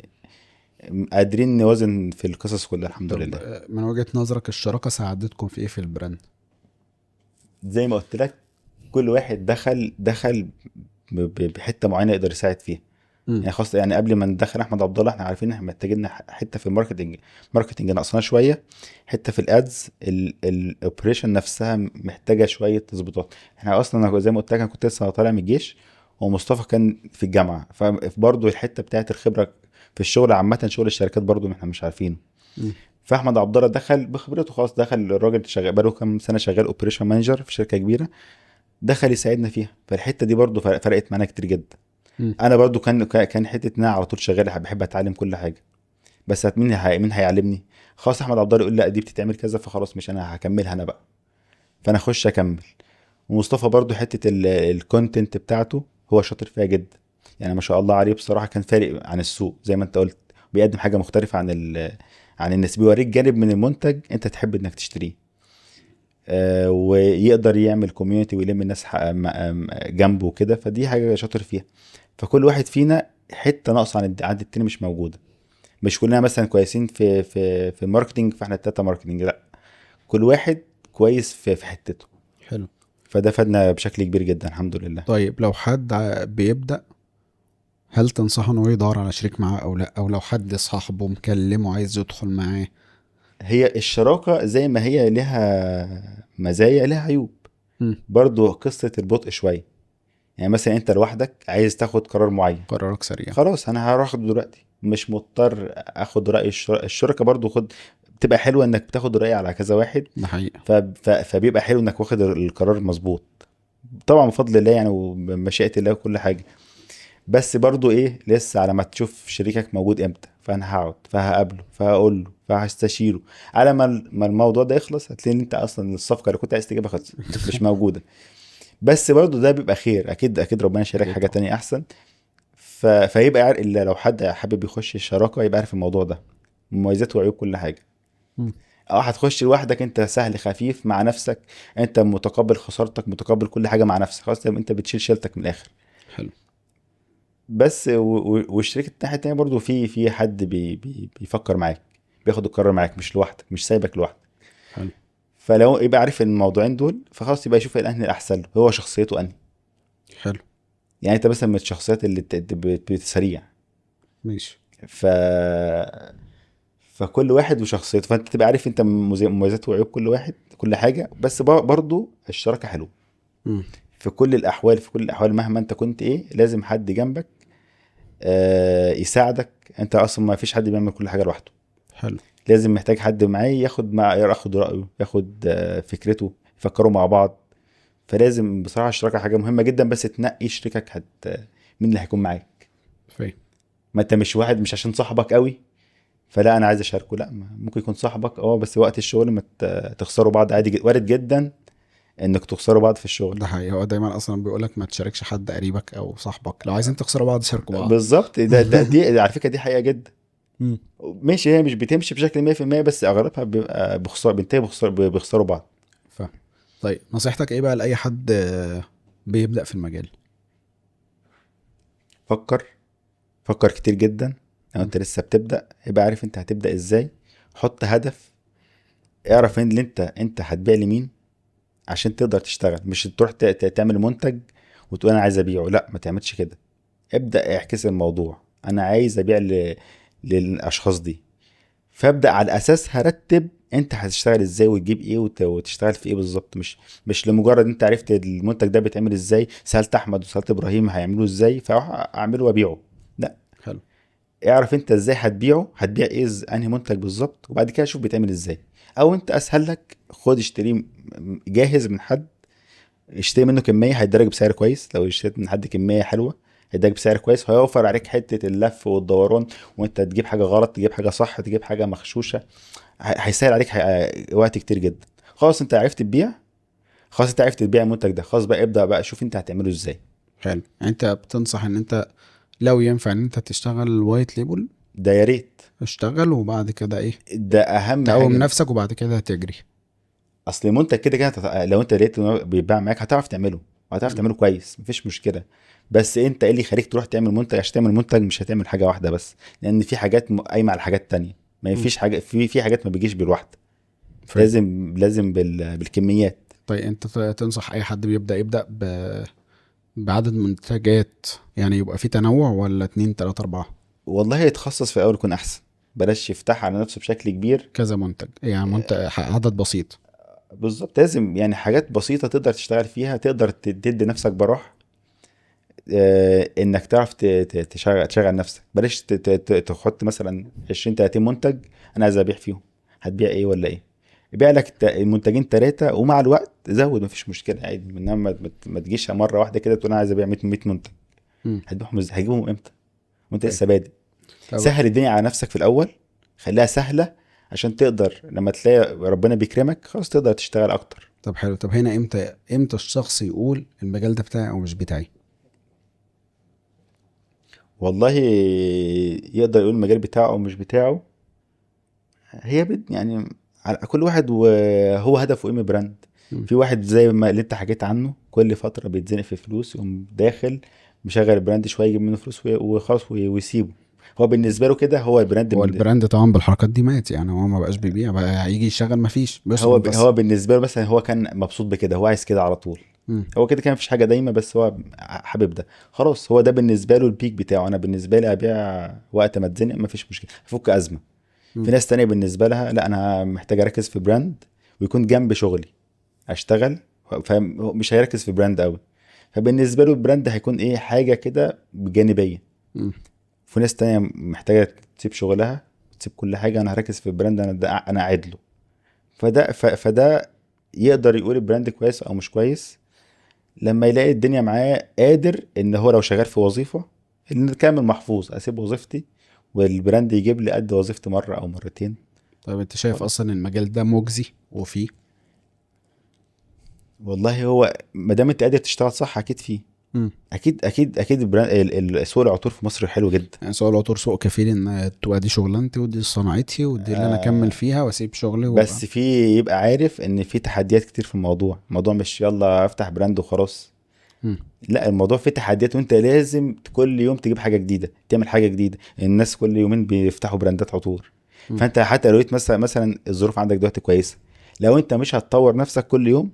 قادرين نوازن في القصص كلها الحمد طب لله. من وجهة نظرك الشراكة ساعدتكم في ايه في البراند؟ زي ما قلت لك كل واحد دخل بحته معينه يقدر يساعد فيها. مم. يعني خاصة يعني قبل ما ندخل احمد عبد الله احنا عارفين ان احنا محتاجين حته في الماركتنج. ماركتنج ناقصنا شويه، حته في الادز، الاوبريشن نفسها محتاجه شويه تظبيطات. احنا اصلا أنا زي ما قلت لك انا كنت لسه طالع من الجيش، ومصطفى كان في الجامعه، فبرضه الحته بتاعت الخبره في الشغل عامه، شغل الشركات برضه احنا مش عارفينه. مم. فاحمد عبد الله دخل بخبرته خلاص، دخل الراجل شغال بقاله كام سنه شغال اوبريشن مانجر في شركه كبيره، دخل يساعدنا فيها. فالحته دي برضه فرقت معانا كتير جدا. مم. انا برضو كان حته ان انا على طول شغال بحب اتعلم كل حاجه. بس مين هيعلمني؟ خلاص احمد عبد الله يقول لا دي بتتعمل كذا، فخلاص مش انا هكملها انا بقى، فانا اخش اكمل. ومصطفى برضو حته الكونتنت بتاعته هو شاطر فيها جدا، يعني ما شاء الله عليه بصراحه، كان فارق عن السوق زي ما انت قلت، بيقدم حاجه مختلفه عن الناس، بيوريك جانب من المنتج انت تحب انك تشتريه. ويقدر يعمل كوميونتي ويلم الناس جنبه كده، فدي حاجه شاطر فيها. فكل واحد فينا حته ناقصه عن التاني مش موجوده. مش كلنا مثلا كويسين في الماركتينج فاحنا التلاته ماركتينج، لا، كل واحد كويس في حتته. حلو. فده فادنا بشكل كبير جدا الحمد لله. طيب لو حد بيبدأ، هل تنصحه انه يدور على شريك معاه او لا؟ او لو حد صاحبه مكلمه عايز يدخل معاه؟ هي الشراكه زي ما هي لها مزايا لها عيوب. مم. برضو قصه البطء شويه، يعني مثلا انت لوحدك عايز تاخد قرار معين، قرارك سريع. خلاص انا هروح اخده دلوقتي، مش مضطر اخد راي الشركه. برضو بتبقى حلوه انك بتاخد راي على كذا واحد، ده حقيقة. فبيبقى حلو انك واخد القرار مظبوط، طبعا بفضل الله يعني وبمشيئه الله وكل حاجه. بس برضو ايه، لسه على ما تشوف شريكك موجود امتى، فانا هقعد فهقابله فهقول له فهستشيره، على ما الموضوع ده يخلص هتلاقي ان انت اصلا الصفقه اللي كنت عايز تجيبها خلصت مش موجوده. بس برضو ده بيبقى خير، اكيد اكيد ربنا شارك اكيد حاجه طبعا. تانية احسن. فيبقى عارف، الا لو حد حابب يخش الشراكه يبقى عارف الموضوع ده، مميزات وعيوب كل حاجه. مم. اه هتخش لوحدك انت سهل خفيف مع نفسك، انت متقبل خسارتك، متقبل كل حاجه مع نفسك، خلاص انت بتشيل شيلتك من الاخر. حلو. بس والشريك الناحيه التانيه برضو في حد بيفكر معاك، بياخد القرار معاك، مش لوحدك، مش سايبك لوحدك. حلو. فلو يبقى عارف الموضوعين دول فخلاص يبقى يشوف الانهي الاحسن له، هو شخصيته انهي. حلو. يعني انت مثلا من الشخصيات اللي بتسريع، ماشي. ف فكل واحد وشخصيته، فانت تبقى عارف انت مميزات وعيوب كل واحد كل حاجه. بس برضو الشراكه حلوه مم. في كل الاحوال، في كل الاحوال مهما انت كنت ايه لازم حد جنبك يساعدك. انت اصلا ما فيش حد بيعمل كل حاجه لوحده، حلو. لازم محتاج حد معاه ياخد رايه، ياخد فكرته، يفكروا مع بعض. فلازم بصراحه الشراكه حاجه مهمه جدا، بس تنقي شريكك مين اللي هيكون معاك. فاهم. ما انت مش واحد مش عشان صاحبك قوي فلا انا عايز اشاركه، لا، ممكن يكون صاحبك بس وقت الشغل ما تخسروا بعض عادي وارد جدا انك تخسروا بعض في الشغل. ده حقيقي. هو دايما اصلا بيقولك ما تشاركش حد قريبك او صاحبك، لو عايزين تخسروا بعض شاركوا بعض. بالظبط، دي على فكره دي حقيقه جدا. مم. ماشي، هي مش بتمشي بشكل 100%، بس اغلبها بيبقى بينتهي بيخسروا بعض. فاهم. طيب نصيحتك ايه بقى لاي حد بيبدأ في المجال؟ فكر، فكر كتير جدا. لو مم. انت لسه بتبدا يبقى عارف انت هتبدا ازاي، حط هدف، اعرف ان اللي انت هتبيع لمين عشان تقدر تشتغل. مش تروح تعمل منتج وتقول انا عايز ابيعه، لا ما تعملش كده. ابدا اعكس الموضوع، انا عايز ابيع للاشخاص دي، فابدا على اساس هرتب انت هتشتغل ازاي وتجيب ايه وتشتغل في ايه بالظبط. مش لمجرد انت عرفت المنتج ده بيتعمل ازاي، سالت احمد وسالت ابراهيم هيعملوه ازاي فاروح اعمله وابيعه، لا. حلو. اعرف انت ازاي هتبيعه، هتبيع ايه انهي منتج بالظبط، وبعد كده شوف بيتعمل ازاي. او انت اسهل لك خد اشتريه جاهز من حد، اشتري منه كميه هيدرج بسعر كويس. لو اشتريت من حد كميه حلوه هيدرج بسعر كويس، هيوفر عليك حته اللف والدوران، وانت تجيب حاجه غلط تجيب حاجه صح تجيب حاجه مغشوشه، هيسهل عليك وقت كتير جدا. خلاص انت عرفت تبيع، خلاص انت عرفت تبيع المنتج ده، خلاص بقى ابدا بقى شوف انت هتعمله ازاي. حلو. يعني انت بتنصح ان انت لو ينفع ان انت تشتغل وايت ليبل، ده يا ريت، اشتغل وبعد كده ايه، ده اهم تقوم حاجه. نفسك وبعد كده تجري. اصل المنتج كده كده لو انت لقيت إنه بيتباع معاك هتعرف تعمله، وهتعرف مم. تعمله كويس مفيش مشكله. بس انت ايه اللي يخليك تروح تعمل منتج؟ عشان تعمل منتج مش هتعمل حاجه واحده بس، لان في حاجات قايمه على حاجات تانية. ما مم. فيش حاجه في حاجات ما بيجيش بالواحده، فاهم. لازم بالكميات. طيب انت تنصح اي حد بيبدأ يبدأ بعدد منتجات يعني يبقى في تنوع، ولا اتنين تلاتة اربعة؟ والله يتخصص في الاول يكون احسن، بلاش يفتح على نفسه بشكل كبير. كذا منتج يعني منتج عدد بسيط. بالظبط، لازم يعني حاجات بسيطة تقدر تشتغل فيها، تقدر تدي نفسك براح. انك تعرف تشغل نفسك، بلاش تحط مثلا 20 30 منتج انا عايز ابيع فيهم. هتبيع ايه ولا ايه؟ بيع لك منتجين ثلاثة، ومع الوقت زود مفيش مشكلة عادي، انما ما تجيش مرة واحدة كده تقول انا عايز ابيع 100 منتج. مم. هتجيبهم امتى وانت طيب. لسه بادئ؟ طب سهل الدنيا على نفسك في الاول، خليها سهلة عشان تقدر لما تلاقي ربنا بيكرمك خلاص تقدر تشتغل اكتر. طب حلو. طب هنا امتى الشخص يقول المجال ده بتاعي او مش بتاعي؟ والله يقدر يقول المجال بتاعه او مش بتاعه. هي يعني على كل واحد وهو هدفه ايه من براند. مم. في واحد زي ما اللي انت حكيت عنه كل فتره بيتزنق في فلوس، يقوم داخل مشغل البراند شويه يجيب منه فلوس وخلاص ويسيبه. هو بالنسبه له كده هو البراند هو من. البراند طبعا بالحركات دي مات، يعني هو ما بقاش بيبيع بقى، هيجي يشتغل مفيش بيصرف بس. هو بالنسبه له مثلا هو كان مبسوط بكده، هو عايز كده على طول. مم. هو كده كان مفيش حاجه دايما، بس هو حابب ده. خلاص هو ده بالنسبه له البيك بتاعه. انا بالنسبه لي ابيع وقت ما اتزنق مفيش مشكله، افك ازمه. في مم. ناس تانية بالنسبه لها لا، انا محتاج اركز في براند ويكون جنب شغلي اشتغل. فاهم؟ هو مش هيركز في براند قوي، فبالنسبه له البراند هيكون ايه، حاجه كده جانبيه. مم. في ناس تانية محتاجه تسيب شغلها، تسيب كل حاجه، انا هركز في البراند، انا قاعد له. فده يقدر يقول البراند كويس او مش كويس لما يلاقي الدنيا معاه قادر ان هو لو شغال في وظيفه ان كامل محفوظ اسيب وظيفتي والبراند يجيب لي قد وظيفتي مره او مرتين. طب انت شايف خلاص. اصلا المجال ده مجزي وفيه؟ والله هو ما دام انت قادر تشتغل صح اكيد فيه. مم. اكيد سوق العطور في مصر حلو جدا. يعني سواء العطور سوق كفيل ان تبقى دي شغلانتي ودي صناعتي ودي اللي انا اكمل آه فيها واسيب شغلي وابقى. بس في يبقى عارف ان في تحديات كتير في الموضوع مش يلا افتح براند وخلاص. مم. لا، الموضوع فيه تحديات، وانت لازم كل يوم تجيب حاجه جديده، تعمل حاجه جديده. الناس كل يومين بيفتحوا براندات عطور. مم. فانت حتى لو لقيت مثلا الظروف عندك دلوقتي كويسه، لو انت مش هتطور نفسك كل يوم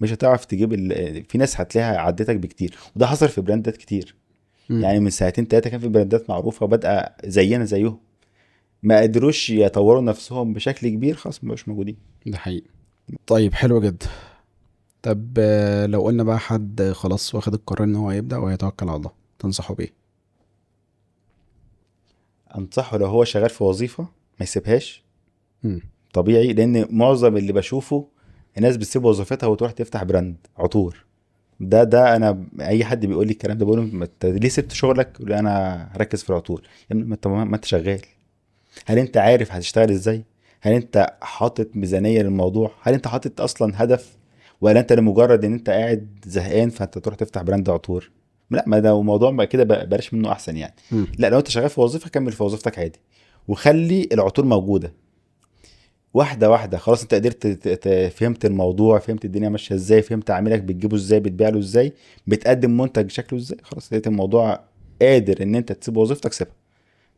مش هتعرف تجيب في ناس هتلاقيها عدتك بكتير، وده حصل في براندات كتير. مم. يعني من سنتين تلاته كان في براندات معروفه وبادئه زينا زيهم، ما قدروش يطوروا نفسهم بشكل كبير، خلاص مبقوش موجودين. ده حقيقي. طيب حلو جدا. طب لو قلنا بقى حد خلاص واخد القرار ان هو يبدأ ويتوكل على الله، تنصحه بيه؟ انصحه لو هو شغال في وظيفه ما يسيبهاش. مم. طبيعي، لان معظم اللي بشوفه الناس بتسيب وظيفتها وتروح تفتح براند عطور. ده انا اي حد بيقول لي الكلام ده بقول له ما انت ليه سبت شغلك؟ يقول لي انا هركز في العطور. يا ابني ما انت شغال. هل انت عارف هتشتغل ازاي؟ هل انت حاطط ميزانيه للموضوع؟ هل انت حاطط اصلا هدف؟ ولا انت لمجرد ان انت قاعد زهقان فانت تروح تفتح براند عطور؟ لا، ما ده موضوع بقى كده بلاش منه احسن يعني. مم. لا، لو انت شغال في وظيفه كمل في وظيفتك عادي، وخلي العطور موجوده. واحده واحده خلاص انت قدرت فهمت الموضوع، فهمت الدنيا ماشيه ازاي، فهمت عميلك بتجيبه ازاي، بتبيع له ازاي، بتقدم منتج شكله ازاي، خلاص لقيت الموضوع قادر ان انت تسيب وظيفتك سيبها.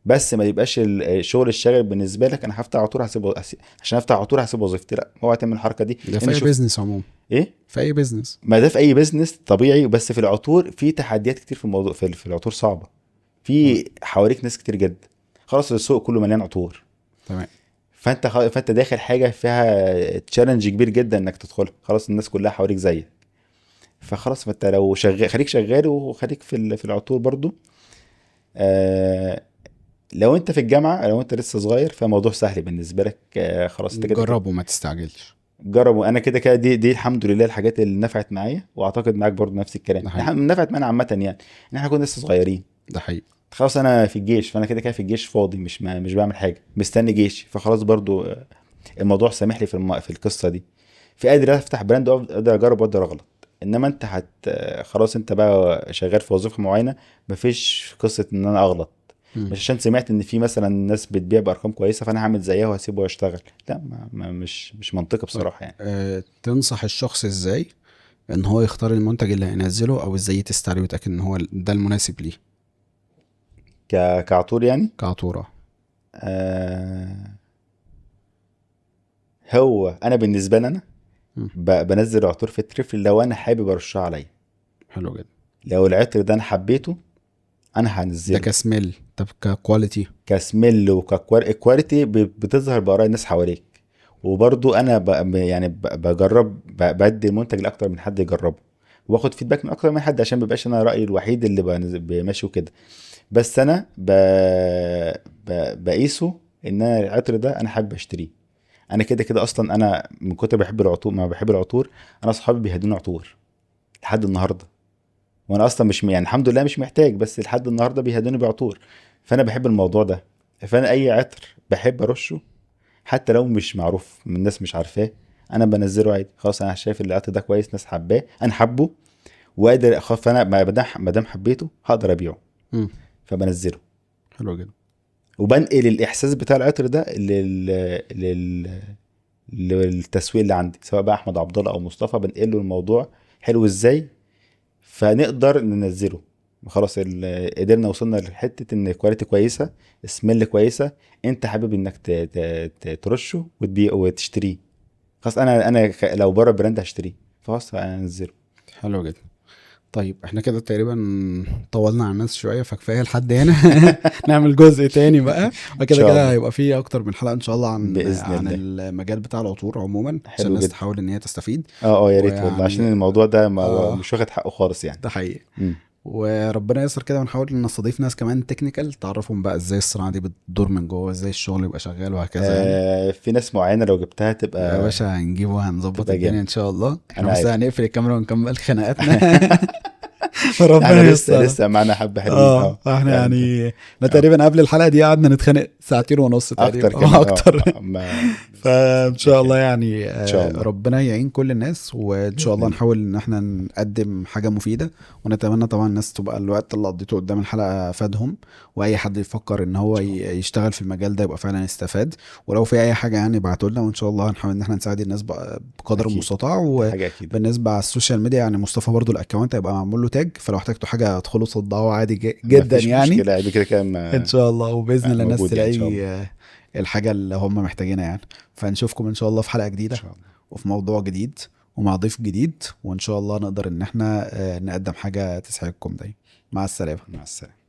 بس ما يبقاش الشغل الشاغل بالنسبه لك انا هفتح عطور عشان افتح عطور هسيب وظيفتي. لا، اوعى تعمل الحركه دي. ده في لان اي شوف بيزنس عموما. ايه، في اي بيزنس. ما ده في اي بيزنس طبيعي، بس في العطور في تحديات كتير في الموضوع. في العطور صعبه، تمام. في حواليك ناس كتير جدا. خلاص السوق كله مليان عطور. تمام. فانت داخل حاجه فيها تشالنج كبير جدا انك تدخلها، خلاص الناس كلها حواليك زيك. فخلاص فانت لو شغال خليك شغال، وخليك في العطور برضو. آه لو انت في الجامعه، لو انت لسه صغير فالموضوع سهل بالنسبه لك. خلاص انت كده كده جرب وما تستعجلش. جرب. وانا كده كده دي الحمد لله الحاجات اللي نفعت معايا، واعتقد معاك برضو نفس الكلام. ده حقيقي. نفعت معانا عامه يعني، ان احنا كنا لسه صغيرين. ده حقيقي. خلاص انا في الجيش، فانا كده كده في الجيش فاضي، مش بعمل حاجه، مستني جيش، فخلاص برضو الموضوع سامح لي في القصه دي. في قادر افتح براند واقدر اجرب واقدر اغلط. انما انت خلاص انت بقى شغال في وظيفه معينه، مفيش قصه ان انا اغلط. مم. مش عشان سمعت ان في مثلا ناس بتبيع بارقام كويسه فانا هعمل زيها وهسيبه واشتغل. لا، مش منطقي طيب بصراحه يعني. تنصح الشخص ازاي ان هو يختار المنتج اللي هينزله، او ازاي يتست عليه ويتاكد ان هو ده المناسب ليه؟ كعطور يعني. كعطوره. آه هو انا بالنسبه لي انا مم. بنزل عطور في التريفل لو انا حابب ارشها عليا. حلو جدا. لو العطر ده انا حبيته انا ده هنزله. كسميل. طب ككواليتي؟ كسميل وككواليتي بتظهر بآراء الناس حواليك. وبرضو انا يعني بجرب، بدي المنتج لاكتر من حد يجربه، واخد فيدباك من اكتر من حد، عشان مبقاش انا رأيي الوحيد اللي بمشي وكده. بس انا بقيسه ان انا العطر ده انا حابب اشتريه. انا كده كده اصلا انا من كتر بحب العطور، ما بحب العطور، انا اصحابي بيهدوني عطور لحد النهارده. وانا اصلا مش يعني الحمد لله مش محتاج، بس لحد النهارده بيهدوني بعطور. فانا بحب الموضوع ده. فانا اي عطر بحب ارشه، حتى لو مش معروف من الناس مش عارفاه، انا بنزله عادي. خلاص انا شايف العطر ده كويس، ناس حباه، انا حبه وقادر خلاص، فانا ما دام حبيته هقدر ابيعه، امم. فبنزله. حلو جدا. وبنقل الاحساس بتاع العطر ده لل... للتسويق اللي عندي، سواء بقى احمد عبد الله او مصطفى، بنقل له الموضوع حلو ازاي، فنقدر ننزله. خلاص قدرنا وصلنا لحته ان الكواليتي كويسه، السميل كويسه، انت حابب انك ترشه وتبيع وتشتريه. خلاص انا لو بره براند هشتريه، خلاص انا انزله. حلو جدا. طيب احنا كده تقريبا طولنا على الناس شوية، فكفاية لحد هنا. نعمل جزء تاني بقى، ان وكده شاء كده الله. هيبقى فيه اكتر من حلقة ان شاء الله باذن عن الله. المجال بتاع العطور عموما، عشان حلو الناس جدا. تحاول ان هي تستفيد. اه يا ريت والله، عشان ويعني الموضوع ده ما اه، مش واخد حقه خالص يعني. ده حقيقي. امم. وربنا ييسر كده، ونحاول ان نستضيف ناس كمان تكنيكال تعرفهم بقى ازاي الصناعة دي بتدور من جوه، ازاي الشغل يبقى شغال، وهكذا يعني. في ناس معينه لو جبتها يا تبقى باشا هنجيبه، هنظبط تبقى الدنيا جامد. ان شاء الله. احنا انا بس عارف. هنقفل الكاميرا ونكمل خناقاتنا. احنا ربنا لسه ييسر. لسه معانا حبه حلوين اه احنا يعني انت. يعني احنا اه تقريبا قبل الحلقه دي قعدنا نتخانق ساعتين ونص اكتر تقريبا او كمان اكتر. ما فان دي شاء خير. الله يعني ان شاء الله. ربنا يعين كل الناس، وان شاء باذن الله الله. نحاول ان احنا نقدم حاجه مفيده. ونتمنى طبعا الناس تبقى الوقت اللي قضيته قدام الحلقه فادهم، واي حد يفكر ان ان هو شاء الله. يشتغل في المجال ده يبقى فعلا استفاد. ولو في اي حاجه يعني ابعتوا لنا، وان شاء الله هنحاول ان احنا نساعد الناس بقدر اكيد. المستطاع. دي حاجه اكيد. وبالنسبه على السوشيال ميديا يعني مصطفى برضو الاكونت هيبقى معمول له تاج، فلو احتجتوا حاجه ادخلوا صدقوا عادي ما جدا فيش يعني. مشكله عادي، كده كده ان شاء الله، وباذن الله الناس موجود يعني ان شاء تلاقي الله. الحاجه اللي هم محتاجينها يعني. فنشوفكم ان شاء الله في حلقه ان جديده، شاء الله. وفي موضوع جديد، ومع ضيف جديد، وان شاء الله نقدر ان احنا نقدم حاجه تسعدكم دايما. مع السلامه. مع السلامه.